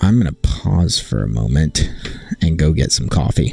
C: I'm going to pause for a moment and go get some coffee.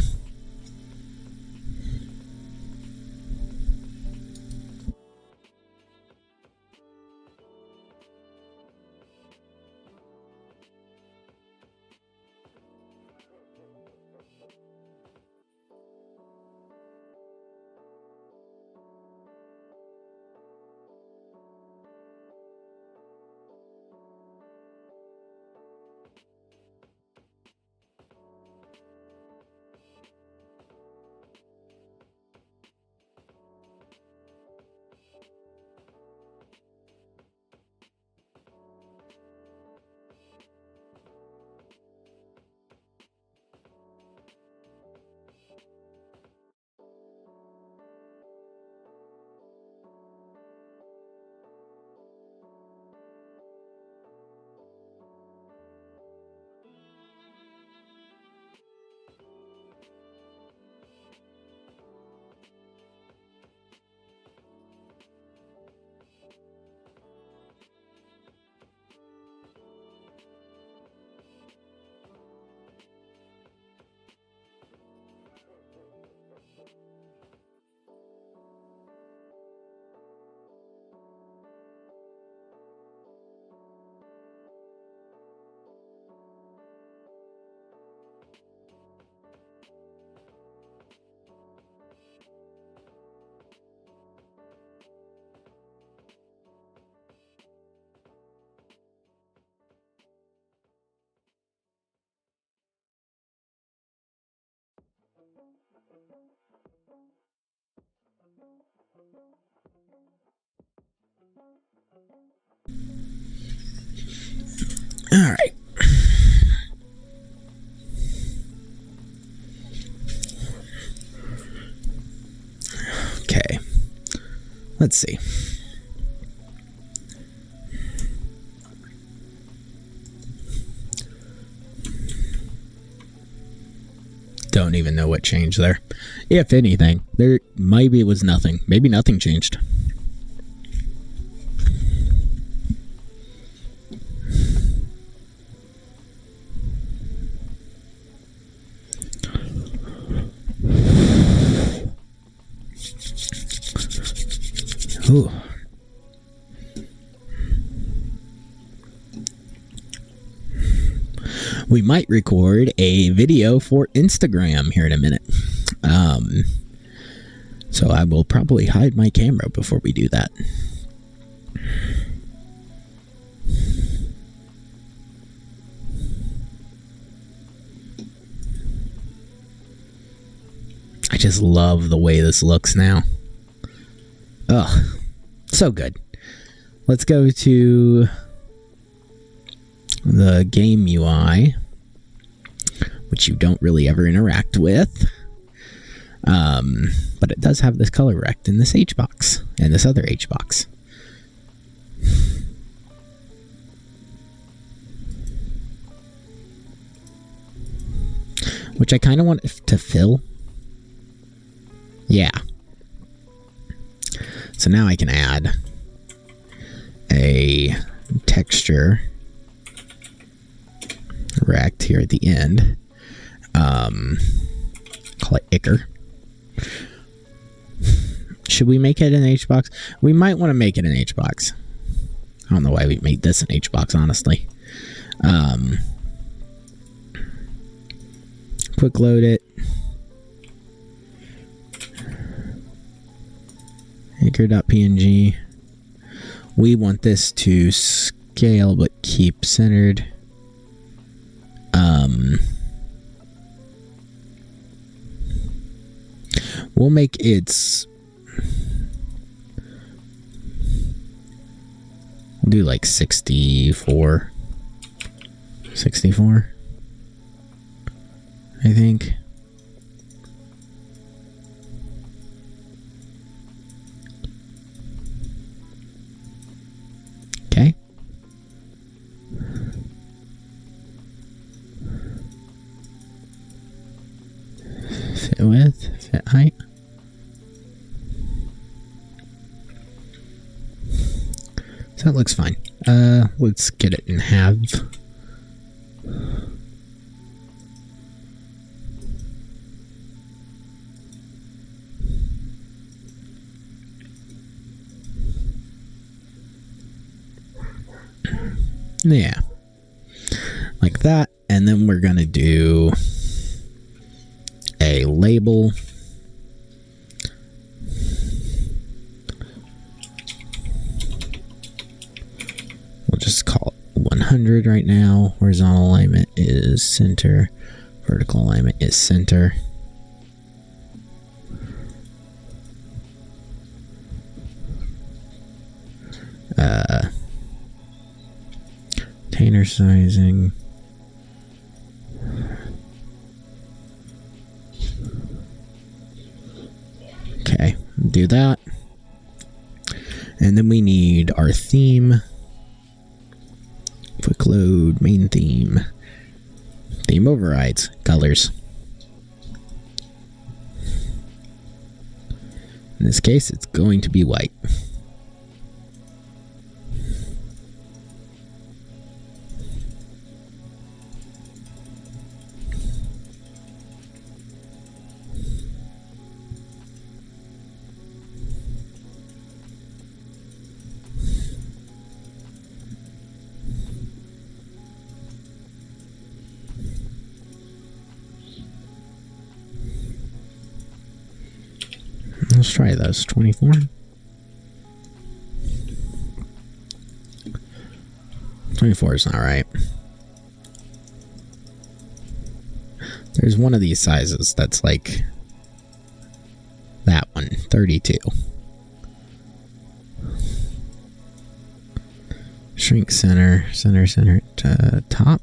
C: All right. Okay. Let's see. Don't even know what changed there. If anything, maybe it was nothing. Maybe nothing changed. Ooh. We might record a video for Instagram here in a minute. So I will probably hide my camera before we do that. I just love the way this looks now. Ugh, so good. Let's go to the game UI, which you don't really ever interact with. But it does have this color rect in this H box and this other H box. Which I kind of want to fill. Yeah. So now I can add a texture rect here at the end. Call it Icker. Should we make it an H-box? We might want to make it an H-box. I don't know why we made this an H-box, honestly. Quick load it. Icker.png. We want this to scale but keep centered. We'll make its... We'll do like 64. 64, I think. Okay. Fit width, fit height. So that looks fine. Let's get it in half. Yeah. Like that. And then we're going to do a label. We'll just call it 100 right now. Horizontal alignment is center. Vertical alignment is center. Container sizing. Okay, do that. And then we need our theme. Quick load, main theme. Theme overrides, colors. In this case, it's going to be white. Let's try those. 24. 24 is not right. There's one of these sizes that's like that one. 32. Shrink center, center, center. top.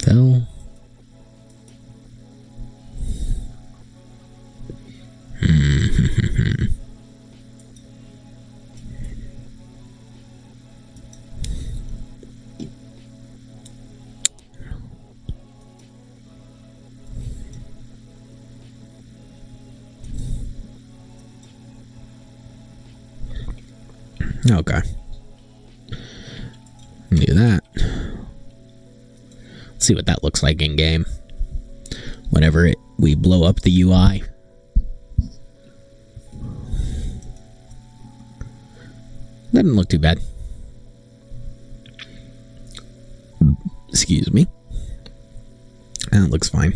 C: Fill. Okay. Do that. See what that looks like in game. Whenever we blow up the UI. That didn't look too bad. Excuse me. That looks fine.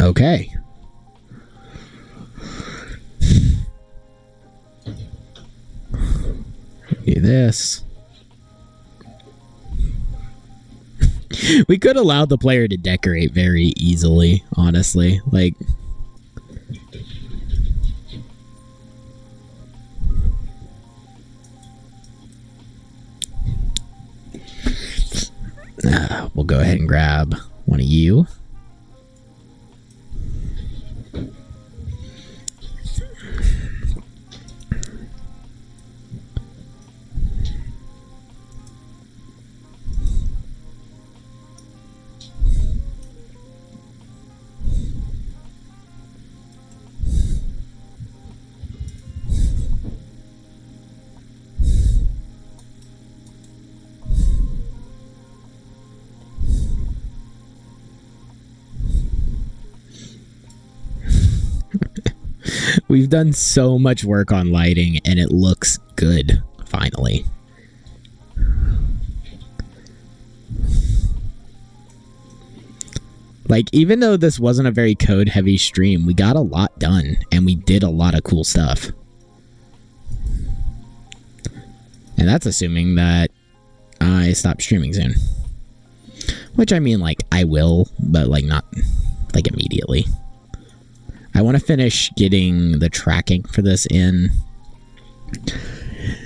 C: Okay. Do this. We could allow the player to decorate very easily, honestly. Like, we'll go ahead and grab one of you. We've done so much work on lighting, and it looks good, finally. Like, even though this wasn't a very code-heavy stream, we got a lot done, and we did a lot of cool stuff. And that's assuming that I stop streaming soon. Which, I mean, like, I will, but, like, not, like, immediately. I want to finish getting the tracking for this in.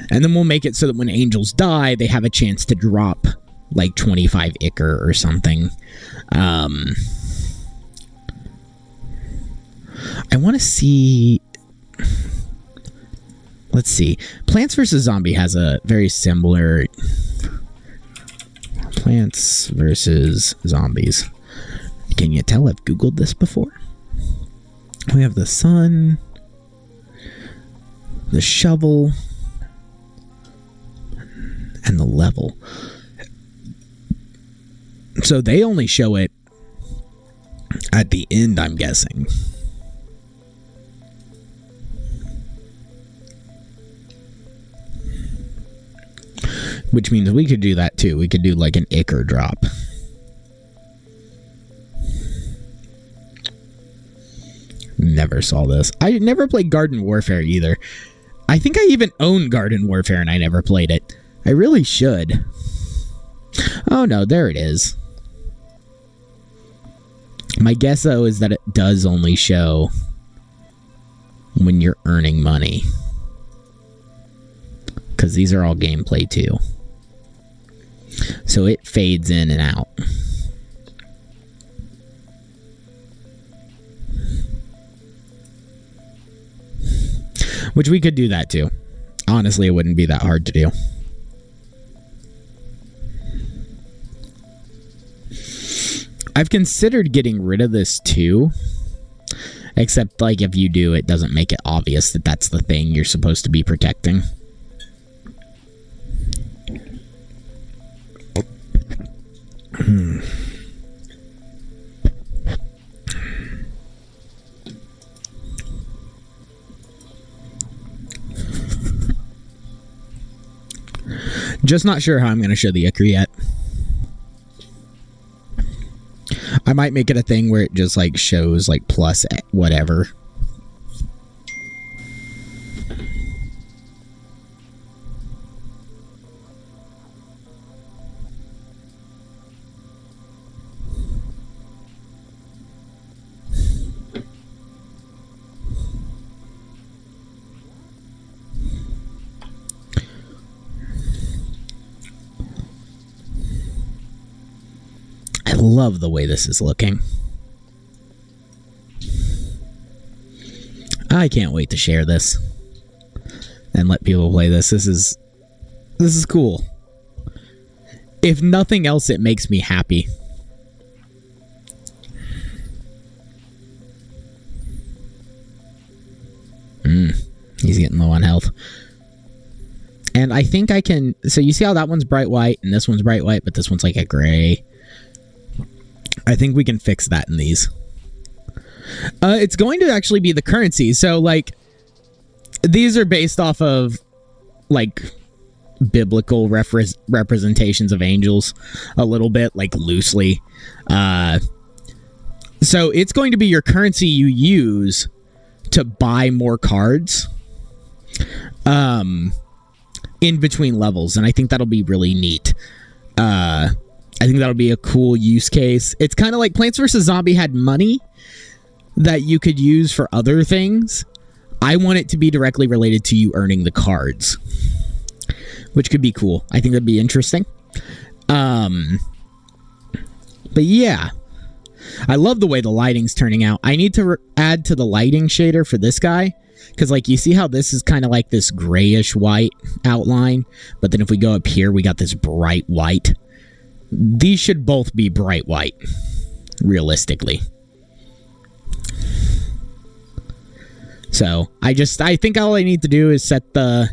C: And then we'll make it so that when angels die, they have a chance to drop like 25 Ichor or something. I want to see... Let's see. Plants vs. Zombie has a very similar... Plants versus Zombies. Can you tell I've Googled this before? We have the sun, the shovel, and the level. So they only show it at the end, I'm guessing. Which means we could do that too. We could do like an Ichor drop. Never saw this. I never played Garden Warfare either. I think I even own Garden Warfare and I never played it. I really should. Oh no, there it is. My guess though is that it does only show when you're earning money. Because these are all gameplay too. So it fades in and out. Which we could do that too. Honestly, it wouldn't be that hard to do. I've considered getting rid of this too. Except, like, if you do, it doesn't make it obvious that that's the thing you're supposed to be protecting. Just not sure how I'm going to show the ichor yet. I might make it a thing where it just like shows like plus whatever. I love the way this is looking. I can't wait to share this and let people play this. This is cool. If nothing else, it makes me happy. He's getting low on health. And I think I can... So you see how that one's bright white and this one's bright white, but this one's like a gray. I think we can fix that in these. It's going to actually be the currency. So, like, these are based off of, like, biblical representations of angels a little bit, like, loosely. So it's going to be your currency you use to buy more cards in between levels, and I think that'll be really neat. I think that'll be a cool use case. It's kind of like Plants vs. Zombie had money that you could use for other things. I want it to be directly related to you earning the cards, which could be cool. I think that'd be interesting. But yeah, I love the way the lighting's turning out. I need to add to the lighting shader for this guy, because like you see how this is kind of like this grayish white outline, but then if we go up here, we got this bright white. These should both be bright white, realistically. So, I think all I need to do is set the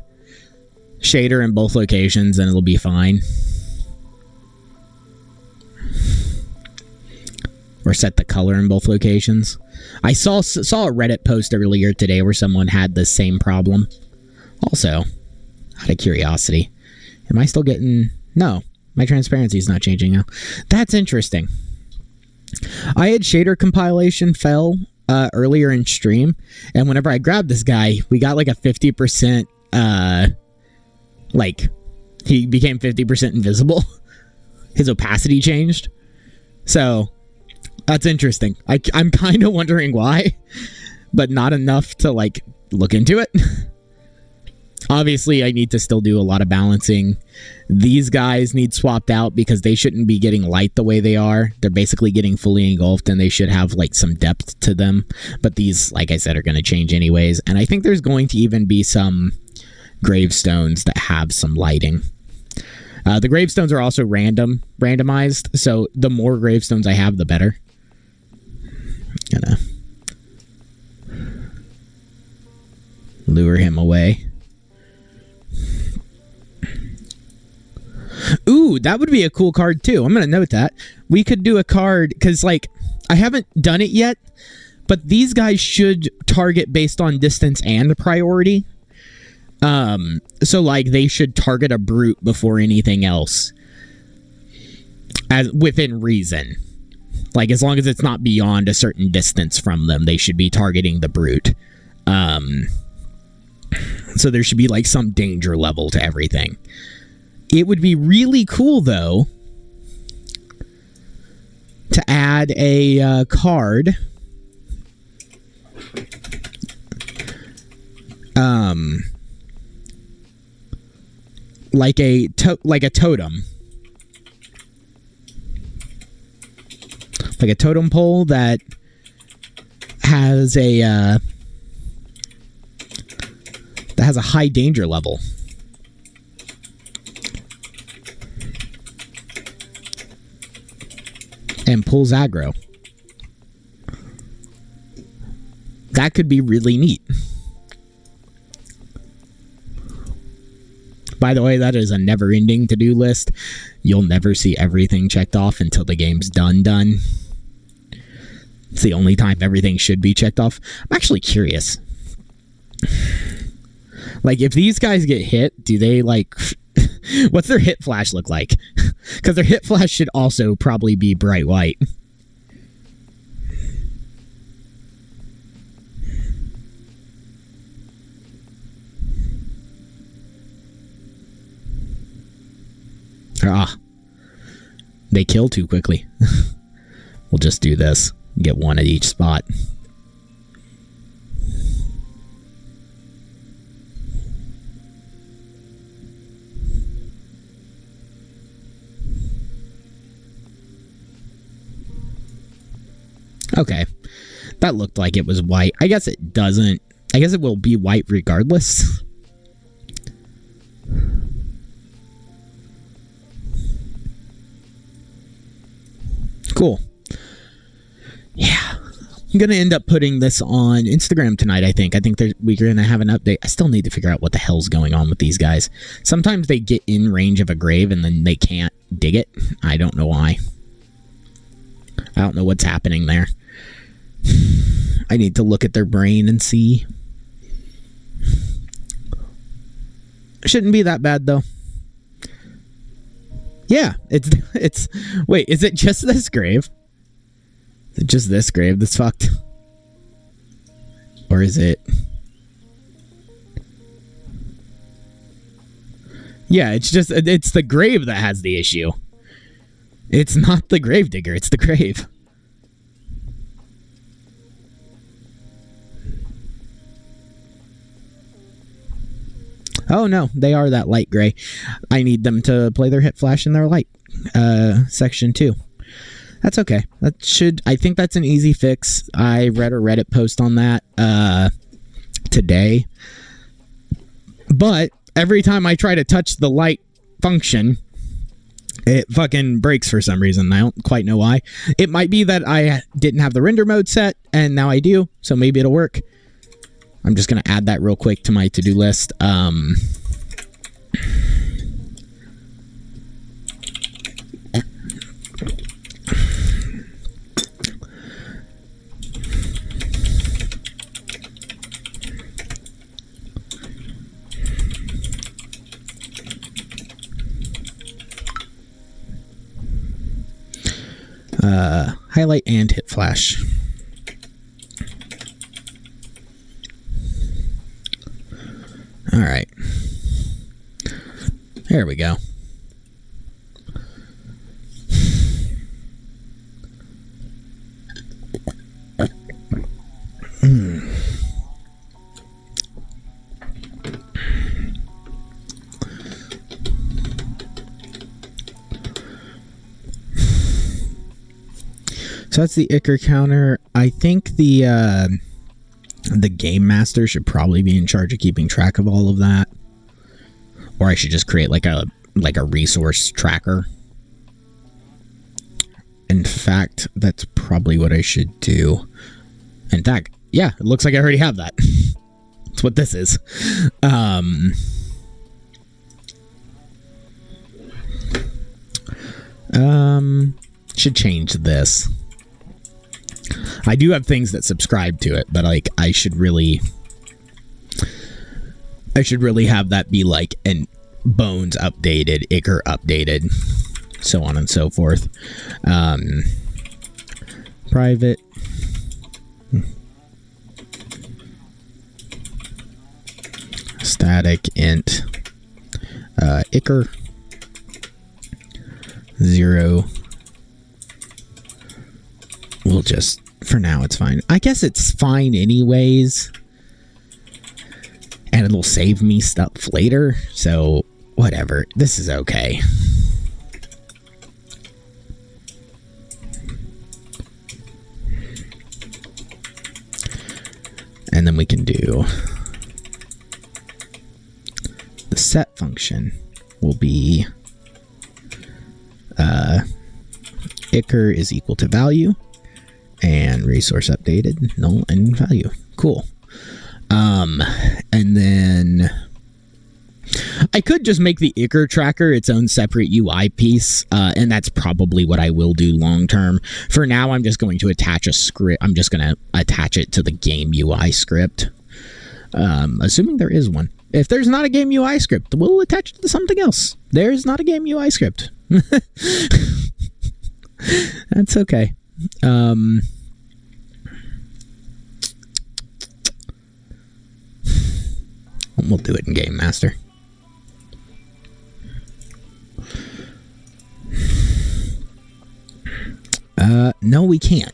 C: shader in both locations and it'll be fine. Or set the color in both locations. I saw a Reddit post earlier today where someone had the same problem. Also, out of curiosity, am I still getting... No. My transparency is not changing now. That's interesting. I had shader compilation fail earlier in stream, and whenever I grabbed this guy, we got like a 50%, like, he became 50% invisible. His opacity changed. So, that's interesting. I'm kind of wondering why, but not enough to, like, look into it. Obviously, I need to still do a lot of balancing. These guys need swapped out because they shouldn't be getting light the way they are. They're basically getting fully engulfed, and they should have, like, some depth to them. But these, like I said, are going to change anyways. And I think there's going to even be some gravestones that have some lighting. The gravestones are also randomized, so the more gravestones I have, the better. Gonna lure him away. Ooh, that would be a cool card too. I'm going to note that. We could do a card, because, like, I haven't done it yet, but these guys should target based on distance and priority. So, like, they should target a brute before anything else, as within reason. Like, as long as it's not beyond a certain distance from them, they should be targeting the brute. So there should be, like, some danger level to everything. It would be really cool, though, to add a card. Like a totem. Like a totem pole that has a high danger level. And pulls aggro. That could be really neat. By the way, that is a never-ending to-do list. You'll never see everything checked off until the game's done. It's the only time everything should be checked off. I'm actually curious. Like, if these guys get hit, do they, like... What's their hit flash look like? Because their hit flash should also probably be bright white. Ah, they kill too quickly. We'll just do this. Get one at each spot. Okay. That looked like it was white. I guess it doesn't. I guess it will be white regardless. Cool. Yeah. I'm going to end up putting this on Instagram tonight, I think. We're going to have an update. I still need to figure out what the hell's going on with these guys. Sometimes they get in range of a grave and then they can't dig it. I don't know why. I don't know what's happening there. I need to look at their brain and see. Shouldn't be that bad, though. Yeah, it's... Wait, is it just this grave? Is it just this grave that's fucked? Or is it... Yeah, it's the grave that has the issue. It's not the gravedigger, it's the grave. Oh no, they are that light gray. I need them to play their hit flash in their light section too. That's okay. I think that's an easy fix. I read a Reddit post on that today. But every time I try to touch the light function, it fucking breaks for some reason. I don't quite know why. It might be that I didn't have the render mode set, and now I do, so maybe it'll work. I'm just going to add that real quick to my to-do list. Highlight and hit flash. All right. There we go. So that's the Icar counter. I think the game master should probably be in charge of keeping track of all of that, or I should just create like a resource tracker. In fact, that's probably what I should do. In fact, yeah, it looks like I already have that. That's what this is. Should change this. I do have things that subscribe to it, but like I should really have that be like an Bones updated, Icar updated, so on and so forth. Private. Static int Icar 0. We'll just, for now, it's fine. I guess it's fine anyways. And it'll save me stuff later. So, whatever. This is okay. And then we can do the set function will be Icar is equal to value. And resource updated, null and value. Cool. And then I could just make the Icar tracker its own separate UI piece, and that's probably what I will do long term. For now, I'm just going to attach a script. I'm just going to attach it to the game UI script, assuming there is one. If there's not a game UI script, we'll attach it to something else. There's not a game UI script. That's okay. We'll do it in Game Master. No, we can't.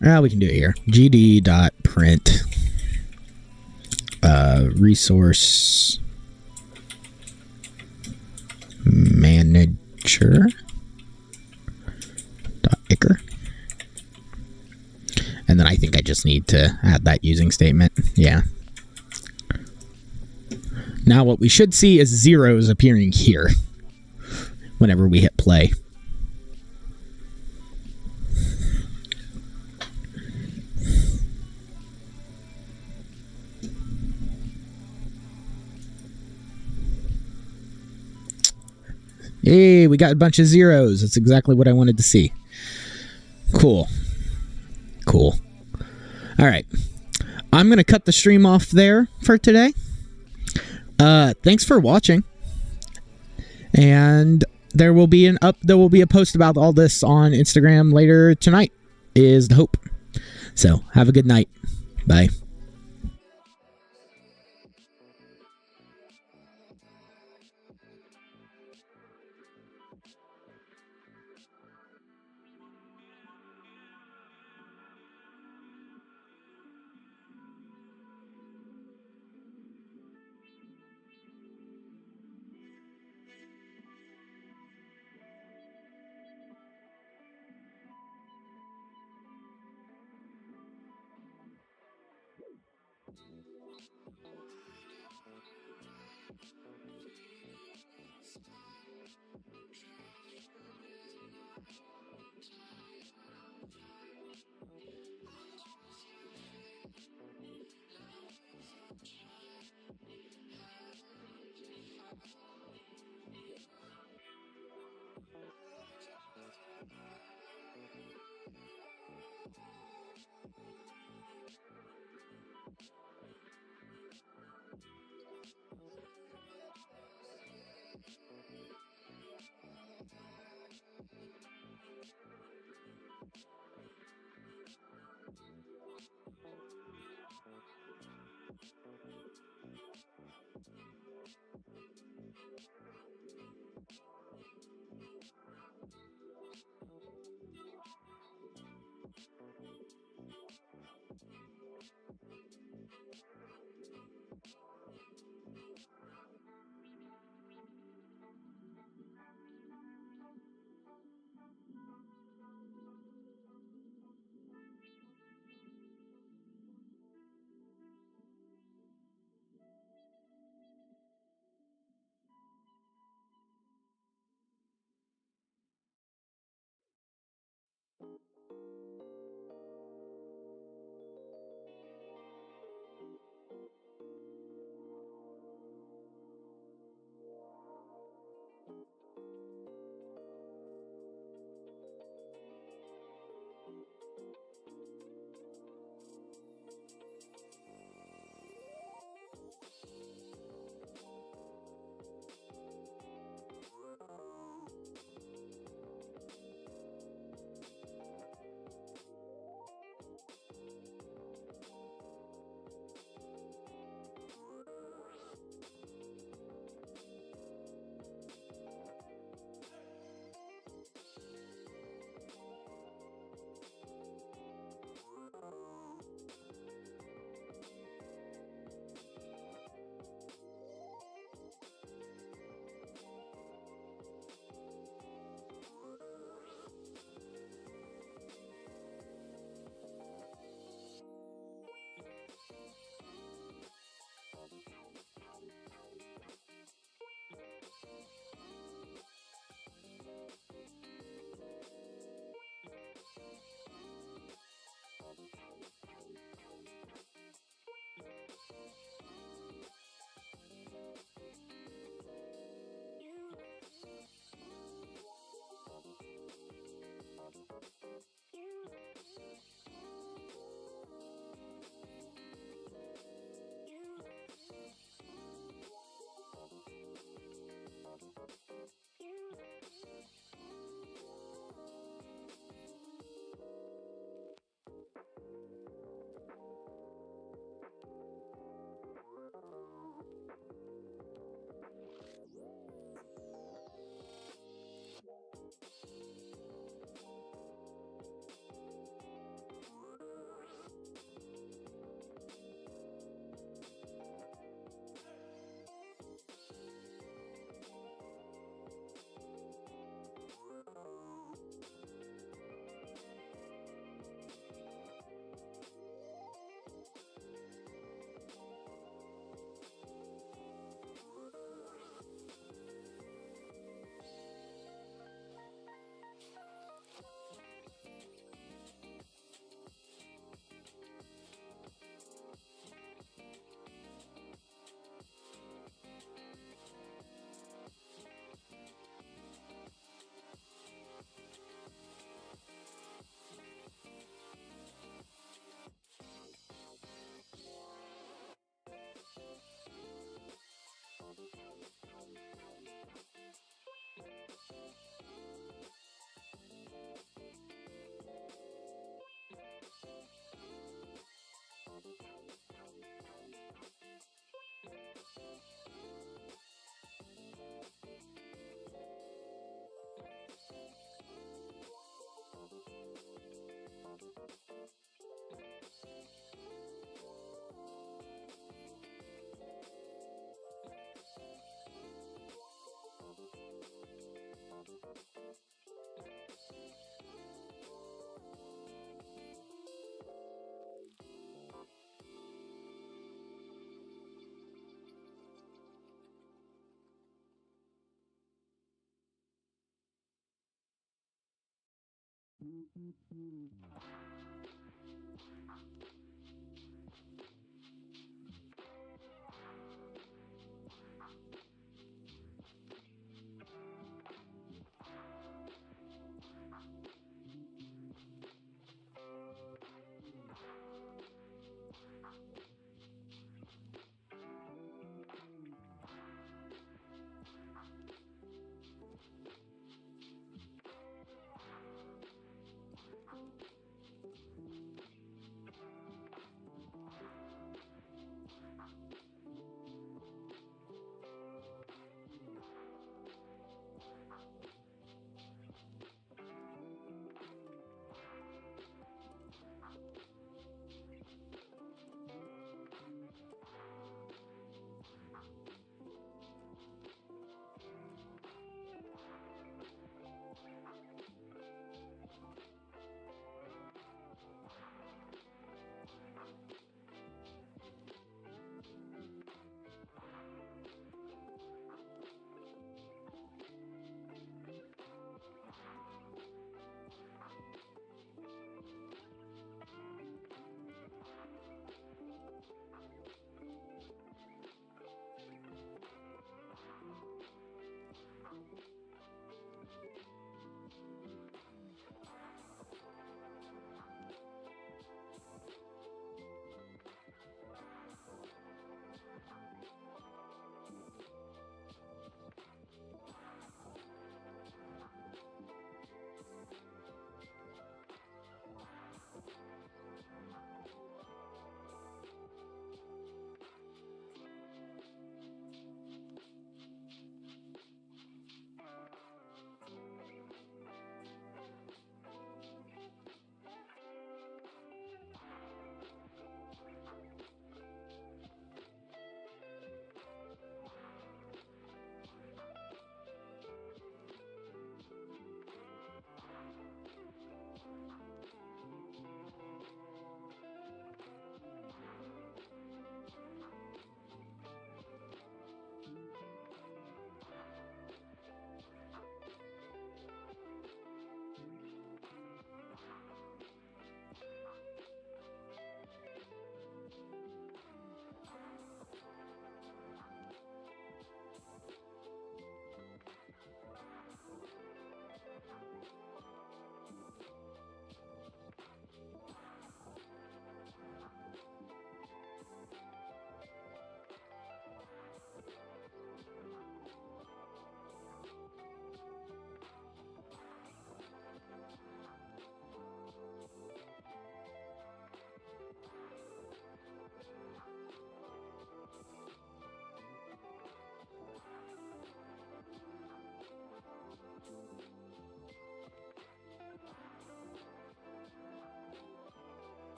C: We can do it here. gd.print resource manager .icker. And then I think I just need to add that using statement. Yeah. Now what we should see is zeros appearing here whenever we hit play. Yay, we got a bunch of zeros. That's exactly what I wanted to see. Cool. Cool. All right. I'm going to cut the stream off there for today. Thanks for watching. And there will be a post about all this on Instagram later tonight, is the hope. So, have a good night. Bye.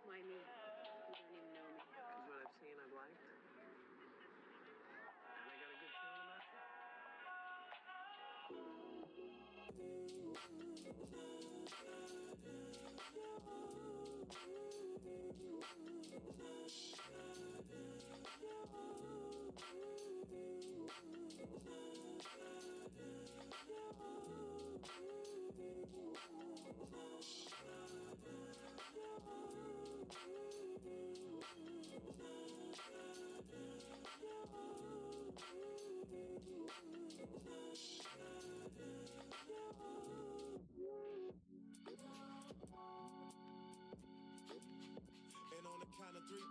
B: Why me? You don't even know me.
D: Because what I've seen, I've liked. And I got a good feeling about you.
A: And on the count of three.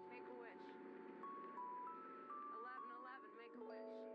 B: Make a wish. 1111, make a wish.